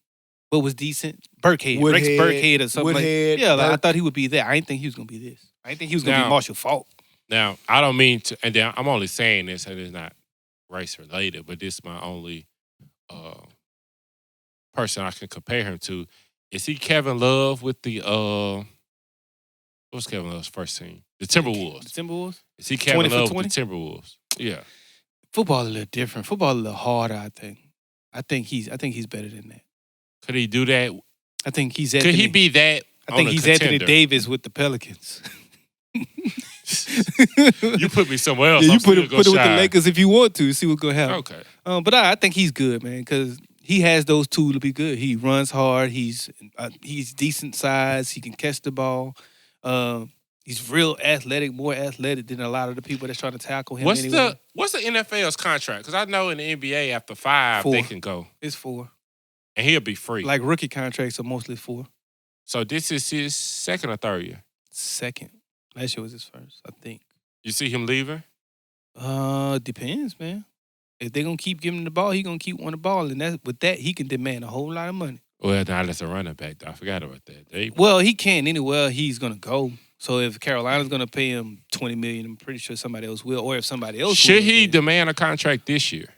D: What was decent? Burkhead, Rex
B: Woodhead,
D: Burkhead or something
B: Woodhead,
D: like. Yeah, like, I
B: Burke.
D: thought he would be there. I didn't think he was gonna be this. I didn't think he was gonna
C: Now-
D: be Marshall Falk.
C: Now, I don't mean to, and then I'm only saying this, and it's not race related, but this is my only person I can compare him to. Is he Kevin Love with the what's Kevin Love's first team? The Timberwolves.
D: The Timberwolves.
C: Is he Kevin
D: 20 for
C: Love
D: 20?
C: with the Timberwolves? Yeah.
D: Football a little different. Football a little harder. I think. I think he's better than that.
C: Could he do that
D: I think he's
C: Could
D: Anthony.
C: he be that?
D: I think
C: on a
D: he's Anthony
C: contender?
D: Davis with the Pelicans.
C: You put me somewhere else.
D: Yeah,
C: I'm
D: you put
C: still
D: it
C: gonna
D: with the
C: shine.
D: Lakers if you want to. See what's gonna happen.
C: Okay.
D: But I think he's good, man, because he has those tools to be good. He runs hard. He's decent size. He can catch the ball. He's real athletic, more athletic than a lot of the people that's trying to tackle him.
C: What's
D: anyway.
C: the NFL's contract? Because I know in the NBA after 5
D: 4.
C: they can go
D: It's 4.
C: and he'll be free.
D: Like rookie contracts are mostly 4.
C: So this is his second or third year.
D: Second. Last year was his first, I think.
C: You see him leaving?
D: Depends, man. If they're gonna keep giving him the ball, he gonna keep wanting the ball, and with that he can demand a whole lot of money.
C: Well, now that's a running back. I forgot about that.
D: Well, he can anywhere he's gonna go. So if Carolina's gonna pay him $20 million, I'm pretty sure somebody else will. Or if somebody else
C: Should
D: will,
C: he
D: then-
C: demand a contract this year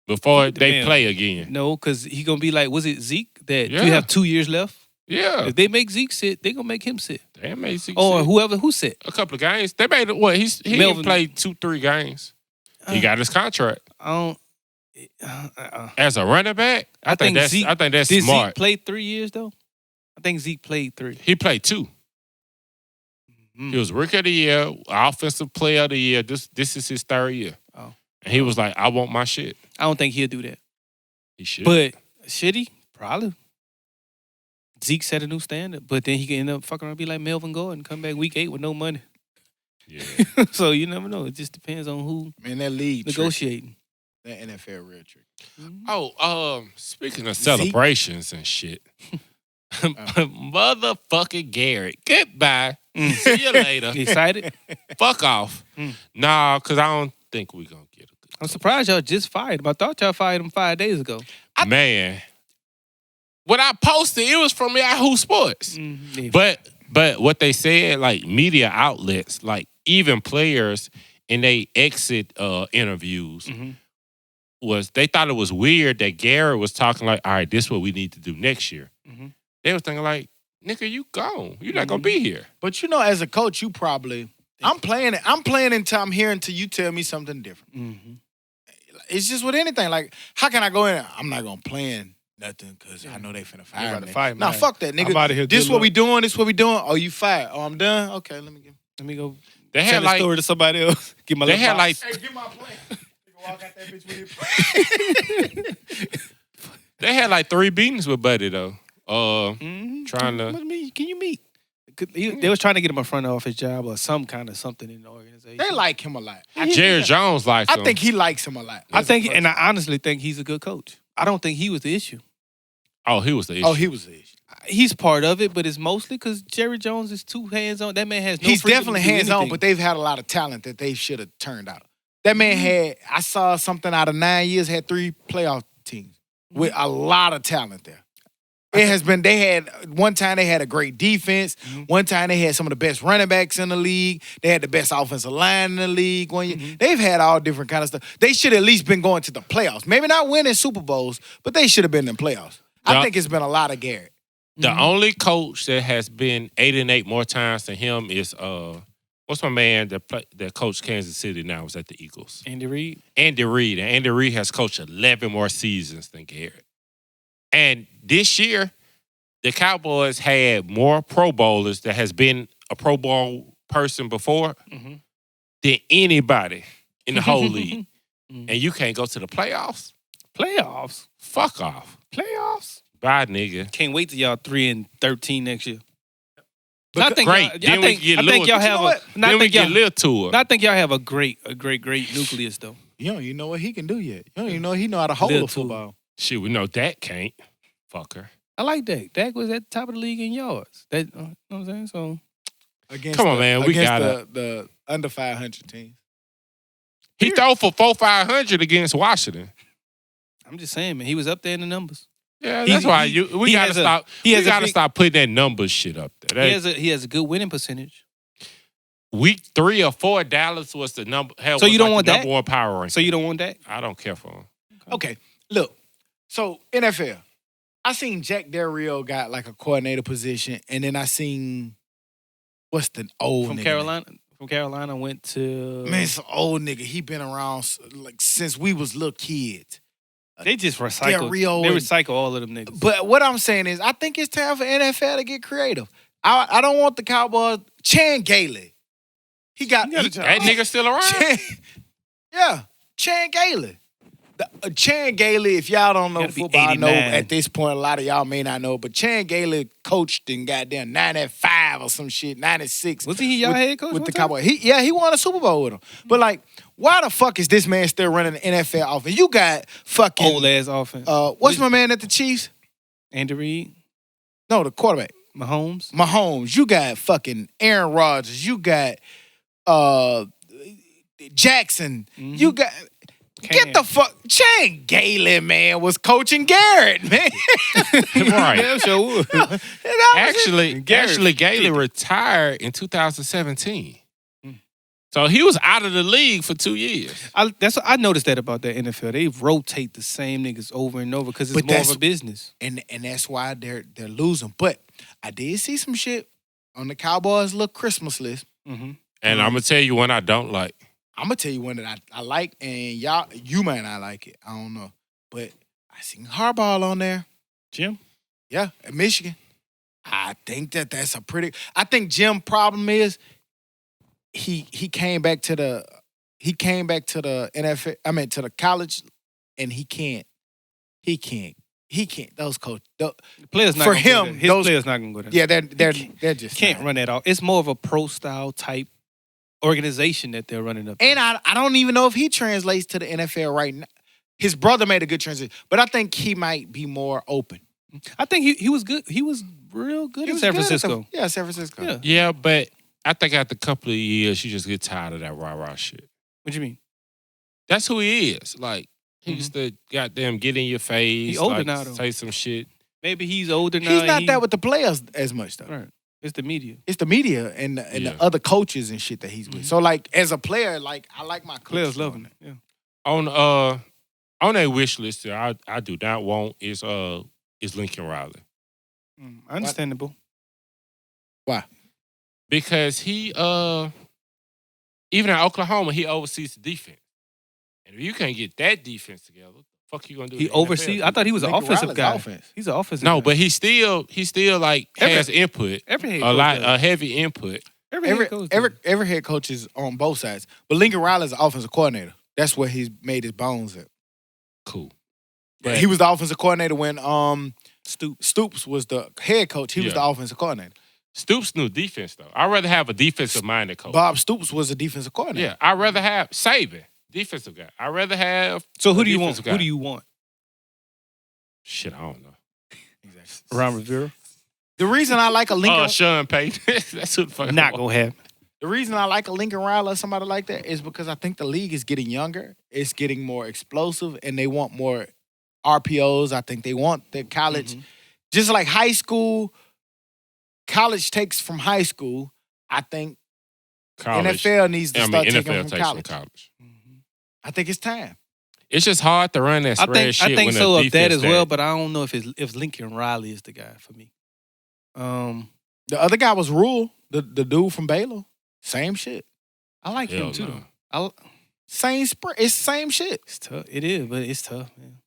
C: before they
D: Demand.
C: play again?
D: No, because he gonna be like, was it Zeke that
C: Yeah.
D: you have 2 years left?
C: Yeah,
D: If they make Zeke sit, they gonna make him sit.
C: they made six,
D: Or who sit.
C: a couple of games. They made it. What he
D: Melvin-
C: played 2-3 games. He got his contract
D: I don't.
C: as a running back. I think that's
D: Did
C: smart.
D: Zeke play 3 years though? I think Zeke played 3.
C: He played 2. He was Rookie of the Year, Offensive Player of the Year. This is his third year.
D: Oh.
C: And he was like, I want my shit.
D: I don't think he'll do that.
C: He should.
D: But should he? Probably. Zeke set a new standard, but then he can end up fucking around and be like Melvin Gordon, come back week 8 with no money.
C: yeah.
D: So you never know. It just depends on who
B: Man, that league
D: negotiating.
B: trick. That NFL real trick.
C: Oh, speaking of celebrations and shit. Motherfucking Garrett. Goodbye. See you later.
D: You excited?
C: Fuck off. Nah, because I don't think we're going to get a good
D: I'm surprised y'all just fired him. I thought y'all fired him 5 days ago.
C: Man. When I posted, it was from Yahoo Sports.
D: Yeah.
C: But what they said, like media outlets, like even players in they exit interviews, was they thought it was weird that Garrett was talking like, all right, this is what we need to do next year. They was thinking like, nigga, you gone. You're not gonna be here.
B: But you know, as a coach, you probably I'm playing until I'm here until you tell me something different. It's just with anything. Like, how can I go in? I'm not gonna plan nothing because I know they finna fire
D: about
B: me.
D: to fire me.
B: Nah, fuck that, nigga.
D: I'm outta here.
B: This
D: Good
B: what we
D: luck.
B: doing. This what we doing. Oh, you fired. Oh, I'm done. Okay, let me go.
C: They
D: Tell
C: had
D: the
C: like
D: story to somebody else. Give my
C: they
D: little
C: had like
D: box.
B: Hey, get my plan. Nigga, walk out that bitch with it.
C: they had like 3 meetings with Buddy though. Trying to
D: Can you meet? They was trying to get him a front office job or some kind of something in the organization.
B: They like him a lot.
C: Jerry Jones likes him.
B: I think he likes him a lot.
D: I think, and I honestly think he's a good coach. I don't think he was the issue.
C: Oh, he was the issue.
B: Oh, he was the issue.
D: He's part of it, but it's mostly because Jerry Jones is too hands-on. That man has no
B: He's
D: freedom
B: definitely
D: to do
B: hands on,
D: anything.
B: but they've had a lot of talent that they should have turned out. That man had, I saw something out of 9 years, had 3 playoff teams with a lot of talent there. It has been, one time they had a great defense. One time they had some of the best running backs in the league. They had the best offensive line in the league. One year. They've had all different kind of stuff. They should at least been going to the playoffs. Maybe not winning Super Bowls, but they should have been in the playoffs. I think it's been a lot of Garrett.
C: The only coach that has been 8-8 more times than him is what's my man that coached Kansas City now was at the Eagles?
D: Andy Reid.
C: Andy Reid. And Andy Reid has coached 11 more seasons than Garrett. And this year, the Cowboys had more Pro Bowlers that has been a Pro Bowl person before than anybody in the whole league. And you can't go to the playoffs?
D: Playoffs.
C: Fuck off.
D: Playoffs.
C: Bye, nigga.
D: Can't wait till y'all 3-13 next year. I think
C: great.
D: y'all-
C: Then we get
D: I think y'all have a.
C: Then we get Lil to
D: I think y'all have a great nucleus though.
B: You don't even know what he can do yet. You don't even know he know how to hold
D: Little
B: a football.
C: Shit, we know Dak can't. Fucker.
D: I like Dak. Dak was at the top of the league in yards. That you know what I'm saying? So
B: Against
C: Come on, man. We
B: against
C: gotta-
B: the under 500 teams.
C: He throw for 400-500 against Washington.
D: I'm just saying, man, he was up there in the numbers.
C: Yeah, that's why we
D: he
C: gotta
D: has a-
C: stop.
D: he
C: We
D: has a
C: gotta
D: big-
C: stop putting that numbers shit up there.
D: He has a good winning percentage.
C: Week 3 or 4, Dallas was the number. Hell,
D: So you
C: was
D: don't
C: like
D: want
C: the
D: Dak?
C: number 1 power ranking.
D: So you don't want Dak?
C: I don't care for him.
B: Okay, look. So NFL, I seen Jack Del Rio got like a coordinator position, and then I seen what's the old
D: From
B: nigga
D: Carolina. From Carolina went to
B: Man, it's an old nigga. He been around like since we was little kids.
D: They just recycle.
B: Del Rio
D: They
B: and-
D: recycle all of them niggas.
B: But what I'm saying is, I think it's time for NFL to get creative. I don't want the Cowboys. Chan Gailey. He got
D: He got a job.
C: That nigga still around?
B: Chan Gailey. Chan Gailey, if y'all don't know
D: Gotta be
B: football, I know
D: 89.
B: at this point a lot of y'all may not know, but Chan Gailey coached in goddamn 95 or some shit, 96.
D: Wasn't he y'all head coach
B: with
D: one
B: the
D: time?
B: Cowboys? He won a Super Bowl with them. But like, why the fuck is this man still running the NFL offense? You got fucking
D: Old ass offense.
B: what's my man at the Chiefs?
D: Andy Reid,
B: No, the quarterback.
D: Mahomes.
B: Mahomes. You got fucking Aaron Rodgers. You got Jackson.
D: Mhm.
B: You got get the fuck Chan Gailey, man, was coaching Garrett, man.
C: Right.
D: Damn sure would.
C: Actually, Gailey retired in 2017. So he was out of the league for 2 years.
D: I noticed that about the NFL. They rotate the same niggas over and over because it's
B: But
D: more of
B: that's-
D: a business.
B: and that's why they're losing. But I did see some shit on the Cowboys' little Christmas list.
D: Mm-hmm.
C: And I'm going to tell you one I don't like.
B: I'm gonna tell you one that I like, and you might not like it. I don't know, but I seen Harbaugh on there.
D: Jim?
B: Yeah, at Michigan. I think that's a pretty. I think Jim' problem is he came back to the NFL. I mean to the college, and he can't. Those coach.
D: The players not
B: For
D: gonna go
B: him,
D: there. His
B: those-
D: players not gonna go there.
B: Yeah, they're just
D: Can't
B: not.
D: run that off. It's more of a pro style type organization that they're running up.
B: And I don't even know if he translates to the NFL right now. His brother made a good transition, but I think he might be more open.
D: I think he was good. He was real good
B: He
D: in
B: was
D: San
B: good at
D: Francisco.
B: San Francisco.
D: Yeah.
C: Yeah, but I think after a couple of years, you just get tired of that rah-rah shit.
D: What you mean?
C: That's who he is. Like, he used to goddamn get in your face.
D: He older
C: like,
D: now, though.
C: say some shit.
D: Maybe he's older now.
B: He's not
D: he-
B: that with the players as much though.
D: Right. It's the media.
B: It's the media and
C: Yeah.
B: the other coaches and shit that he's with. So like as a player, like I like my
D: Players
B: coaches
D: loving it. Yeah.
C: On that wish list that I do not want is Lincoln Riley.
D: Understandable.
B: Why?
C: Because he even in Oklahoma, he oversees the defense. And if you can't get that defense together, what the fuck you gonna do?
D: He
C: in the NFL?
D: oversees. I thought he was an
B: Lincoln
D: offensive
B: Riley's
D: guy.
B: offense.
D: He's an offensive
C: No,
D: guy.
C: but he still like has input.
D: every head
C: A
D: coach
C: lot
D: does.
C: heavy input.
D: Every head coach does.
B: Every head coach is on both sides. But Lincoln Riley's an offensive coordinator. That's where he's made his bones at.
C: Cool.
B: But he was the offensive coordinator when
D: Stoops.
B: Stoops was the head coach. He was
C: Yeah.
B: the offensive coordinator.
C: Stoops knew defense though. I'd rather have a defensive minded coach.
B: Bob Stoops was a defensive coordinator.
C: Yeah, I'd rather have Saban, defensive guy. I'd rather have
D: So who
C: a
D: do you want?
C: defensive guy.
D: Who do you want?
C: Shit, I don't know.
B: Exactly.
D: Ron Rivera?
B: The reason I like a Lincoln
C: Sean Payton. That's who the fuck I
D: Not
C: want.
D: gonna happen.
B: The reason I like a Lincoln Riley or somebody like that is because I think the league is getting younger. It's getting more explosive, and they want more RPOs. I think they want the college, just like high school. College takes from high school. I think
C: College.
B: NFL needs to start taking
C: NFL
B: from
C: takes
B: college.
C: from college.
B: I think it's time.
C: It's just hard to run that spread shit
D: I think
C: when
D: so
C: the
D: of that
C: defense
D: as well, but I don't know if Lincoln Riley is the guy for me.
B: The other guy was Rule, the dude from Baylor. Same shit. I like
C: Hell
B: him too.
C: no.
B: Same spread. It's same shit.
D: It's tough. It is, but it's tough, man.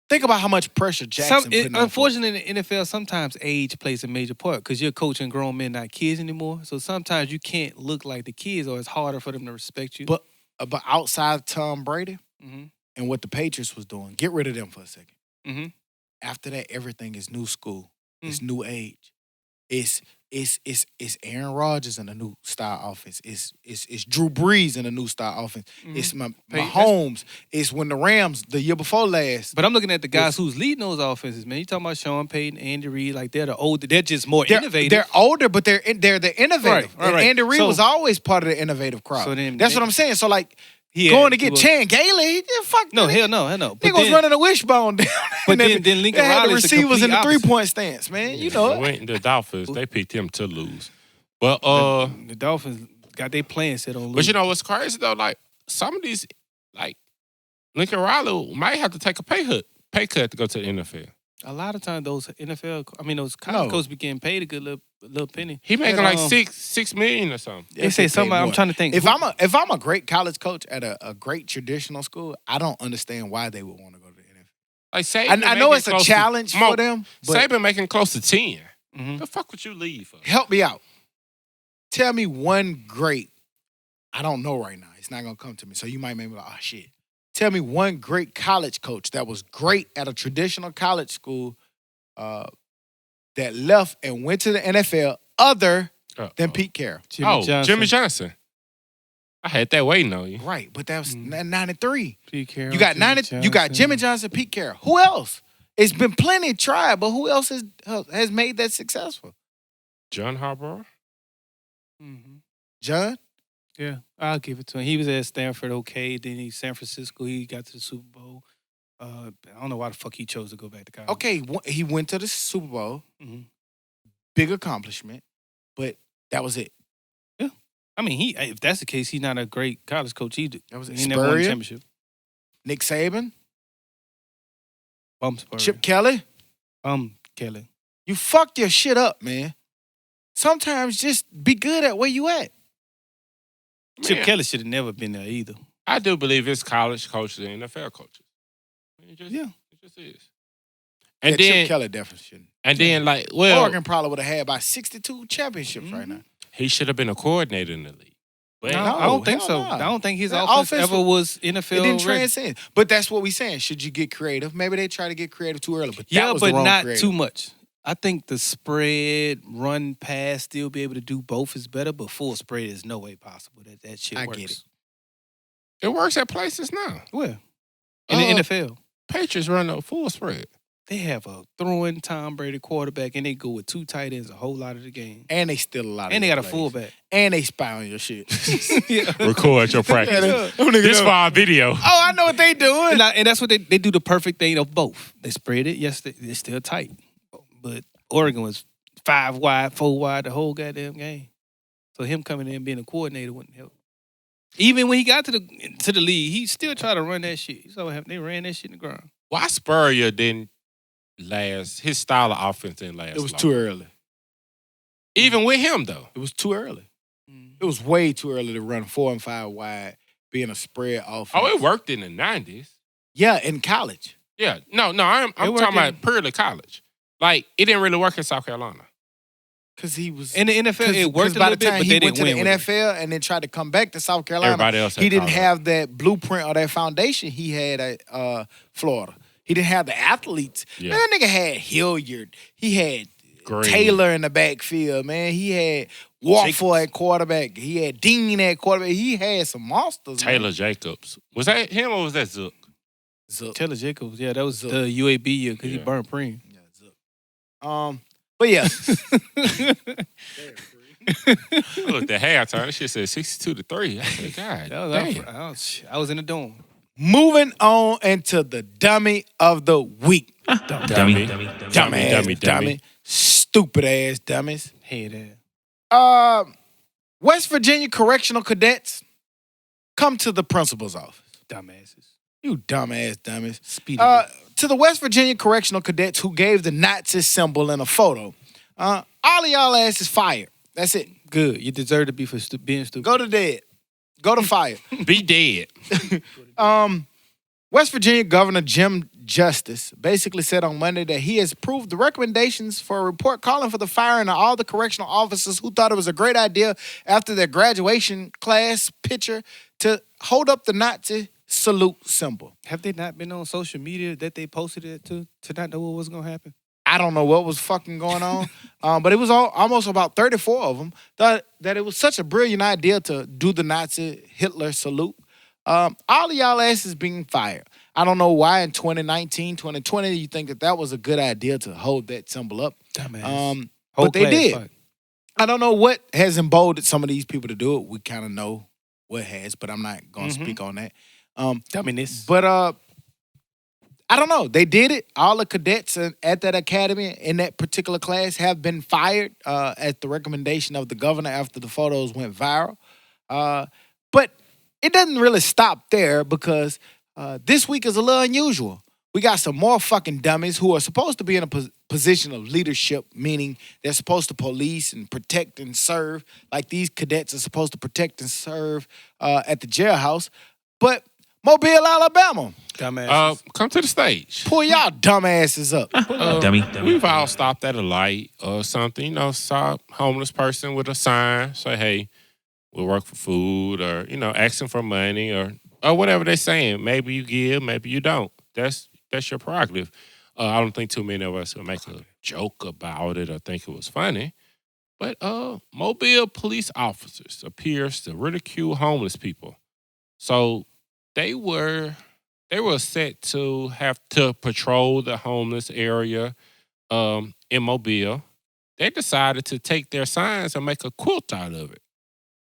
B: Think about how much pressure Jackson putting on.
D: Unfortunately, in the NFL, sometimes age plays a major part because you're coaching grown men, not kids anymore. So sometimes you can't look like the kids, or it's harder for them to respect you.
B: But outside Tom Brady
D: mm-hmm.
B: and what the Patriots was doing, get rid of them for a second.
D: Mm-hmm.
B: After that, everything is new school. It's new age. It's Aaron Rodgers in a new style offense. It's Drew Brees in a new style offense. It's Mahomes. It's when the Rams the year before last.
D: But I'm looking at the guys who's leading those offenses, man. You talking about Sean Payton, Andy Reid, like they're the older. They're just more innovative.
B: They're older, but they're the innovative.
D: Right.
B: And Andy Reid was always part of the innovative crowd.
D: So then-
B: That's what I'm saying. So like
D: Yeah,
B: going to
D: he
B: get
D: was-
B: Chan Gailey, fuck
D: No,
B: that.
D: hell no.
B: He was running a wishbone down.
D: But then Lincoln
B: they had the
D: Riley's the
B: receivers in the
D: complete
B: 3-point stance, man. You know it.
C: Went the Dolphins. They picked him to lose. But
D: the Dolphins got their plan set on losing.
C: but you know what's crazy though? Like some of these, like Lincoln Riley might have to take a pay cut to go to the NFL.
D: A lot of times those those college coaches be getting paid a good little penny.
C: He making like $6 million or something.
D: They say something. I'm trying to think.
B: If I'm a great college coach at a great traditional school, I don't understand why they would want to go to the NFL.
C: Like Saban,
B: I know it's a challenge for them. But
C: Saban making close to 10. The fuck would you leave for?
B: Help me out. Tell me one great. I don't know right now. It's not gonna come to me. So you might make me like, oh shit. Tell me one great college coach that was great at a traditional college school that left and went to the NFL other than Pete Carroll.
C: Jimmy Johnson. I had that waiting on you.
B: Right, but that was 93.
D: Pete Carroll.
B: You got Jimmy Johnson, Pete Carroll. Who else? It's been plenty tried, but who else has made that successful?
C: John Harbaugh.
B: John?
D: Yeah, I'll give it to him. He was at Stanford, okay. Then San Francisco, he got to the Super Bowl. I don't know why the fuck he chose to go back to college.
B: Okay, he went to the Super Bowl. Big accomplishment, but that was it.
D: Yeah. I mean, if that's the case, he's not a great college coach either.
B: That was it.
D: He never won a championship.
B: Nick Saban?
D: Spurrier.
B: Chip Kelly?
D: Kelly.
B: You fucked your shit up, man. Sometimes just be good at where you at.
D: Chip Kelly should have never been there either.
C: I do believe it's college coaches and NFL coaches. It just is. And then
B: Chip Kelly definitely shouldn't.
C: And then
B: Oregon probably would have had about 62 championships right now.
C: He should have been a coordinator in the league.
D: But no, I don't think so.
B: No.
D: I don't think his offense ever was NFL.
B: It didn't transcend. But that's what we're saying. Should you get creative? Maybe they try to get creative too early. But that was the wrong
D: not
B: creative.
D: Too much. I think the spread, run, pass, still be able to do both is better, but full spread is no way possible. That shit works.
B: I get it.
C: It works at places now.
D: Where? In the NFL.
C: Patriots run a full spread.
D: They have a throwing Tom Brady quarterback, and they go with 2 tight ends a whole lot of the game.
B: And they steal a lot of
D: And they got
B: plays.
D: a fullback.
B: And they spy on your shit.
C: Record your practice. This for our video.
B: Oh, I know what they doing.
D: And that's what they do the perfect thing of both. They spread it. Yes, they're still tight. But Oregon was 5 wide, 4 wide the whole goddamn game. So him coming in and being a coordinator wouldn't help. Even when he got to the league, he still tried to run that shit. So they ran that shit in the ground.
C: Why Spurrier didn't last? His style of offense didn't last.
B: It was
C: long.
B: too early.
C: Even with him, though.
B: It was too early. It was way too early to run 4 and 5 wide, being a spread offense.
C: Oh, it worked in the 90s.
B: Yeah, in college.
C: Yeah. No, I'm talking about purely college. Like, it didn't really work in South Carolina.
B: Because he was...
D: In the NFL, it worked a little bit, but they didn't win.
B: He went to the NFL and then tried to come back to South Carolina.
C: Everybody else had
B: he didn't
C: college.
B: have that blueprint or that foundation he had at Florida. He didn't have the athletes.
C: Yeah.
B: Man, that nigga had Hilliard. He had
C: Green.
B: Taylor in the backfield, man. He had Waffle at quarterback. He had Dean at quarterback. He had some monsters.
C: Taylor
B: man.
C: Jacobs. Was that him or was that Zook?
B: Zook.
D: Taylor Jacobs, yeah, that was
B: Zook.
D: the UAB year because he
C: Yeah.
D: burned Preem.
B: Yeah, Zook. But yeah.
C: Look, the halftime, that shit said 62-3. I said, God damn.
D: I was in the dorm.
B: Moving on into the dummy of the week.
C: Dummy.
B: Stupid ass dummies.
D: Head ass.
B: West Virginia Correctional Cadets, come to the principal's office.
D: Dumbasses.
B: You dumbass dummies.
D: Speedy.
B: To the West Virginia Correctional Cadets who gave the Nazi symbol in a photo, all of y'all ass is fired. That's it.
D: Good. You deserve to be for being stupid.
B: Go to dead. Go to fire.
C: Be dead.
B: West Virginia Governor Jim Justice basically said on Monday that he has approved the recommendations for a report calling for the firing of all the correctional officers who thought it was a great idea after their graduation class picture to hold up the Nazi salute symbol.
D: Have they not been on social media that they posted it to not know what was going to happen?
B: I don't know what was fucking going on, but it was almost about 34 of them thought that it was such a brilliant idea to do the Nazi Hitler salute. All of y'all asses being fired. I don't know why in 2019, 2020, you think that was a good idea to hold that symbol up.
D: Dumbass.
B: But they did. I don't know what has emboldened some of these people to do it. We kind of know what has, but I'm not going to speak on that.
D: Dumminess.
B: But I don't know. They did it. All the cadets at that academy in that particular class have been fired at the recommendation of the governor after the photos went viral. But it doesn't really stop there because this week is a little unusual. we got some more fucking dummies who are supposed to be in a position of leadership, meaning they're supposed to police and protect and serve, like these cadets are supposed to protect and serve at the jailhouse. But Mobile, Alabama,
D: Dumbass.
C: Come to the stage.
B: pull y'all dumbasses up.
A: Dummy.
C: We've all stopped at a light or something, you know, saw a homeless person with a sign, say, hey, we'll work for food, or, you know, asking for money or whatever they're saying. Maybe you give, maybe you don't. That's your prerogative. I don't think too many of us will make a joke about it or think it was funny. But Mobile police officers appears to ridicule homeless people. So they were set to have to patrol the homeless area in Mobile. They decided to take their signs and make a quilt out of it.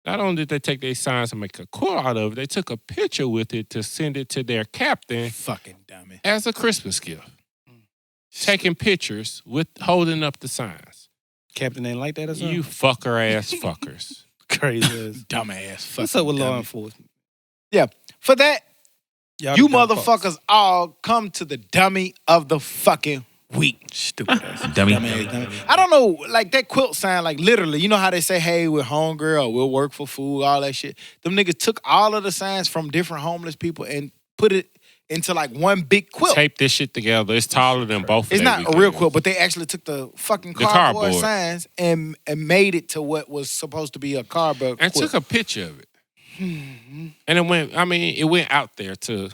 C: Not only did they take their signs and make a quilt out of it, they took a picture with it to send it to their captain
B: Fucking dummy.
C: as a Christmas gift. Taking pictures with holding up the signs.
D: Captain ain't like that or something?
C: You fucker ass fuckers.
D: Crazy ass.
B: Dumbass.
D: What's up with law
B: dummy.
D: enforcement?
B: Yeah. For that,
D: Y'all
B: you
D: the dumb
B: motherfuckers all come to the dummy of the fucking week.
D: Stupid ass.
A: Dummy.
B: Dummy. I don't know, like that quilt sign, like literally, you know how they say, hey, we're hungry or we'll work for food, all that shit. Them niggas took all of the signs from different homeless people and put it into like one big quilt.
C: Tape this shit together. It's taller than both of
B: It's
C: their
B: not a real
C: weekends.
B: quilt, but they actually took the fucking
C: The
B: cardboard
C: cardboard.
B: signs and made it to what was supposed to be a cardboard
C: And
B: quilt.
C: took a picture of it. And it went out there to,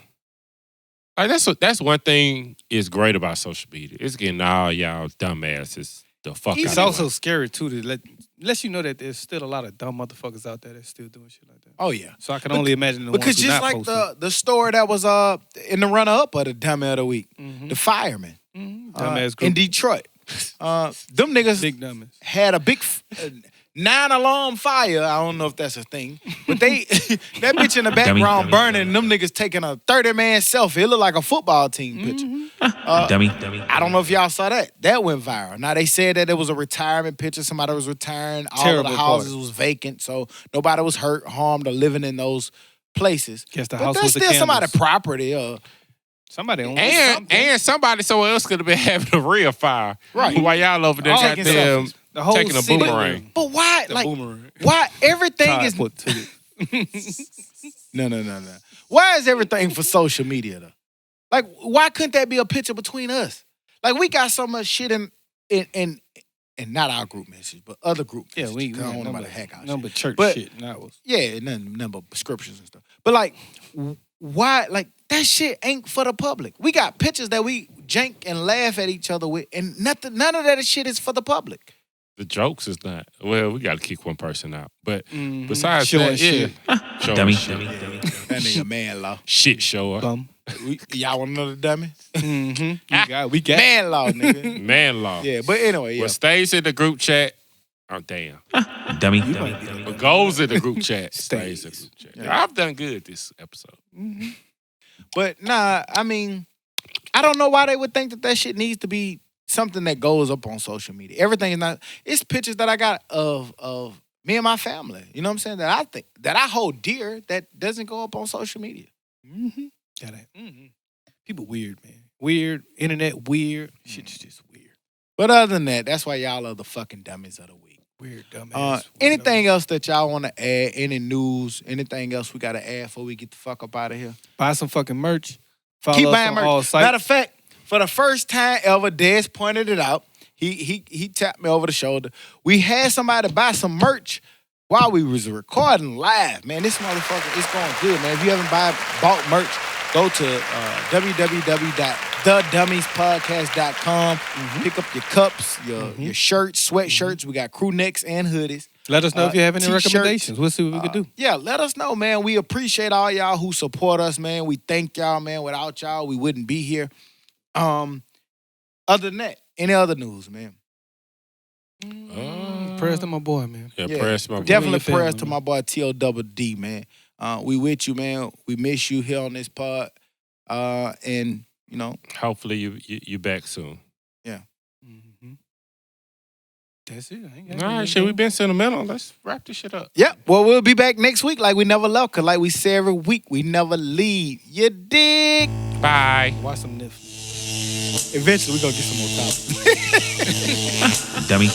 C: like, that's one thing is great about social media. It's getting all y'all dumbasses the fuck
D: It's
C: out
D: also
C: of
D: scary, too, to let you know that there's still a lot of dumb motherfuckers out there that's still doing shit like that.
B: Oh, yeah.
D: So I can only imagine the
B: Because
D: ones who
B: just
D: not
B: like
D: posting.
B: the story that was in the runner-up of the Dummy of the Week,
D: Mhm.
B: the fireman
D: Dumbass
B: in
D: group.
B: Detroit. Them niggas
D: Big dumbass.
B: had a big 9-alarm fire. I don't know if that's a thing. But they that bitch in the background burning, them niggas taking a 30-man selfie. It looked like a football team picture.
A: Dummy.
B: I don't know if y'all saw that. That went viral. Now, they said that it was a retirement picture. Somebody was retiring. All
D: Terrible
B: of the houses
D: party.
B: was vacant, so nobody was hurt, harmed, or living in those places.
D: Guess the
B: But
D: house
B: that's
D: was the
B: still somebody's
D: candles.
B: property.
D: Somebody on
C: and somebody somewhere else could have been having a real fire.
B: Right.
C: While y'all over there
B: Taking
C: goddamn
B: selfies.
D: The whole
C: taking a
D: city-
C: boomerang.
B: But why?
D: The
B: Like,
D: boomerang.
B: why everything
D: Todd
B: is
D: put to it.
B: no. Why is everything for social media though? Like, why couldn't that be a picture between us? Like, we got so much shit in not our group message, but other group
D: Yeah,
B: messages.
D: we
B: 'Cause I don't want
D: number,
B: nobody to hack our
D: number
B: shit.
D: church
B: But-
D: shit. And that was
B: Yeah, none but prescriptions and stuff. But like, why? Like, that shit ain't for the public. We got pictures that we jank and laugh at each other with, and none of that shit is for the public.
C: The jokes is not. Well, we got to kick one person out. But
D: Mhm.
C: besides
D: Showing
C: that,
D: shit.
C: yeah. Showing
A: Dummy.
C: shit.
B: That nigga man law.
C: Shit shower.
D: bum.
B: Y'all want another dummy?
D: Mm-hmm. We got
B: Man law, nigga.
C: Man law.
B: Yeah, but anyway, yeah.
C: What stays in the group chat, oh, damn.
A: Dummy.
C: What goes in the group chat stays in the group chat.
B: Yeah.
C: I've done good this episode.
B: But nah, I mean, I don't know why they would think that shit needs to be something that goes up on social media. Everything is not. It's pictures that I got of me and my family. You know what I'm saying? That I hold dear that doesn't go up on social media.
D: Mm-hmm. People weird, man. Weird. Internet weird. Shit's just weird.
B: But other than that, that's why y'all are the fucking dummies of the week.
D: Weird, dumbass.
B: Anything else that y'all want to add? Any news? Anything else we got to add before we get the fuck up out of here?
D: Buy some fucking merch. Follow
B: Keep
D: us
B: buying
D: on
B: merch.
D: all sites.
B: Matter of fact, for the first time ever, Des pointed it out. He tapped me over the shoulder. We had somebody buy some merch while we was recording live. Man, this motherfucker is going good, man. If you haven't bought merch, go to www.thedummies.podcast.com. Pick up your cups, your shirts, sweatshirts. We got crew necks and hoodies.
D: Let us know if you have any
B: T-shirts.
D: recommendations. We'll see what we can do.
B: Yeah, let us know, man. We appreciate all y'all who support us, man. We thank y'all, man. Without y'all, we wouldn't be here. Other than that, any other news, man?
D: Prayers to my boy, man.
C: Yeah,
B: Yeah,
C: press my
B: Definitely
D: your family,
B: prayers to
D: man.
B: my boy T.O.D.D., man. We with you, man. We miss you here on this pod. And, you know,
C: Hopefully you back soon.
D: Mm-hmm. That's it. I ain't got
C: All right,
D: nothing
C: shit,
D: to
C: we been sentimental. Let's wrap this shit up.
B: yeah, well, we'll be back next week like we never left. Because like we say every week, we never leave. You dig?
C: Bye.
D: Watch some Netflix.
B: Eventually, we're going to get some more topics.
A: Dummy.